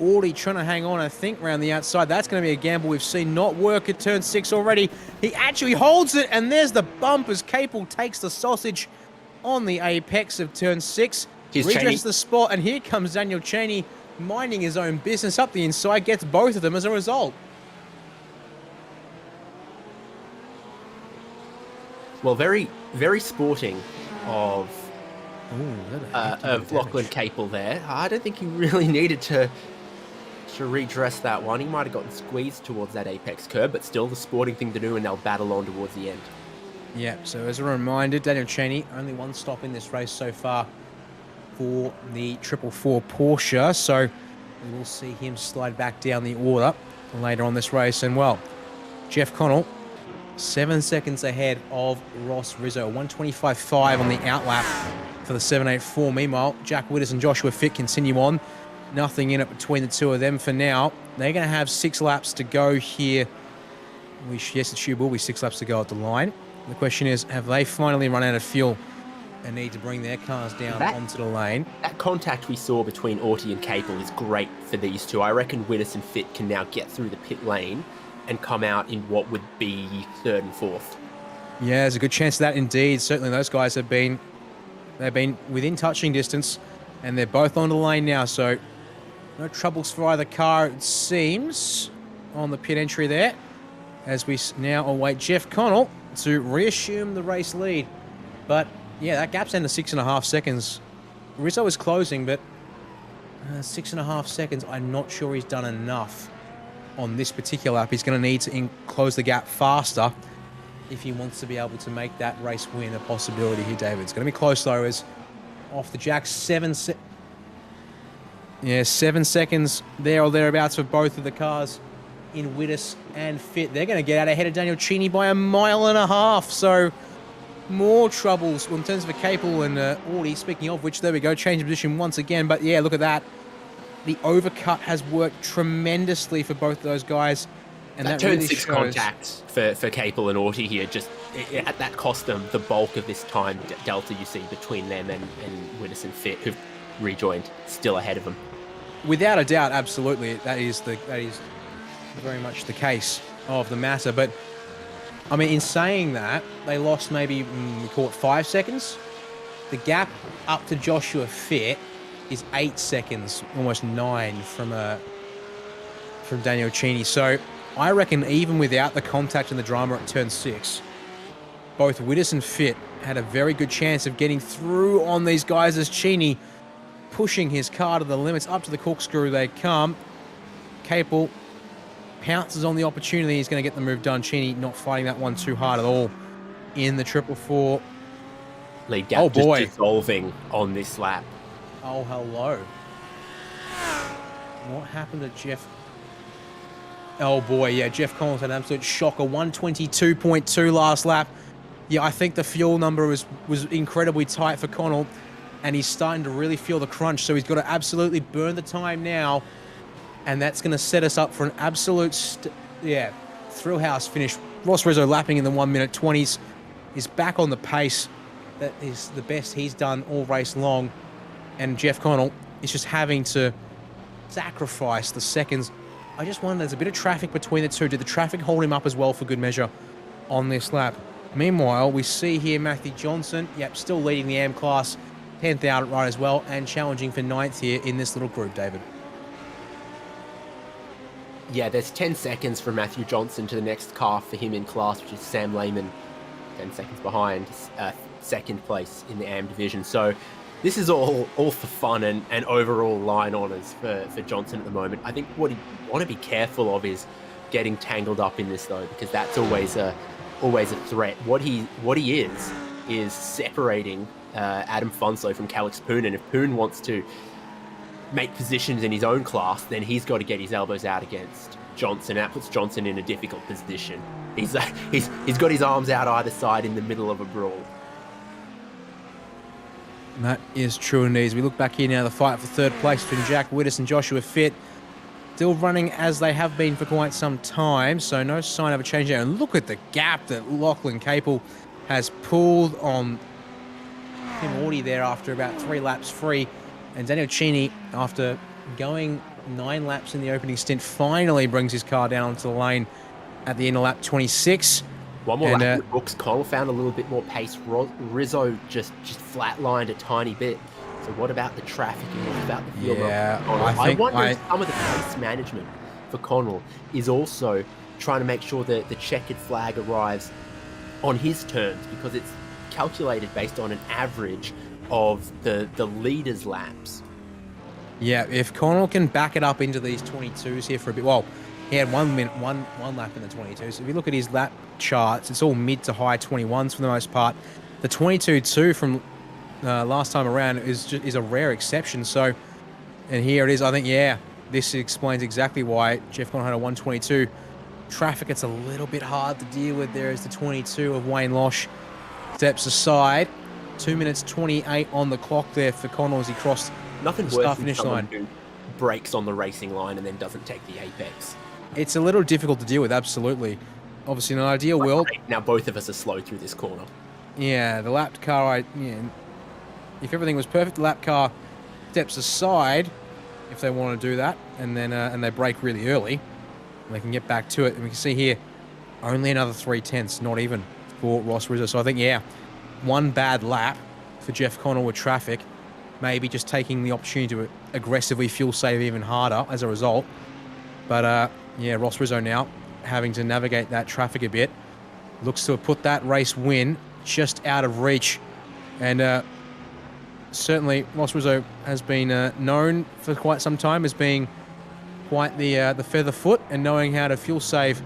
Audi trying to hang on, I think, around the outside. That's going to be a gamble we've seen not work at turn 6 already. He actually holds it, and there's the bump as Capel takes the sausage on the apex of turn 6. Redresses the spot, and here comes Daniel Cheney minding his own business up the inside, gets both of them as a result. Well, very, very sporting of Lachlan Capel there. I don't think he really needed to redress that one. He might have gotten squeezed towards that apex curb, but still the sporting thing to do, and they'll battle on towards the end. Yeah, so as a reminder, Daniel Cheney, only 1 stop in this race so far for the 444 Porsche, so we will see him slide back down the order later on this race. And well, Jeff Connell 7 seconds ahead of Ross Rizzo. 125.5 on the outlap for the 784. Meanwhile, Jack Widders and Joshua Fitt continue on. Nothing in it between the two of them for now. They're going to have 6 laps to go here. Yes, it will be 6 laps to go at the line. The question is, have they finally run out of fuel and need to bring their cars down onto the lane? That contact we saw between Auty and Capel is great for these two. I reckon Widders and Fitt can now get through the pit lane and come out in what would be 3rd and 4th. Yeah, there's a good chance of that indeed. Certainly those guys they've been within touching distance, and they're both on the lane now, so no troubles for either car, it seems, on the pit entry there, as we now await Jeff Connell to reassume the race lead. But yeah, that gap's down to 6.5 seconds. Rizzo is closing, but 6.5 seconds, I'm not sure he's done enough on this particular lap. He's going to need to close the gap faster if he wants to be able to make that race win a possibility here, David. It's going to be close, though, as off the jack, 7 seconds there or thereabouts for both of the cars in Widders and Fitt. They're going to get out ahead of Daniel Cheney by 1.5 miles, so more troubles in terms of Capel and Auty. Speaking of which, there we go, change of position once again. But yeah, look at that. The overcut has worked tremendously for both of those guys. And that turn really 6 shows. contact for Capel and Auty here, that cost them the bulk of this time delta you see between them and Widders and Fitt, who've rejoined, still ahead of them. Without a doubt, absolutely, that is very much the case of the matter. But I mean, in saying that, they lost maybe we call it 5 seconds. The gap up to Joshua Fitt is 8 seconds, almost 9 from Daniel Cheney. So I reckon even without the contact and the drama at turn 6, both Widders and Fitt had a very good chance of getting through on these guys as Cheney pushing his car to the limits. Up to the corkscrew they come. Capel pounces on the opportunity. He's going to get the move done. Cheney not fighting that one too hard at all in the 444. Lead gap just dissolving on this lap. Oh, hello. What happened to Jeff? Oh, boy, yeah, Jeff Collins had an absolute shocker. 122.2 last lap. Yeah, I think the fuel number was incredibly tight for Connell, and he's starting to really feel the crunch, so he's got to absolutely burn the time now, and that's going to set us up for an absolute, thrill house finish. Ross Rizzo lapping in the 1 minute 20s is back on the pace. That is the best he's done all race long, and Jeff Connell is just having to sacrifice the seconds. I just wonder, there's a bit of traffic between the two. Did the traffic hold him up as well for good measure on this lap? Meanwhile, we see here Matthew Johnson, still leading the AM class, 10th out right as well, and challenging for 9th here in this little group, David. Yeah, there's 10 seconds from Matthew Johnson to the next car for him in class, which is Sam Lehman, 10 seconds behind, second place in the AM division. So this is all for fun and overall line honours for Johnson at the moment. I think what he want to be careful of is getting tangled up in this, though, because that's always a threat. What he is separating Adam Fonso from Calix Poon, and if Poon wants to make positions in his own class, then he's got to get his elbows out against Johnson. That puts Johnson in a difficult position. He's got his arms out either side in the middle of a brawl. That is true indeed. As we look back here now, the fight for third place between Jack Widders and Joshua Fitt still running as they have been for quite some time, so no sign of a change there. And look at the gap that Lachlan Capel has pulled on Tim Auty there after about 3 laps free. And Daniel Cheney, after going 9 laps in the opening stint, finally brings his car down onto the lane at the end of lap 26. One more lap with Brooks. Connell found a little bit more pace. Rizzo just flatlined a tiny bit. So what about the traffic and what about the field? Yeah, I wonder if some of the pace management for Connell is also trying to make sure that the checkered flag arrives on his terms, because it's calculated based on an average of the leader's laps. Yeah, if Connell can back it up into these 22s here for a bit, well, he had 1 minute, one lap in the 22s. If you look at his lap charts, it's all mid to high 21s for the most part. The 22.2 from last time around is a rare exception. So, and here it is. I think, this explains exactly why Jeff Connell had a 122 traffic it's a little bit hard to deal with there as the 22 of Wayne Losh steps aside. 2 minutes 28 on the clock there for Connell as he crossed Nothing the worse start than finish someone line. who breaks on the racing line and then doesn't take the apex. It's a little difficult to deal with, absolutely. Obviously, in an ideal world, Now both of us are slow through this corner. yeah, the lapped car, if everything was perfect, the lap car steps aside if they want to do that, and then and they brake really early, and they can get back to it. And we can see here, only another 3/10, not even for Ross Rizzo. So I think, yeah, one bad lap for Jeff Connell with traffic, maybe just taking the opportunity to aggressively fuel save even harder as a result. But yeah, Ross Rizzo now having to navigate that traffic a bit. Looks to have put that race win just out of reach. And certainly Ross Rizzo has been known for quite some time as being quite the feather foot and knowing how to fuel save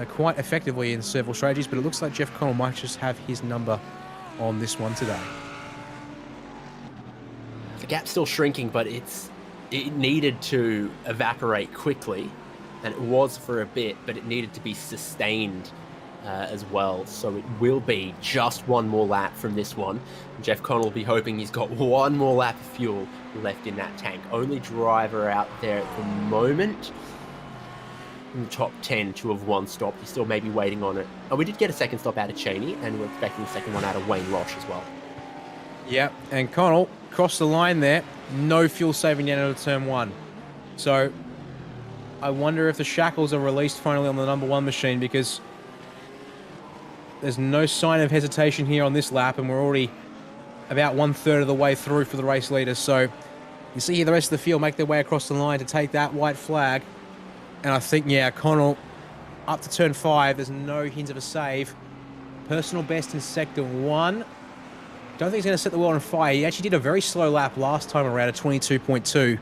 quite effectively in several strategies. But it looks like Jeff Connell might just have his number on this one today. The gap's still shrinking, but it needed to evaporate quickly, and it was for a bit, but it needed to be sustained as well. So it will be just one more lap from this one. Jeff Connell will be hoping he's got one more lap of fuel left in that tank. Only driver out there at the moment in the top 10 to have one stop. He's still maybe waiting on it. Oh, we did get a second stop out of Cheney, and we're expecting a second one out of Wayne Losh as well. Yeah, and Connell crossed the line there. No fuel saving down into turn one. So I wonder if the shackles are released finally on the number one machine, because there's no sign of hesitation here on this lap, and we're already about 1/3 of the way through for the race leaders. So you see here the rest of the field make their way across the line to take that white flag. And I think, yeah, Connell up to turn 5, there's no hint of a save. Personal best in sector 1. Don't think he's going to set the world on fire. He actually did a very slow lap last time around at 22.2.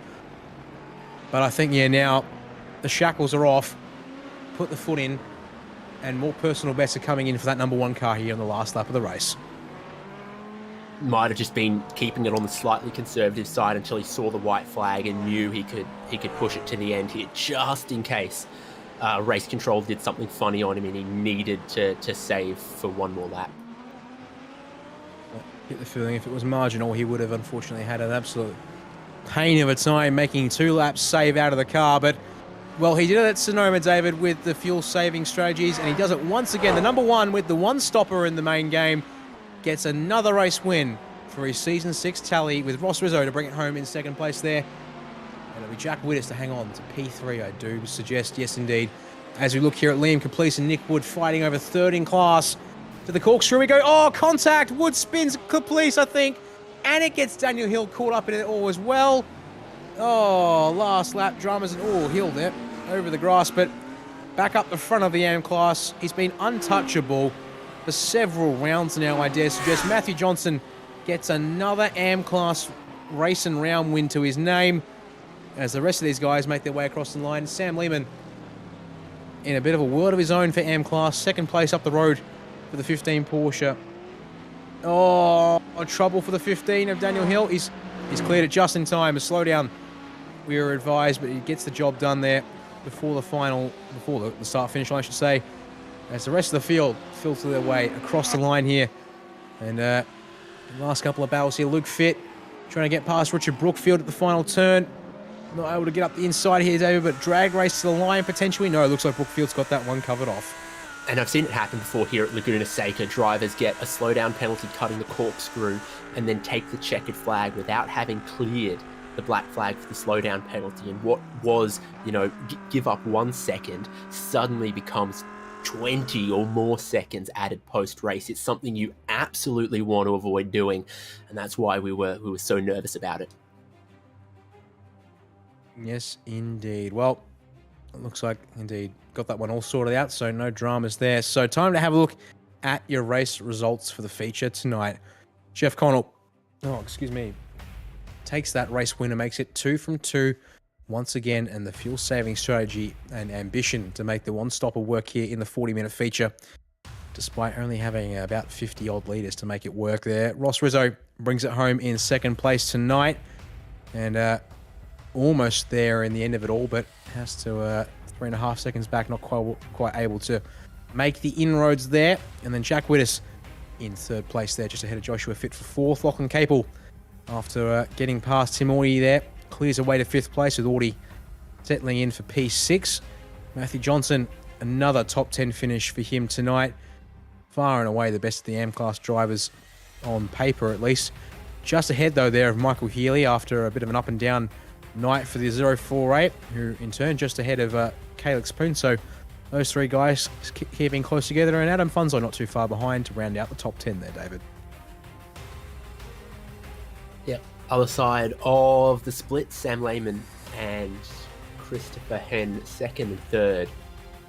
But I think, yeah, now the shackles are off. Put the foot in. And more personal bests are coming in for that number one car here on the last lap of the race. Might have just been keeping it on the slightly conservative side until he saw the white flag and knew he could push it to the end here, just in case race control did something funny on him and he needed to save for one more lap. Get the feeling if it was marginal, he would have unfortunately had an absolute pain of a time making 2 laps save out of the car. But well, he did it at Sonoma, David, with the fuel saving strategies, and he does it once again. The number one with the one stopper in the main game gets another race win for his season 6 tally, with Ross Rizzo to bring it home in second place there. And it'll be Jack Wittes to hang on to P3, I do suggest, yes indeed. As we look here at Liam Caplice and Nick Wood fighting over third in class. To the corkscrew we go. Oh, contact. Wood spins Caplice, I think. And it gets Daniel Hill caught up in it all as well. Oh, last lap dramas and oh, Hill there over the grass, but back up the front of the AM class. He's been untouchable for several rounds now, I dare suggest. Matthew Johnson gets another AM class race and round win to his name as the rest of these guys make their way across the line. Sam Lehman in a bit of a world of his own for AM class. Second place up the road for the 15 Porsche. Oh, trouble for the 15 of Daniel Hill. He's cleared it just in time. A slowdown, we were advised, but he gets the job done there before the start finish line, I should say, as the rest of the field filter their way across the line here. And the last couple of battles here, Luke Fitt trying to get past Richard Brookfield at the final turn. Not able to get up the inside here, David, but drag race to the line potentially. No, it looks like Brookfield's got that one covered off. And I've seen it happen before here at Laguna Seca. Drivers get a slowdown penalty cutting the corkscrew and then take the checkered flag without having cleared the black flag for the slowdown penalty. And what was, give up 1 second suddenly becomes 20 or more seconds added post-race. It's something you absolutely want to avoid doing, and that's why we were so nervous about it. Yes, indeed. Well, it looks like, indeed, got that one all sorted out, so no dramas there. So time to have a look at your race results for the feature tonight. Jeff Connell, takes that race win and makes it 2 from 2 once again, and the fuel saving strategy and ambition to make the one-stopper work here in the 40-minute feature, despite only having about 50-odd litres to make it work there. Ross Rizzo brings it home in second place tonight, and almost there in the end of it all, but has to 3.5 seconds back, not quite able to make the inroads there. And then Jack Wittes in third place there, just ahead of Joshua Fit for fourth. Lachlan Capel, after getting past Tim Audie there, clears away to fifth place with Audie settling in for P6. Matthew Johnson, another top 10 finish for him tonight. Far and away the best of the AM-class drivers on paper, at least. Just ahead, though, there of Michael Healy after a bit of an up-and-down night for the 048, who in turn just ahead of Calix Poon. So those three guys keeping close together, and Adam Funzo not too far behind to round out the top 10 there, David. Yep. Other side of the split, Sam Lehman and Christopher Henn, second and third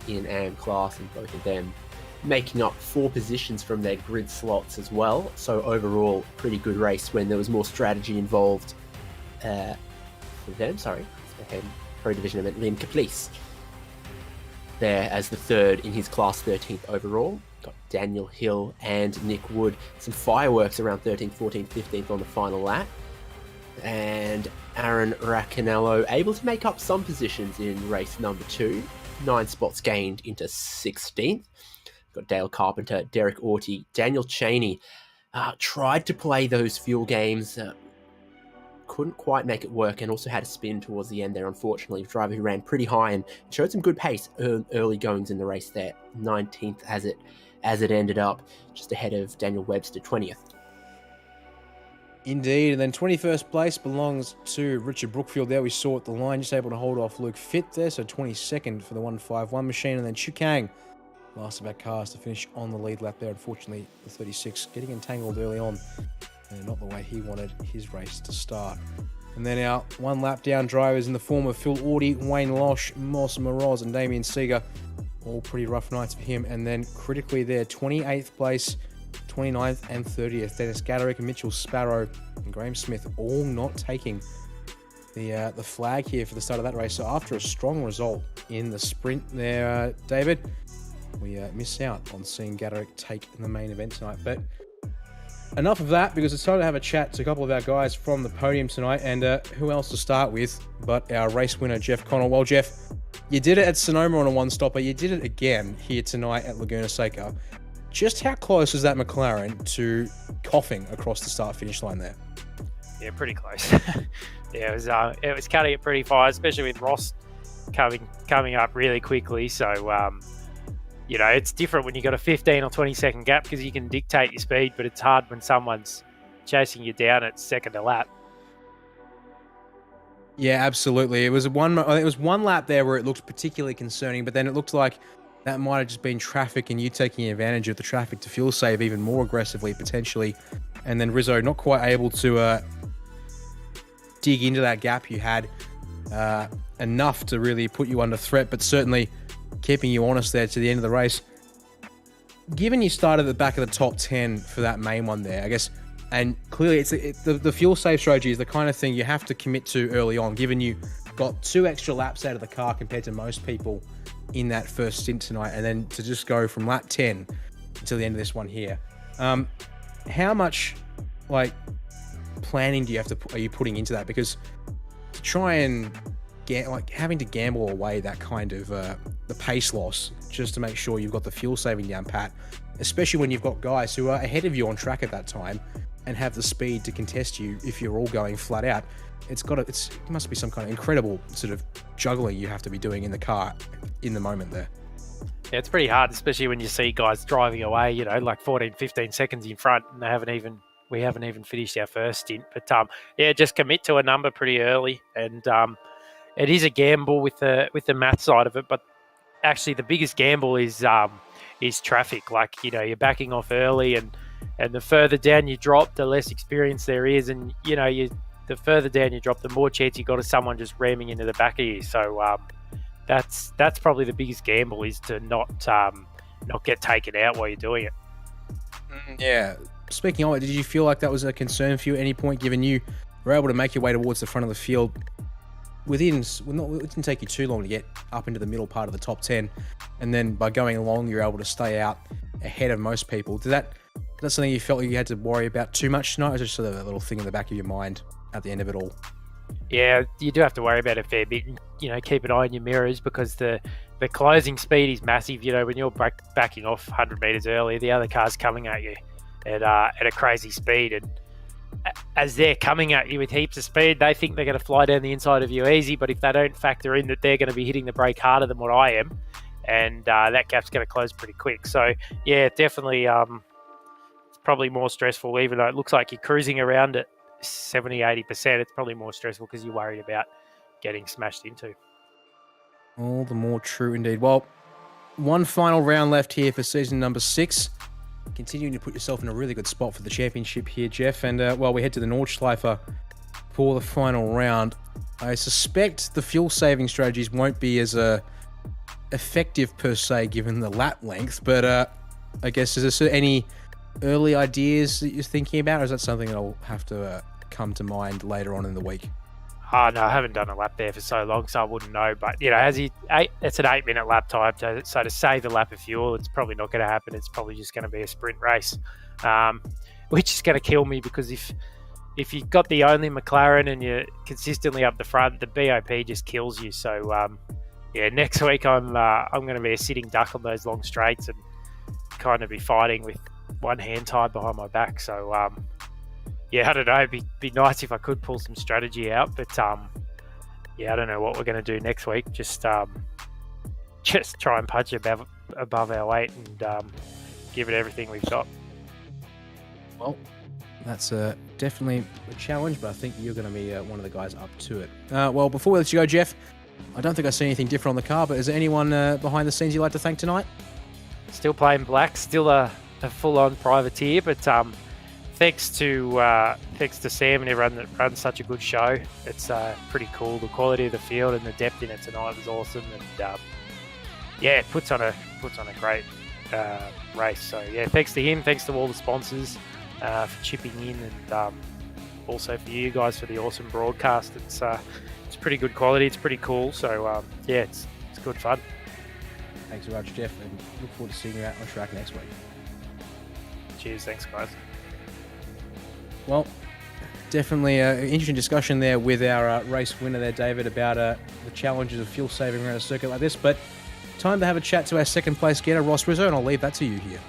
in AM class, and both of them making up 4 positions from their grid slots as well. So overall, pretty good race when there was more strategy involved for them. Sorry, Christopher Henn, Pro Division event, Liam Caplice there as the third in his class, 13th overall. Got Daniel Hill and Nick Wood, some fireworks around 13th, 14th, 15th on the final lap. And Aaron Racanello able to make up some positions in race number 2. 9 spots gained into 16th. Got Dale Carpenter, Derek Orty, Daniel Cheney. Tried to play those fuel games. Couldn't quite make it work, and also had a spin towards the end there, unfortunately. A driver who ran pretty high and showed some good pace early goings in the race there. 19th as it ended up, just ahead of Daniel Webster, 20th. Indeed, and then 21st place belongs to Richard Brookfield there. We saw at the line, just able to hold off Luke Fitt there, so 22nd for the 151 machine. And then Chu Kang, last of our cars to finish on the lead lap there. Unfortunately, the 36 getting entangled early on, and not the way he wanted his race to start. And then our one lap down drivers in the form of Phil Audie, Wayne Losh, Moss Moroz, and Damien Seeger. All pretty rough nights for him. And then critically there, 28th place, 29th and 30th, Dennis Gaderick and Mitchell Sparrow and Graham Smith all not taking the flag here for the start of that race. So after a strong result in the sprint there, David, we miss out on seeing Gaderick take the main event tonight. But enough of that, because it's time to have a chat to a couple of our guys from the podium tonight. And who else to start with but our race winner, Jeff Connell. Well, Jeff, you did it at Sonoma on a one-stopper. You did it again here tonight at Laguna Seca. Just how close is that McLaren to coughing across the start-finish line there? Yeah, pretty close. Yeah, it was cutting it pretty fast, especially with Ross coming up really quickly. So, it's different when you got a 15 or 20 second gap, because you can dictate your speed, but it's hard when someone's chasing you down at second a lap. Yeah, absolutely. It was one lap there where it looked particularly concerning, but then it looked like that might have just been traffic and you taking advantage of the traffic to fuel save even more aggressively, potentially. And then Rizzo not quite able to dig into that gap you had enough to really put you under threat, but certainly keeping you honest there to the end of the race. Given you started at the back of the top 10 for that main one there, I guess, and clearly the fuel save strategy is the kind of thing you have to commit to early on, given you got 2 extra laps out of the car compared to most people in that first stint tonight, and then to just go from lap 10 until the end of this one here. How much planning are you putting into that? Because to try and having to gamble away that kind of the pace loss just to make sure you've got the fuel saving down pat, especially when you've got guys who are ahead of you on track at that time and have the speed to contest you if you're all going flat out. It must be some kind of incredible sort of juggling you have to be doing in the car in the moment there. Yeah, it's pretty hard, especially when you see guys driving away, like 14, 15 seconds in front, and we haven't even finished our first stint. But just commit to a number pretty early, and it is a gamble with the math side of it. But actually, the biggest gamble is traffic. You're backing off early, and the further down you drop, the less experience there is, and the further down you drop, the more chance you got of someone just ramming into the back of you. So that's probably the biggest gamble, is to not get taken out while you're doing it. Yeah. Speaking of it, did you feel like that was a concern for you at any point, given you were able to make your way towards the front of the field? It didn't take you too long to get up into the middle part of the top 10, and then by going along, you're able to stay out ahead of most people. Is that something you felt like you had to worry about too much tonight, or was it just sort of a little thing in the back of your mind at the end of it all? Yeah, you do have to worry about a fair bit. Keep an eye on your mirrors because the closing speed is massive. When you're backing off 100 meters early, the other car's coming at you at a crazy speed, and as they're coming at you with heaps of speed, they think they're going to fly down the inside of you easy. But if they don't factor in that they're going to be hitting the brake harder than what I am, and that gap's going to close pretty quick. So yeah, definitely, it's probably more stressful. Even though it looks like you're cruising around at 70-80%, it's probably more stressful because you're worried about getting smashed into. All the more true indeed. Well, one final round left here for season number 6. Continuing to put yourself in a really good spot for the championship here, Jeff. And we head to the Nordschleife for the final round. I suspect the fuel saving strategies won't be as effective per se, given the lap length. But I guess, is there any early ideas that you're thinking about, or is that something that'll have to come to mind later on in the week? Oh, no, I haven't done a lap there for so long, so I wouldn't know. But, it's an 8-minute lap time. So to save a lap of fuel, it's probably not going to happen. It's probably just going to be a sprint race, which is going to kill me because if you've got the only McLaren and you're consistently up the front, the BOP just kills you. So, next week I'm going to be a sitting duck on those long straights and kind of be fighting with one hand tied behind my back. So, I don't know. It'd be nice if I could pull some strategy out, but I don't know what we're going to do next week. Just try and punch above our weight and give it everything we've got. Well, that's definitely a challenge, but I think you're going to be one of the guys up to it. Well, before we let you go, Jeff, I don't think I see anything different on the car, but is there anyone behind the scenes you'd like to thank tonight? Still playing black, still a full-on privateer, but thanks to Sam and everyone that runs such a good show. It's pretty cool. The quality of the field and the depth in it tonight was awesome, and it puts on a great race. So thanks to him, thanks to all the sponsors for chipping in, and also for you guys for the awesome broadcast. It's pretty good quality. It's pretty cool. So it's good fun. Thanks very much, Jeff, and look forward to seeing you out on track next week. Cheers, thanks guys. Well, definitely an interesting discussion there with our race winner there, David, about the challenges of fuel saving around a circuit like this. But time to have a chat to our second place getter, Ross Rizzo, and I'll leave that to you here.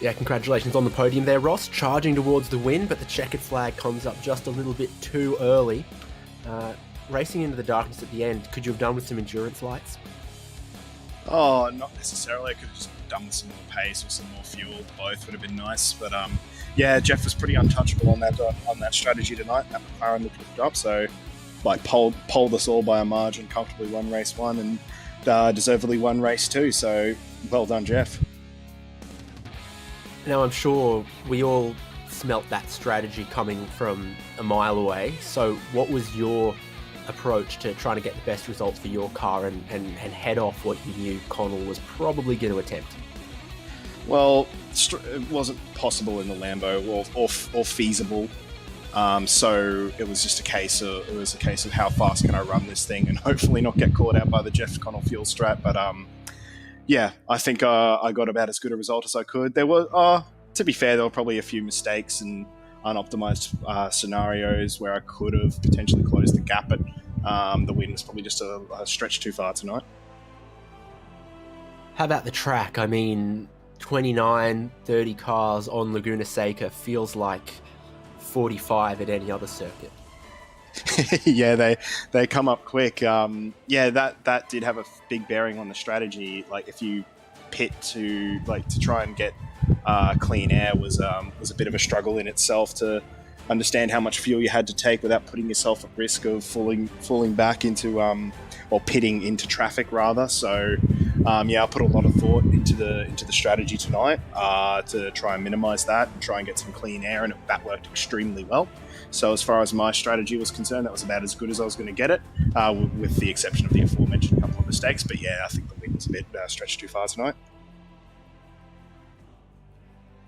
Yeah, congratulations on the podium there, Ross. Charging towards the win, but the checkered flag comes up just a little bit too early. Racing into the darkness at the end, could you have done with some endurance lights? Oh, not necessarily. I could have just done with some more pace or some more fuel. Both would have been nice. But Jeff was pretty untouchable on that strategy tonight. That McLaren looked hooked up, so polled us all by a margin. Comfortably won race 1 and deservedly won race 2. So well done, Jeff. Now I'm sure we all smelt that strategy coming from a mile away. So what was your approach to trying to get the best results for your car and head off what you knew Connell was probably going to attempt? Well, it wasn't possible in the Lambo or feasible. So it was just a case of how fast can I run this thing and hopefully not get caught out by the Jeff Connell fuel strat. But I think I got about as good a result as I could. There were, to be fair, there were probably a few mistakes and unoptimized scenarios where I could have potentially closed the gap, but the win was probably just a stretch too far tonight. How about the track? I mean, 29, 30 cars on Laguna Seca feels like 45 at any other circuit. Yeah, they come up quick. That did have a big bearing on the strategy. Like if you pit to try and get clean air was a bit of a struggle in itself to understand how much fuel you had to take without putting yourself at risk of falling back into or pitting into traffic rather. So I put a lot of thought into the strategy tonight to try and minimize that and try and get some clean air, and that worked extremely well. So as far as my strategy was concerned, that was about as good as I was going to get it, with the exception of the aforementioned couple of mistakes. But I think the win was a bit stretched too far tonight.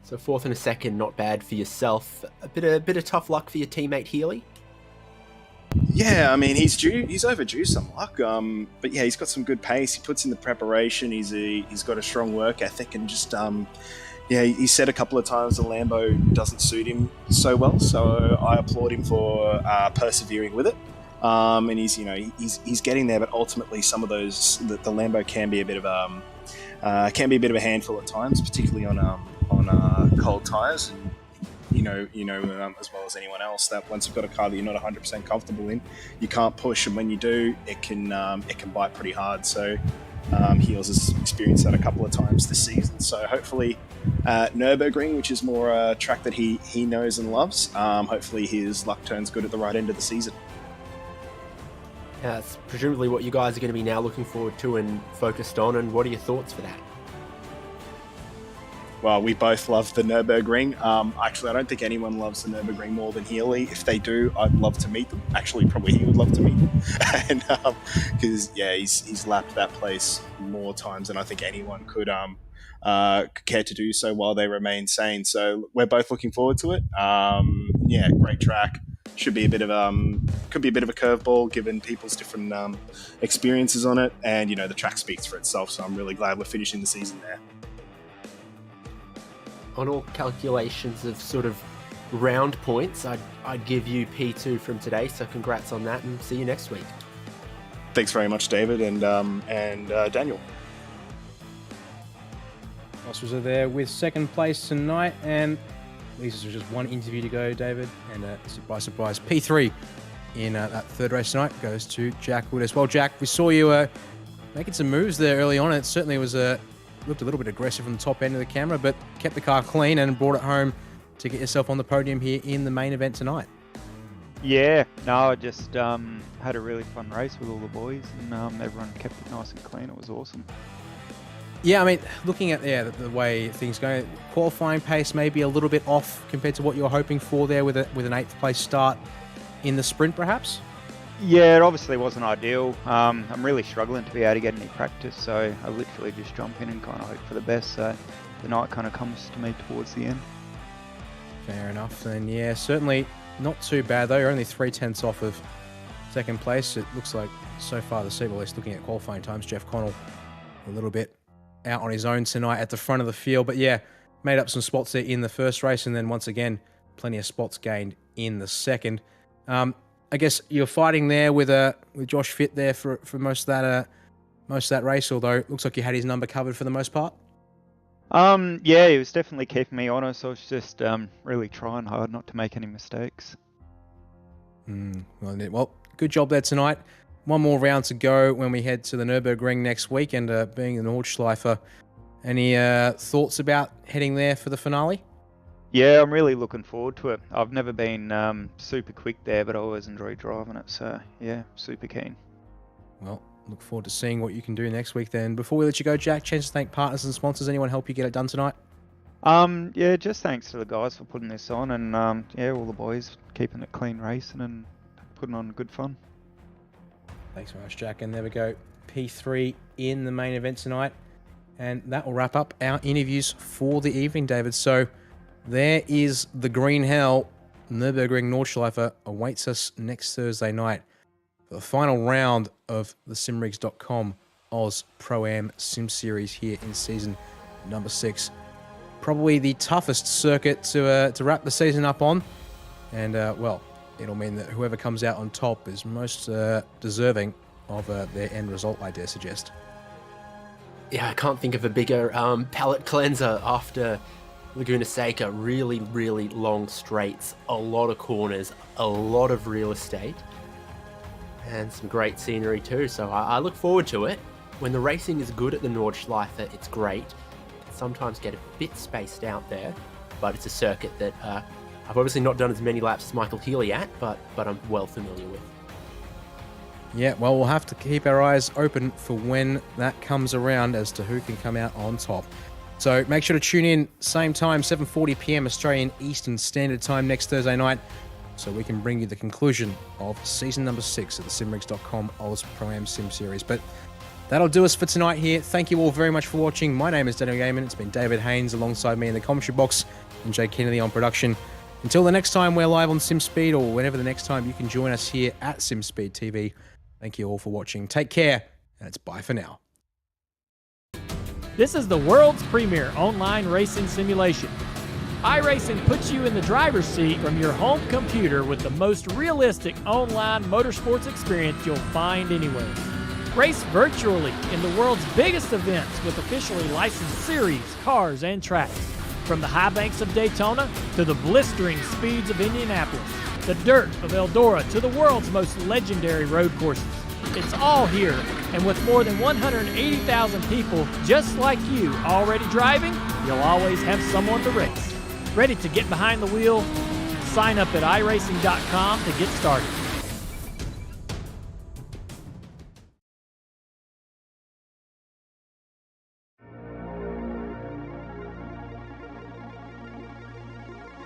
So 4th and a 2nd, not bad for yourself. A bit of tough luck for your teammate Healy. Yeah, I mean he's overdue some luck. But he's got some good pace. He puts in the preparation. He's got a strong work ethic, and just yeah, he said a couple of times the Lambo doesn't suit him so well. So I applaud him for persevering with it. And he's getting there, but ultimately some of those the Lambo can be a bit of a handful at times, particularly on cold tires. And as well as anyone else, that once you've got a car that you're not 100% comfortable in, you can't push, and when you do, it can bite pretty hard. So Heels has experienced that a couple of times this season. So hopefully, Nürburgring, which is more a track that he knows and loves, hopefully his luck turns good at the right end of the season. That's presumably what you guys are going to be now looking forward to and focused on, and what are your thoughts for that? Well, we both love the Nürburgring. Actually, I don't think anyone loves the Nürburgring more than Healy. If they do, I'd love to meet them. Actually, probably he would love to meet them. And because he's lapped that place more times than I think anyone could care to do so while they remain sane. So we're both looking forward to it. Great track. Should be a bit of could be a bit of a curveball given people's different experiences on it, and the track speaks for itself. So I'm really glad we're finishing the season there. On all calculations of sort of round points, I'd give you P2 from today. So congrats on that, and see you next week. Thanks very much, David and Daniel. Oscars are there with second place tonight, and this is just one interview to go, David. And surprise, surprise, P3 in that third race tonight goes to Jack Wood as well. Jack, we saw you making some moves there early on. It certainly was looked a little bit aggressive from the top end of the camera, but kept the car clean and brought it home to get yourself on the podium here in the main event tonight. Yeah, no, I just had a really fun race with all the boys, and everyone kept it nice and clean. It was awesome. Yeah, I mean, looking at the way things go, qualifying pace may be a little bit off compared to what you were hoping for there with an 8th place start in the sprint, perhaps? Yeah, it obviously wasn't ideal. I'm really struggling to be able to get any practice, so I literally just jump in and kind of hope for the best. So the night kind of comes to me towards the end. Fair enough. And yeah, certainly not too bad though. You're only 3/10 off of second place. It looks like so far the seat, at least looking at qualifying times, Jeff Connell a little bit out on his own tonight at the front of the field. But yeah, made up some spots there in the first race, and then once again, plenty of spots gained in the second. I guess you're fighting there with Josh Fitt there for most of that race, although it looks like you had his number covered for the most part. Yeah, he was definitely keeping me honest. I was just really trying hard not to make any mistakes. Well, good job there tonight. One more round to go when we head to the Nürburgring next week, and being the Nordschleife. Any thoughts about heading there for the finale? Yeah, I'm really looking forward to it. I've never been super quick there, but I always enjoy driving it. So yeah, super keen. Well, look forward to seeing what you can do next week then. Before we let you go, Jack, chance to thank partners and sponsors. Anyone help you get it done tonight? Yeah, just thanks to the guys for putting this on, and all the boys keeping it clean racing and putting on good fun. Thanks very much, Jack. And there we go, P3 in the main event tonight. And that will wrap up our interviews for the evening, David. So there is the Green Hell. Nürburgring Nordschleife awaits us next Thursday night for the final round of the simrigs.com Oz Pro-Am Sim Series here in season number 6. Probably the toughest circuit to wrap the season up on. And, well, it'll mean that whoever comes out on top is most deserving of their end result, I dare suggest. Yeah, I can't think of a bigger palate cleanser after Laguna Seca. Really, really long straights, a lot of corners, a lot of real estate, and some great scenery too. So I look forward to it. When the racing is good at the Nordschleife, it's great. Sometimes get a bit spaced out there, but it's a circuit that I've obviously not done as many laps as Michael Healy at, but I'm well familiar with. Yeah, well, we'll have to keep our eyes open for when that comes around as to who can come out on top. So make sure to tune in, same time, 7:40 p.m. Australian Eastern Standard Time next Thursday night, so we can bring you the conclusion of season number 6 of the simrigs.com Oz Pro-Am Sim Series. But that'll do us for tonight here. Thank you all very much for watching. My name is Daniel Gaiman. It's been David Haynes alongside me in the commentary box and Jay Kennedy on production. Until the next time we're live on SimSpeed, or whenever the next time you can join us here at SimSpeed TV. Thank you all for watching. Take care, and it's bye for now. This is the world's premier online racing simulation. iRacing puts you in the driver's seat from your home computer with the most realistic online motorsports experience you'll find anywhere. Race virtually in the world's biggest events with officially licensed series, cars, and tracks. From the high banks of Daytona to the blistering speeds of Indianapolis, the dirt of Eldora to the world's most legendary road courses. It's all here, and with more than 180,000 people just like you already driving, you'll always have someone to race. Ready to get behind the wheel? Sign up at iRacing.com to get started.